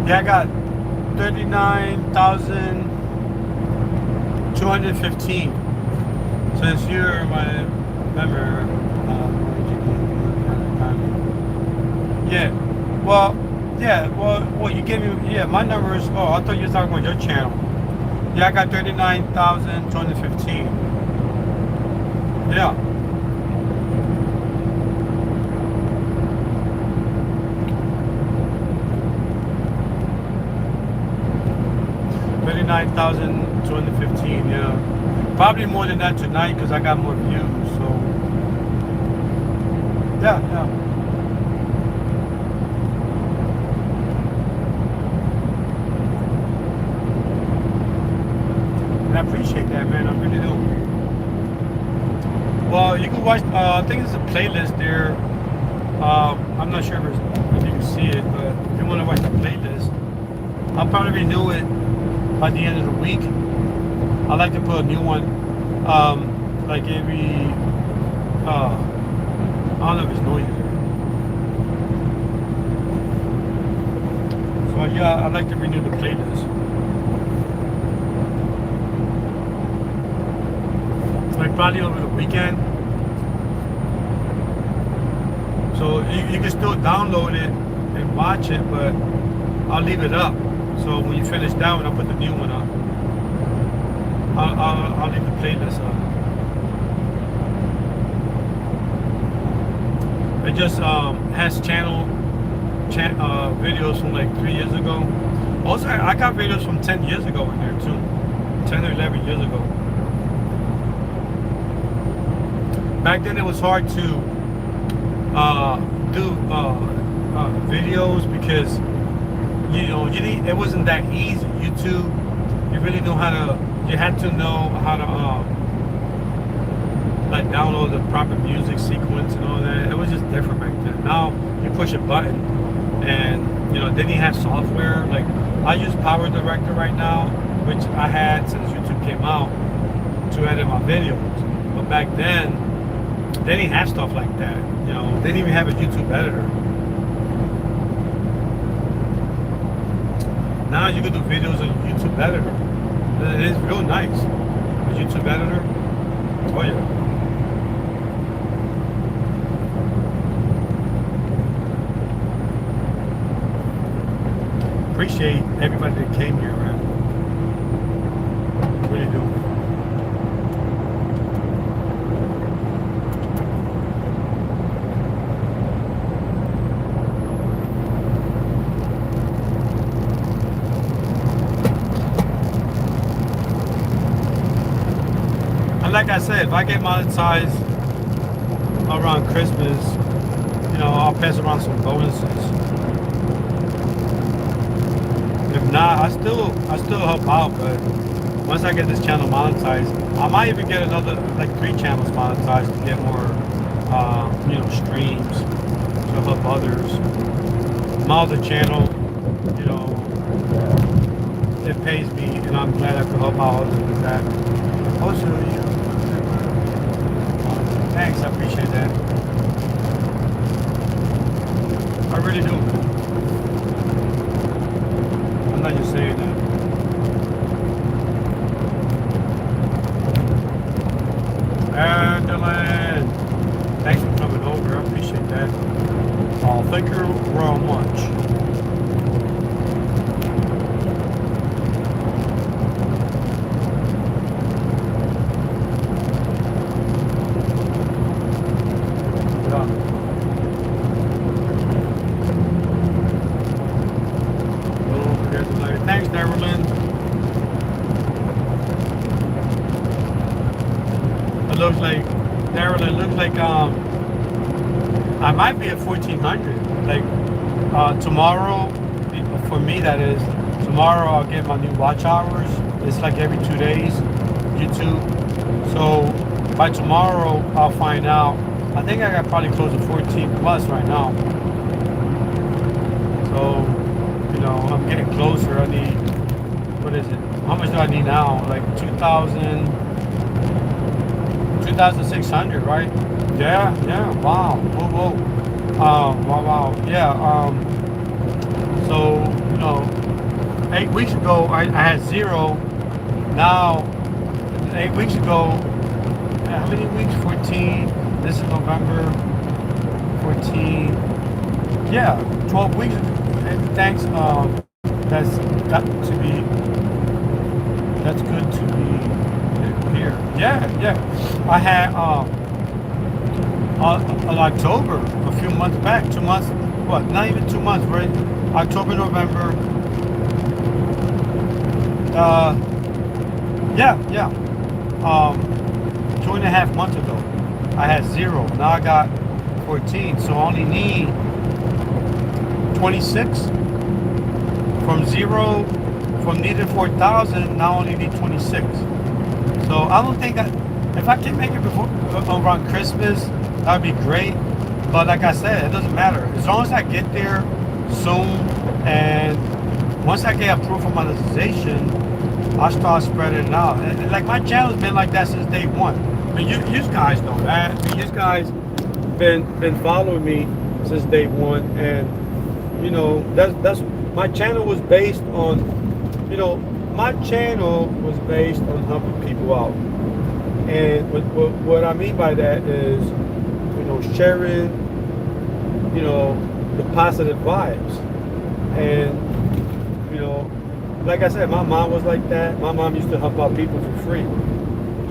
Yeah, I got 39,215. Since you're my member, yeah. Well, you gave me, yeah, my number is, oh, I thought you were talking about your channel. Yeah, I got 39,215. Yeah. $39,215, yeah. Probably more than that tonight because I got more views, so. Yeah, yeah. I appreciate that, man. I really do. Well, you can watch. I think there's a playlist there. I'm not sure if you can see it, but if you want to watch the playlist, I'll probably renew it by the end of the week. I like to put a new one, like every. I don't know if it's noisy. So yeah, I like to renew the playlist. Like probably over the weekend. So you can still download it and watch it, but I'll leave it up. So when you finish that one, I'll put the new one up. I'll leave the playlist up. It just has videos from like 3 years ago. Also, I got videos from 10 years ago in there too. 10 or 11 years ago. Back then it was hard to do videos because it wasn't that easy. YouTube, you really know how to. You had to know how to like download the proper music sequence and all that. It was just different back then. Now you push a button, and then you have software. Like I use Power Director right now, which I had since YouTube came out to edit my videos. But back then, they didn't have stuff like that. They didn't even have a YouTube editor. Now you can do videos on YouTube editor. It is real nice. The YouTube editor. Oh yeah. Appreciate everybody that came here, man. Really do. Like I said, if I get monetized around Christmas, I'll pass around some bonuses. If not, I still help out. But once I get this channel monetized, I might even get another like 3 channels monetized to get more, streams to help others. My other channel, it pays me, and I'm glad I could help out others with that. Also, thanks, I appreciate that. I really do. I'm not just saying that. Dylan, thanks for coming over. I appreciate that. Oh, thank you very much. Thanks, Darylyn. It looks like Darylyn. Looks like I might be at 1400. Like tomorrow, for me that is. Tomorrow I'll get my new watch hours. It's like every 2 days, YouTube. So by tomorrow I'll find out. I think I got probably close to 14 plus right now. So. I'm getting closer. I need, what is it? How much do I need now? Like 2,600, right? Yeah. Wow. Whoa. Wow. Yeah. So, 8 weeks ago, I had zero. Now, 8 weeks ago, how many weeks? 14. This is November 14. Yeah, 12 weeks. And thanks. That's got to be. That's good to be here. Yeah. I had on October, a few months back, 2 months. What? Not even 2 months, right? October, November. Yeah. 2.5 months ago, I had zero. Now I got 14. So I only need 26 from zero. From needing 4,000, now I only need 26. So I don't think if I can make it before around Christmas, that'd be great. But like I said, it doesn't matter as long as I get there soon. And once I get approved for monetization, I'll start spreading it out. And like my channel's been like that since day one. I mean, you guys know that. I mean, you guys been following me since day one, and that's my channel was based on. My channel was based on helping people out. And what I mean by that is, sharing, the positive vibes. And, like I said, my mom was like that. My mom used to help out people for free.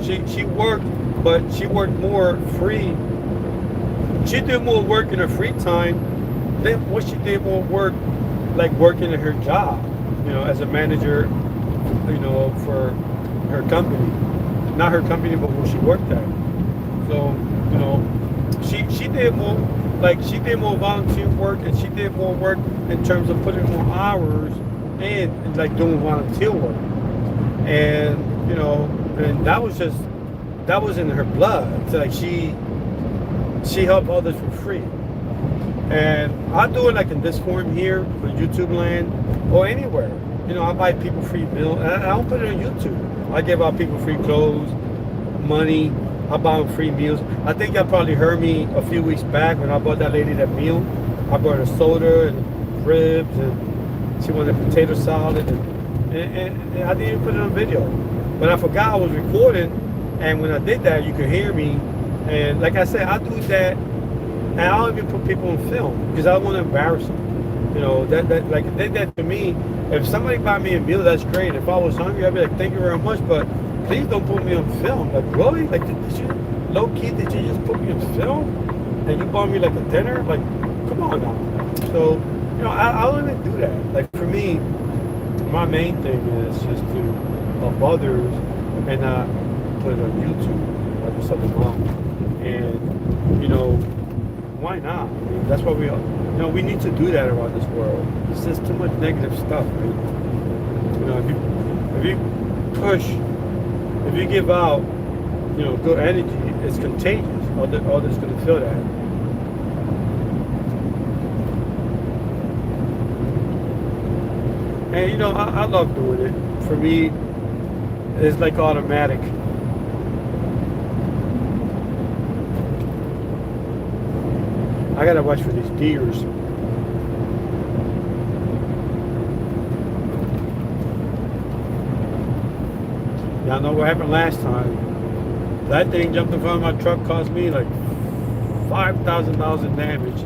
She worked, but she worked more free. She did more work in her free time than what she did more work, like working in her job. As a manager, for her company. Not her company, but where she worked at. So, she did more volunteer work, and she did more work in terms of putting more hours and like doing volunteer work. And, and that was in her blood. So, like she helped others for free. And I do it like in this form here for YouTube land or anywhere. I buy people free meals. I don't put it on YouTube. I give out people free clothes, money. I buy them free meals. I think y'all probably heard me a few weeks back when I bought that lady that meal. I bought her soda and ribs, and she wanted potato salad, and I didn't even put it on video. But I forgot I was recording, and when I did that, you could hear me. And like I said, I do that. And I don't even put people on film because I don't want to embarrass them. That did that to me. If somebody buy me a meal, that's great. If I was hungry, I'd be like, thank you very much, but please don't put me on film. Like, really? Like, did you, low key, did you just put me on film? And you bought me like a dinner? Like, come on now. So, I don't even do that. Like, for me, my main thing is just to help others and not put it on YouTube like something wrong. And, why not? I mean, that's what we need to do that around this world. There's just too much negative stuff. Right? If you push, if you give out, good energy, it's contagious. Others going to feel that. And I love doing it. For me, it's like automatic. I gotta watch for these deers. Y'all know what happened last time. That thing jumped in front of my truck, cost me like $5,000 in damage.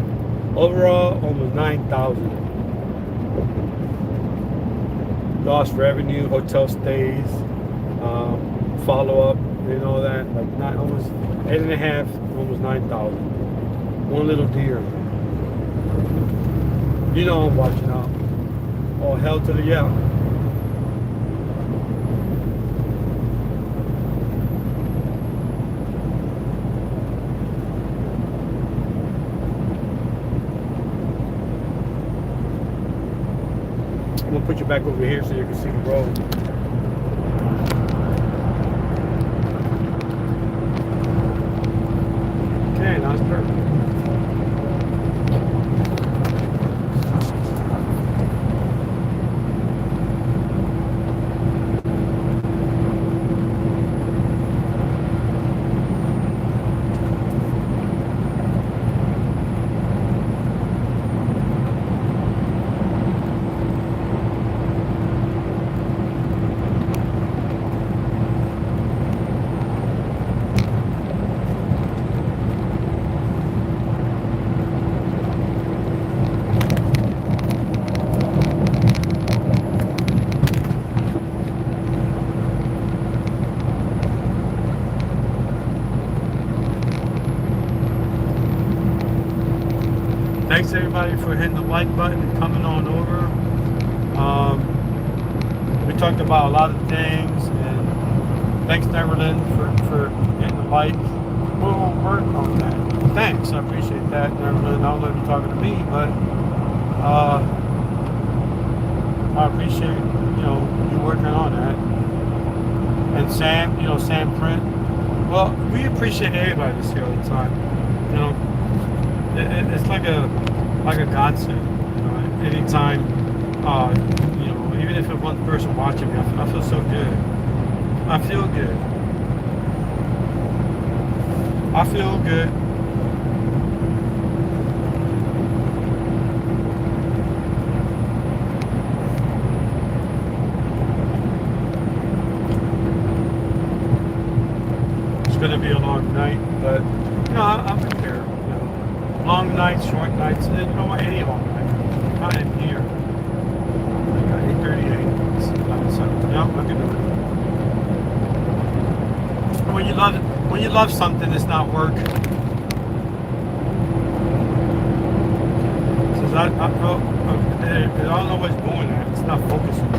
Overall, almost $9,000. Lost revenue, hotel stays, follow up, and all that. Like almost 8.5, almost 9,000. One little deer. I'm watching out. All hell to the yeah. I'm gonna put you back over here so you can see the road. Okay, now it's perfect. Thanks everybody for hitting the like button and coming on over. We talked about a lot of things, and thanks Neverland for hitting the like. We'll work on that. Thanks, I appreciate that, Neverland. I don't know if you're talking to me, but I appreciate you working on that. And Sam, Sam Print. Well, we appreciate everybody that's here all the time. It's like a godsend. Anytime, even if it's one person watching me, I feel so good. I feel good. I feel good. It's going to be a long night, but I'm prepared. Long nights, short nights, and any long night. I am here. I got 8:38. It's 11:07. Yeah, I can do it. When you love something, it's not work. Since I don't know what's doing that. It's not focusing.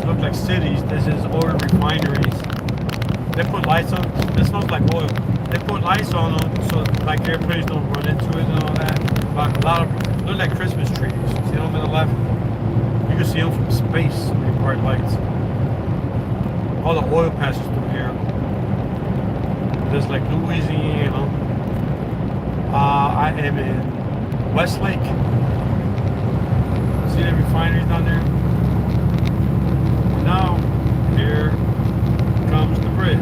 Look like cities. This is oil refineries. They put lights on. It smells like oil. They put lights on them so like airplanes don't run into it and all that. But a lot of look like Christmas trees. See them on the left? You can see them from space. So many bright lights. All the oil passes through here. There's like Louisiana. I am in Westlake. See the refineries down there? Now, here comes the bridge.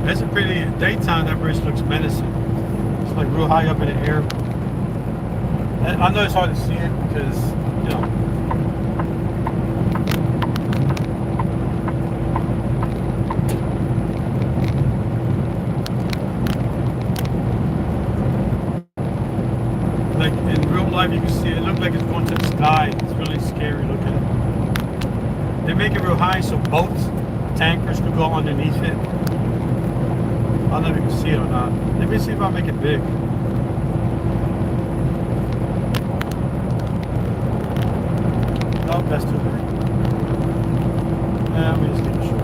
It's a pretty, daytime that bridge looks menacing. It's like real high up in the air. And I know it's hard to see it because, you can see it look like it's going to the sky. It's really scary looking. They make it real high so boats, tankers could go underneath it. I don't know if you can see it or not. Let me see if I make it big. Oh, that's too big. Let me just make it short.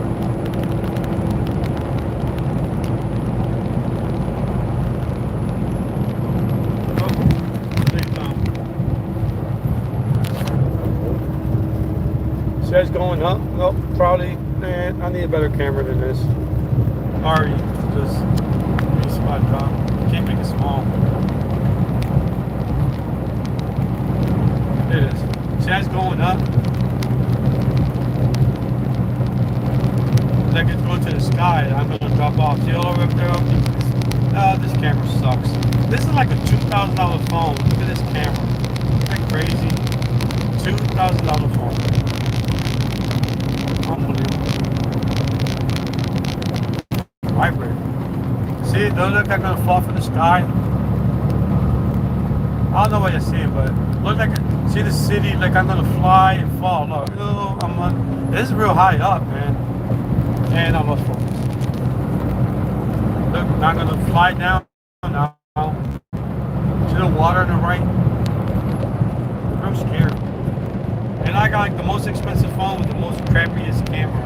Says going up. Well, probably. Man, I need a better camera than this. Already, just make spot drop. Can't make it small. It is. Says going up. Like it's going to the sky. I'm gonna drop off. See all over up there? This camera sucks. This is like a $2,000 phone. Look at this camera. Isn't that crazy? $2,000 phone. Unbelievable. Vibrate. See, it doesn't look like I'm gonna fall from the sky. I don't know what you're seeing, but look like see the city like I'm gonna fly and fall. Look, this is real high up, man. And I'm lost focus. Look, I'm gonna fly down now. See the water on the right? I'm scared. And I got like the most expensive phone with the most crappiest camera.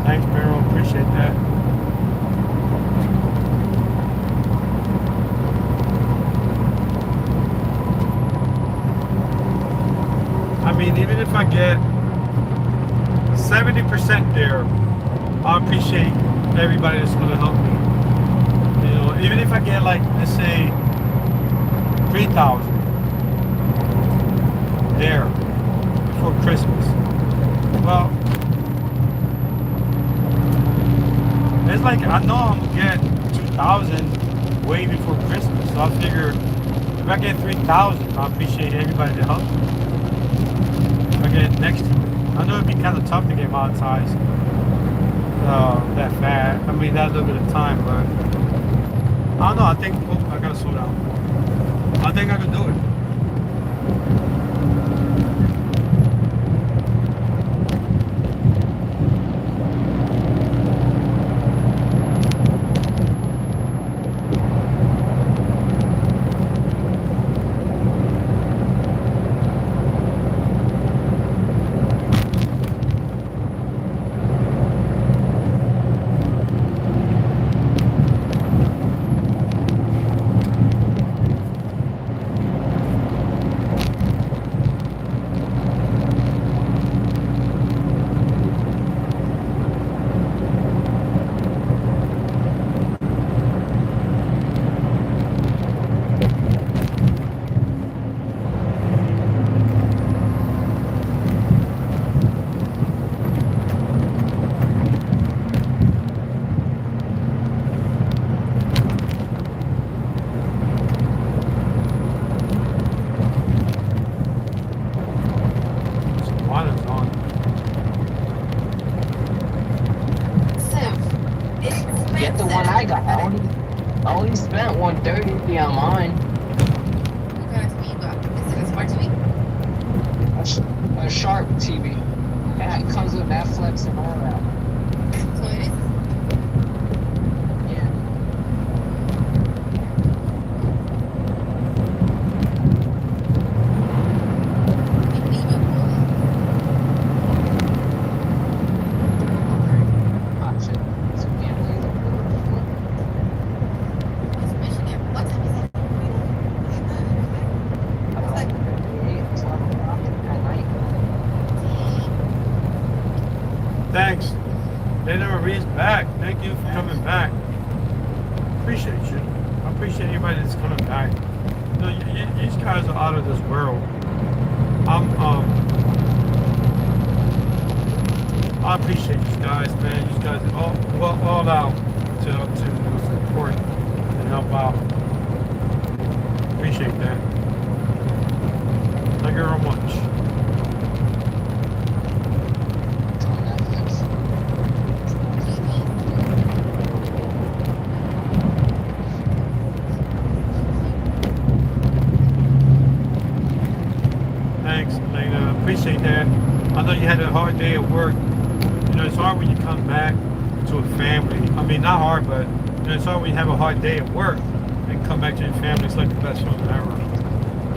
Thanks, Meryl. Appreciate that. I mean, even if I get 70% there, I appreciate everybody that's going to help me. You know, even if I get like, let's say, 3,000 there before Christmas. Well, it's like I know I'm gonna get 2,000 way before Christmas, so I figure if I get 3,000, I appreciate everybody that helps me. If I get next year, I know it'd be kind of tough to get monetized that fast. I mean, that little bit of time, but I don't know. I think I gotta slow down. I think I can do it. Get the one I got. I only spent $130 on mine. What kind of TV you got? Is it a smart TV? A Sharp TV. Yeah, it comes with Netflix and all that. So it is. Yeah. Ah, shit. So we can't play the What's Michigan? What time is it? 12 o'clock at night. Thanks. Dana Marie's back. Thank you for coming back. Appreciate you. I appreciate anybody that's coming back. You know, these guys are out of this world. I appreciate you guys, man. You guys are all out to support and help out. Appreciate that. Thank you very much. It's on Netflix. Thanks, Elena. Appreciate that. I know you had a hard day at work. You know, it's hard when you come back to a family. I mean, not hard, but you know, it's hard when you have a hard day at work and come back to your family. It's like the best feeling ever.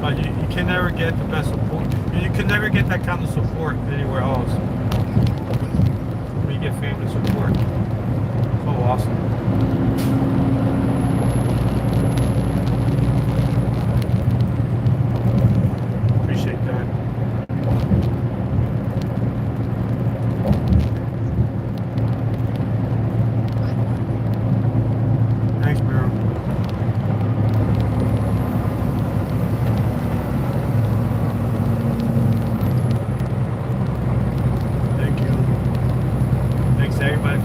But you can never get the best support. You can never get that kind of support anywhere else. When you get family support. So awesome. Appreciate that. Thanks, Meryl. Thank you. Thanks to everybody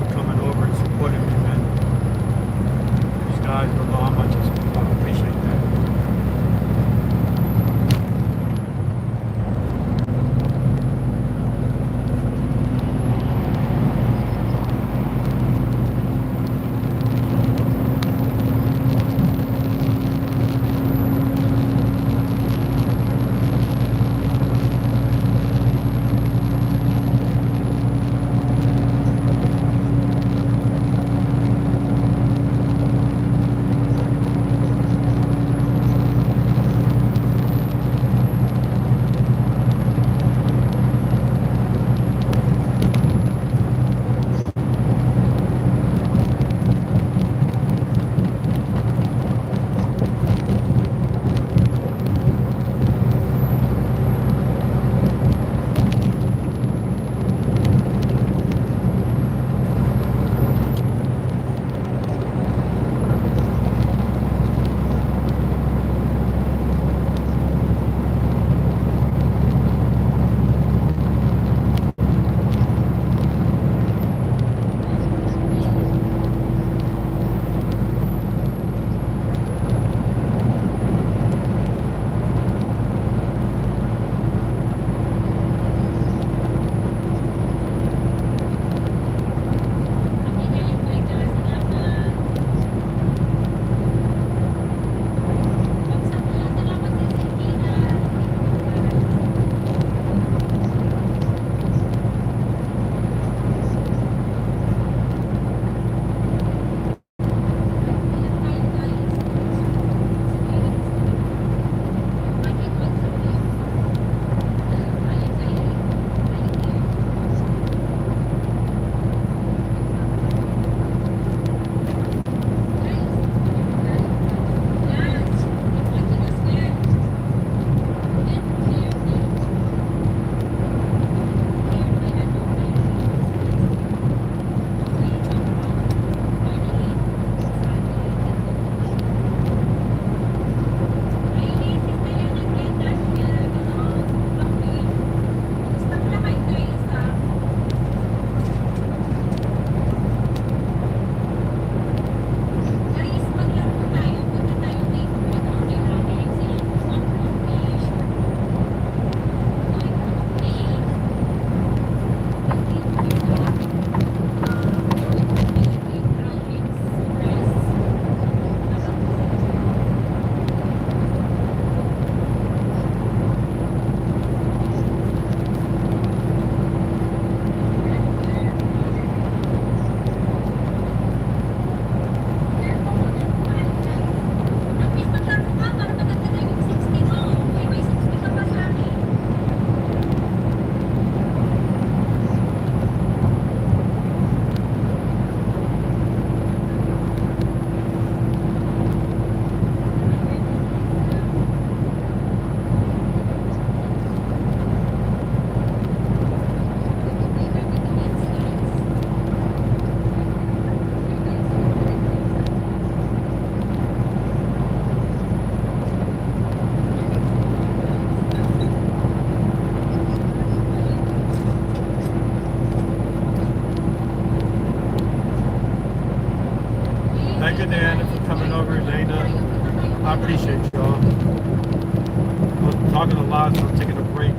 Thank you, Diana, for coming over. Dana, I appreciate y'all. I'm talking a lot, so I'm taking a break.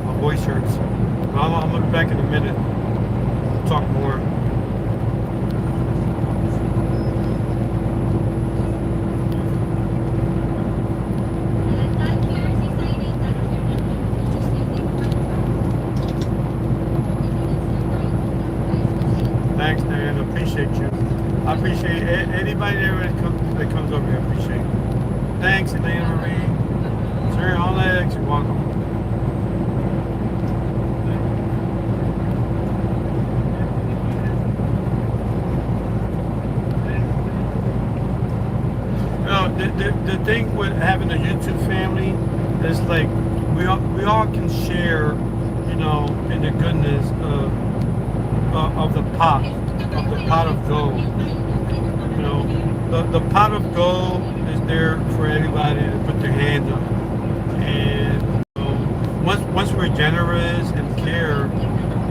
My voice hurts. But I'm gonna be back in a minute. Talk more. Thanks, Diana. Appreciate you. I appreciate anybody that comes over here. I appreciate it. Thanks, Elena Marie. Sir, Alex, you're welcome. The thing with having a YouTube family is like we all can share, you know, in the goodness of the pot of gold. You know, the pot of gold is there for everybody to put their hands on. And you know, once we're generous and care,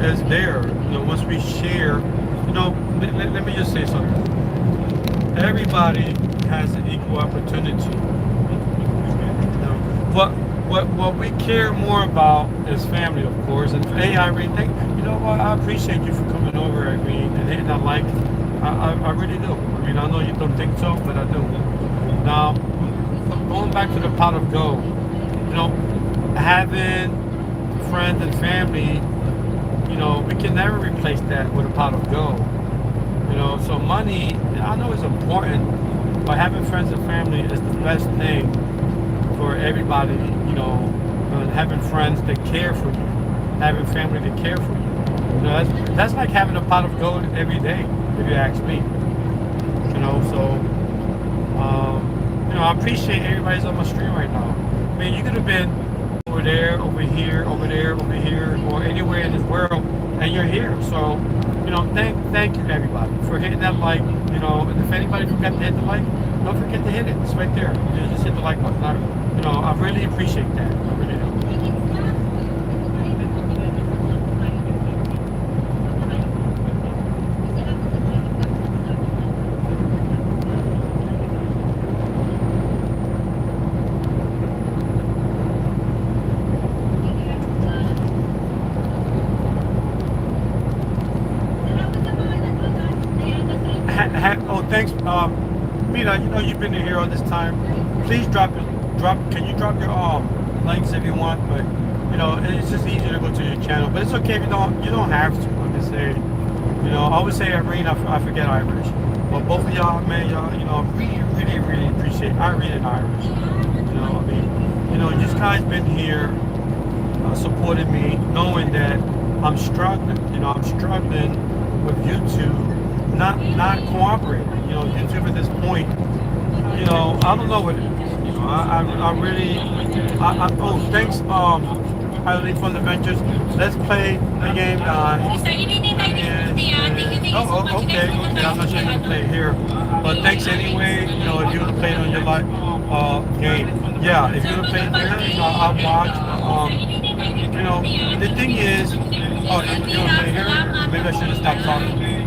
is there. You know, once we share, you know, let me just say something. Everybody has an equal opportunity. You know, what we care more about is family, of course. And hey, Irene, you know what? I appreciate you for coming over, Irene, and hitting that like. I really do. I mean, I know you don't think so, but I do. Now, going back to the pot of gold, you know, having friends and family, you know, we can never replace that with a pot of gold. You know, so money, I know it's important, but having friends and family is the best thing for everybody, you know, having friends that care for you, having family that care for you. You know, that's like having a pot of gold every day, if you ask me. You know, so, you know, I appreciate everybody's on my stream right now. I mean, you could have been over there, over here, over there, over here, or anywhere in this world, and you're here. So, you know, thank you everybody for hitting that like. You know, and if anybody forgot to hit the like, don't forget to hit it. It's right there. You just hit the like button. You know, I really appreciate that. I really do. Oh, thanks, Mina. You know you've been here all this time. Please Can you drop your links if you want? But you know, it's just easier to go to your channel. But it's okay if you don't. You don't have to. I'm just saying. You know, I always say Irene. I forget Irish. But both of y'all, man, y'all, you know, really appreciate Irene and Irish. You know, I mean, you know, you guys been here supporting me, knowing that I'm struggling. You know, I'm struggling with YouTube. Not cooperating. You know, YouTube at this point, you know, I don't know what it is. You know, I really, oh, thanks, Eileen from the Ventures. Let's play the game, okay, I'm not sure you can play it here, but thanks anyway. You know, if you want to play it on your live game, yeah, if you want to play it there, you know, I'll watch. You know, the thing is, oh, you want to play here? Maybe I should have stopped talking.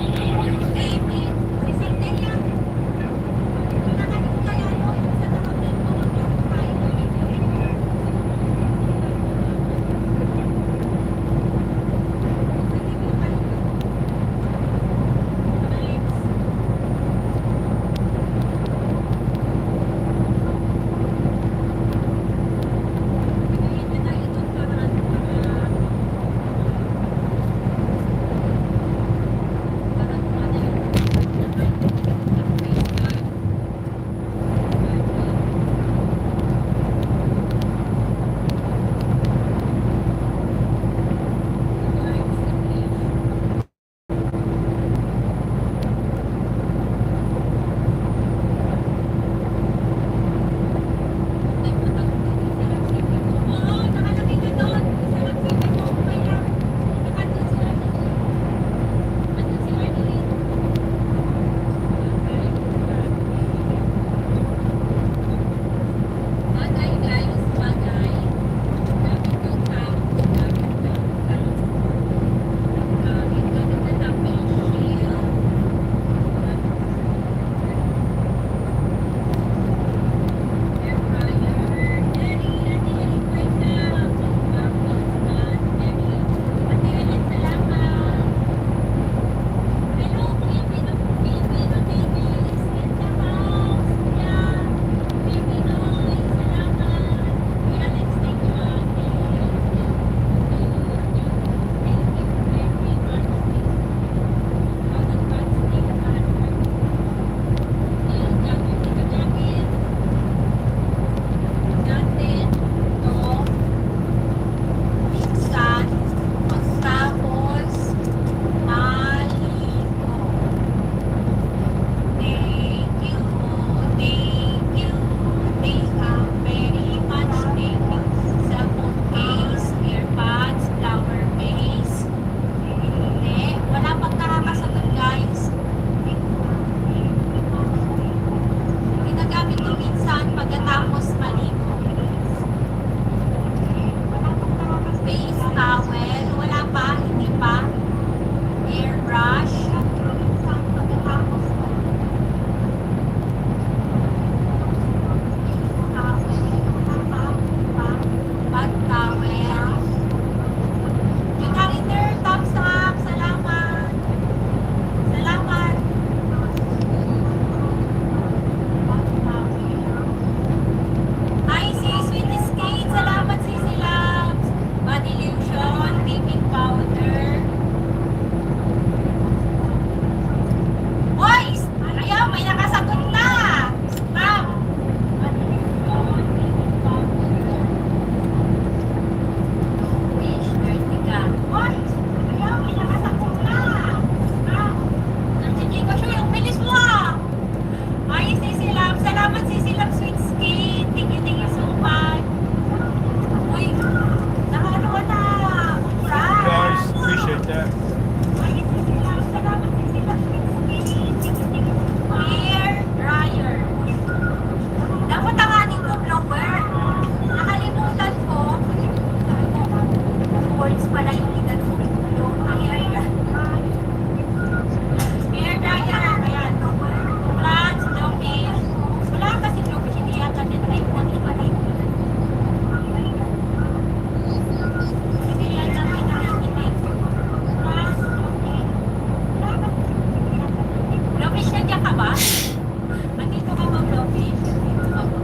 Nandito ka ba, Blowfish? Nandito ka ba?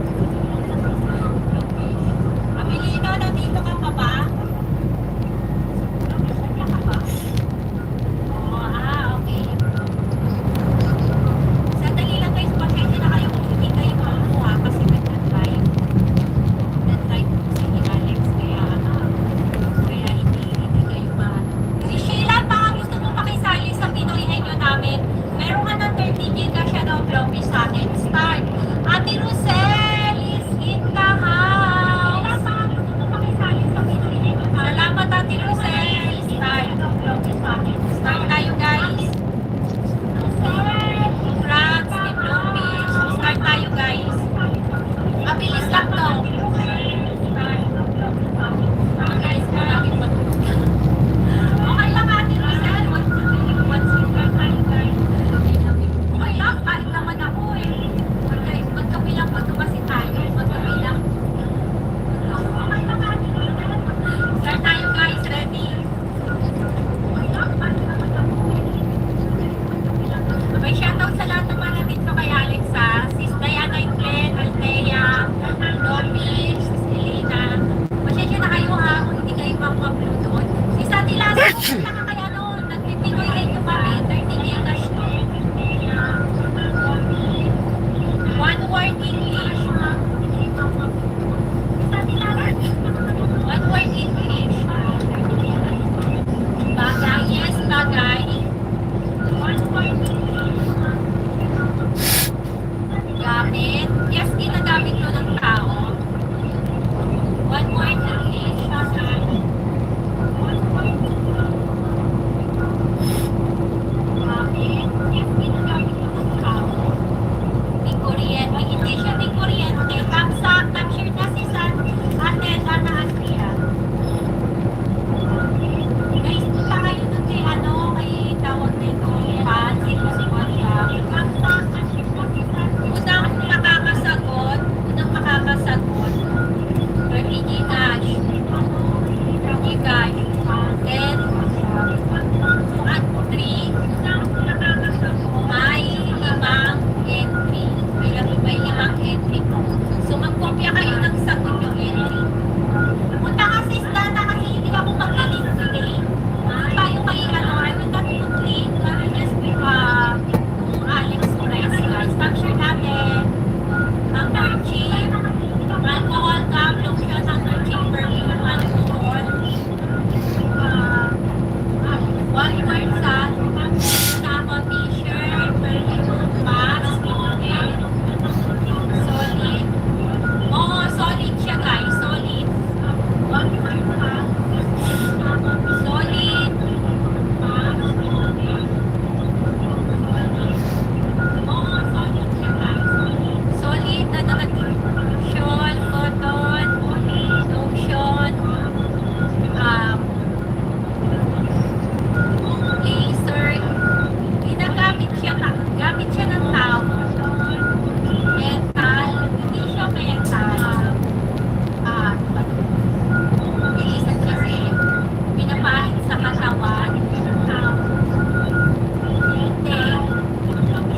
Abilino, nandito ka pa ba? Nandiyan ka ba? Oo, okay. Sandali lang guys, pasensya na kayo kung hindi kayo makuha kasi nag-drive. Nag-drive po si Alex, kaya hindi kayo Si Sheila, baka gusto mo makisali sa Pinoy Henyo namin. Meron ka ng 30 giga siya daw, Blowfish sa akin. Start. Ate Rosel is in the house. Sheila, baka gusto mo makisali sa Pinoy Henyo namin. Salamat, Ate Rosel. Start. Start tayo, guys. Congrats, Team Blowfish. Start tayo, guys. Mabilis lang to. Guys, maraming matulog. Okay lang, Ate Rosel. Okay lang, kahit naman ako eh. Magkabilang magkabasi tayo. Magkabilang. Okay lang, Ate Rosel. Start tayo, guys. Ready? Okay lang, kahit naman ako eh. May shoutout sa lahat ng mga dito kay Alexa, Sis Diana Glenn, Althea, Blowfish, Sis Elena. Pasensya na kayo ha kung hindi kayo pang-upload doon. Sis Ate Lazo, punta ka kay nagpipinoy rin yung kami, 30 gigas. One word English. Sis Ate Lazo, one word English. Bagay, yes, bagay. One word English. Gamit. Yes, ginagamit ko ng tao. One word English. One word Gamit. Yes, ginagamit ko ng tao. Di Korean. Hindi siya di Korean. Okay, capture na si San. Ate, Dana, Asria. Guys, punta kayo dun kay kay tawag nito. Pansin ko si Maria. Unang makakasagot, 30 gigas. Gigas. Then, 2 at 3, may 5 entry. May 5 entry po. So, magkopya kayo ng sagot yung entry. Punta ka sis Dana kasi hindi ako magaling today. Tayo kay I will not put link. Just Alex Press, guys. Capture natin. Number chip. Alcohol gum, lotion, number chip, perfume, alcohol. One word sa t-shirt, perfume, mask, solid. Oo, solid siya guys, solid. One word solid. Solid na shawl, cotton, lotion, laser. Gamit siya ng tao. Mental, hindi siya mental. Bilisan kasi pinapahit sa katawan.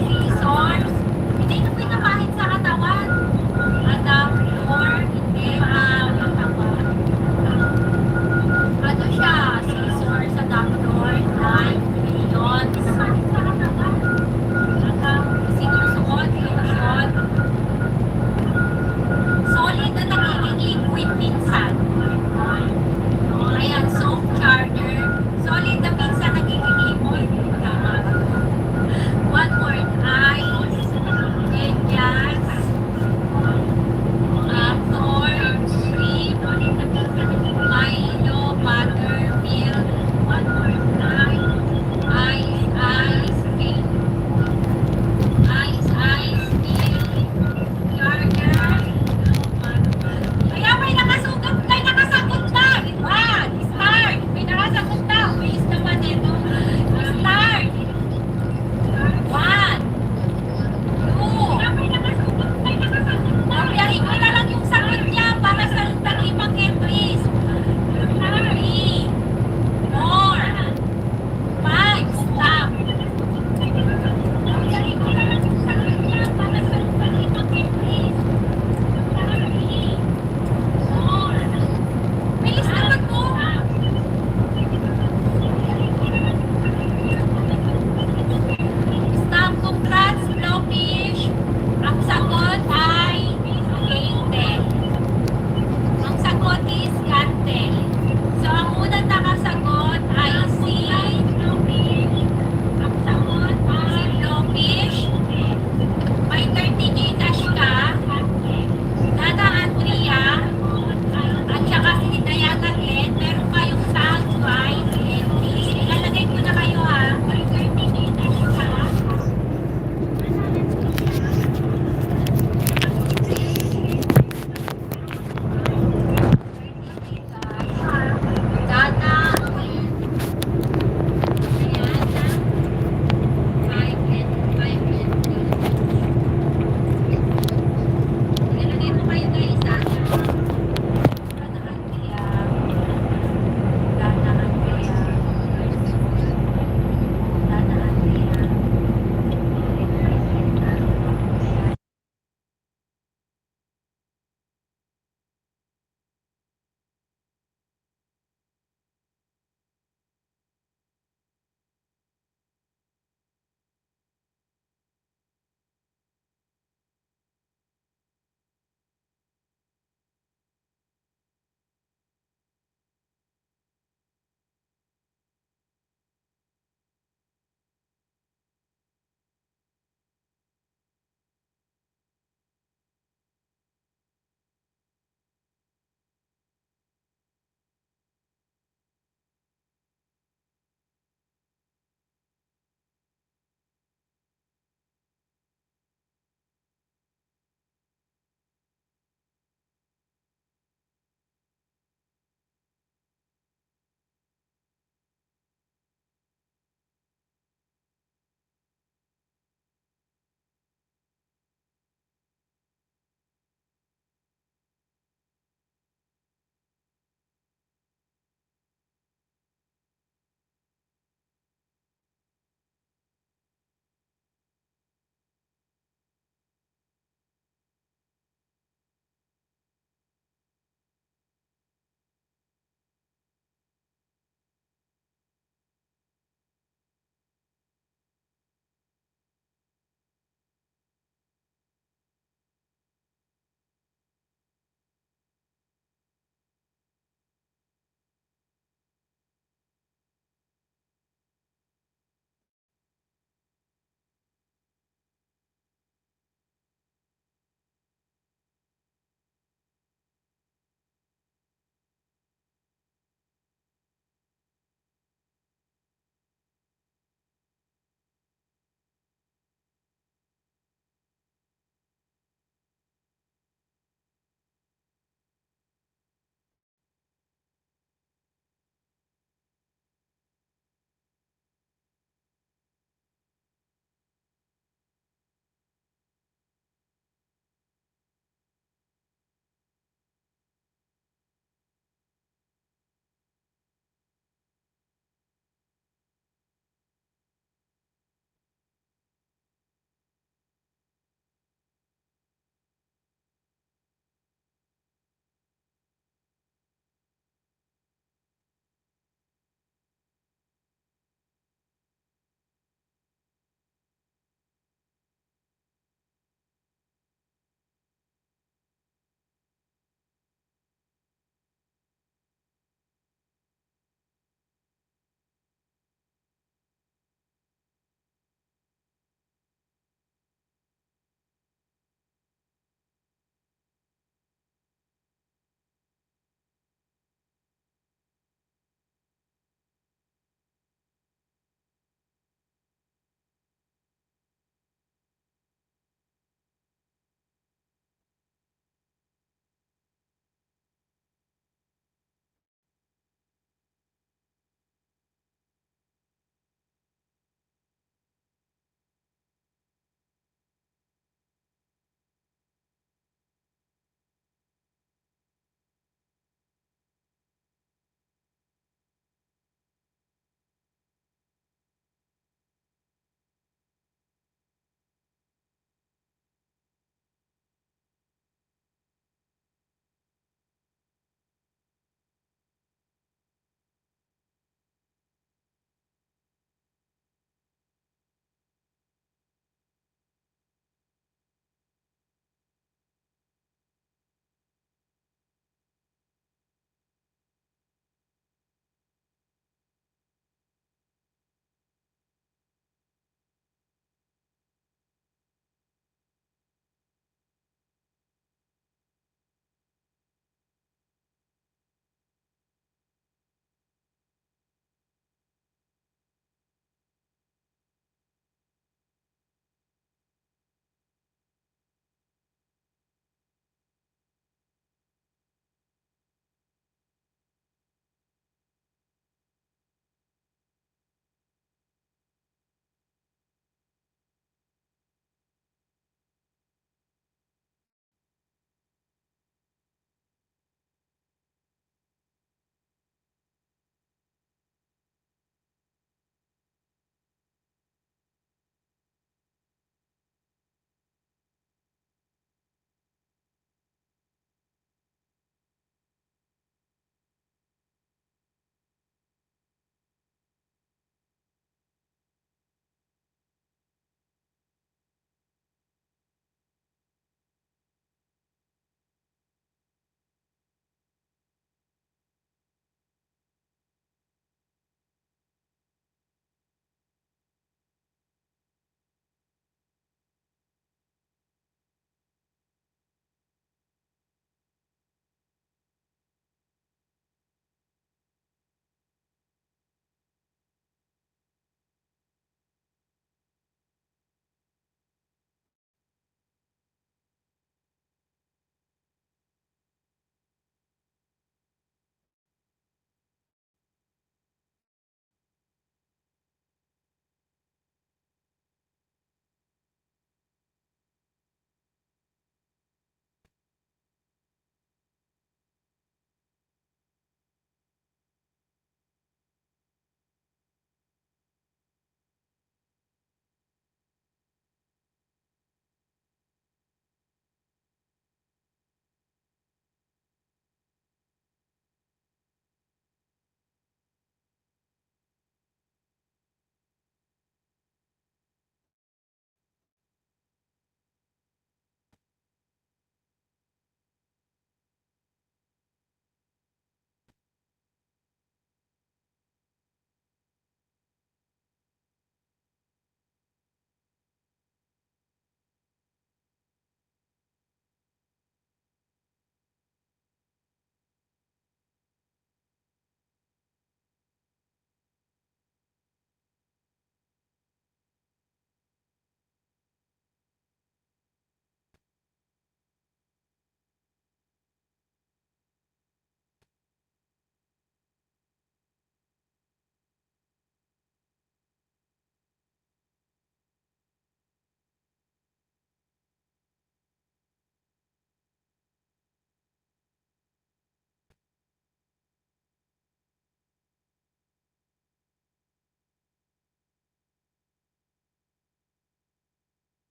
Scissors, hindi na pinapahit sa katawan. Adapter, hindi katawan. Ano siya? Scissors, adapter, knife, crayons. Sinusuot,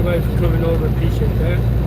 everybody for coming over. Appreciate that.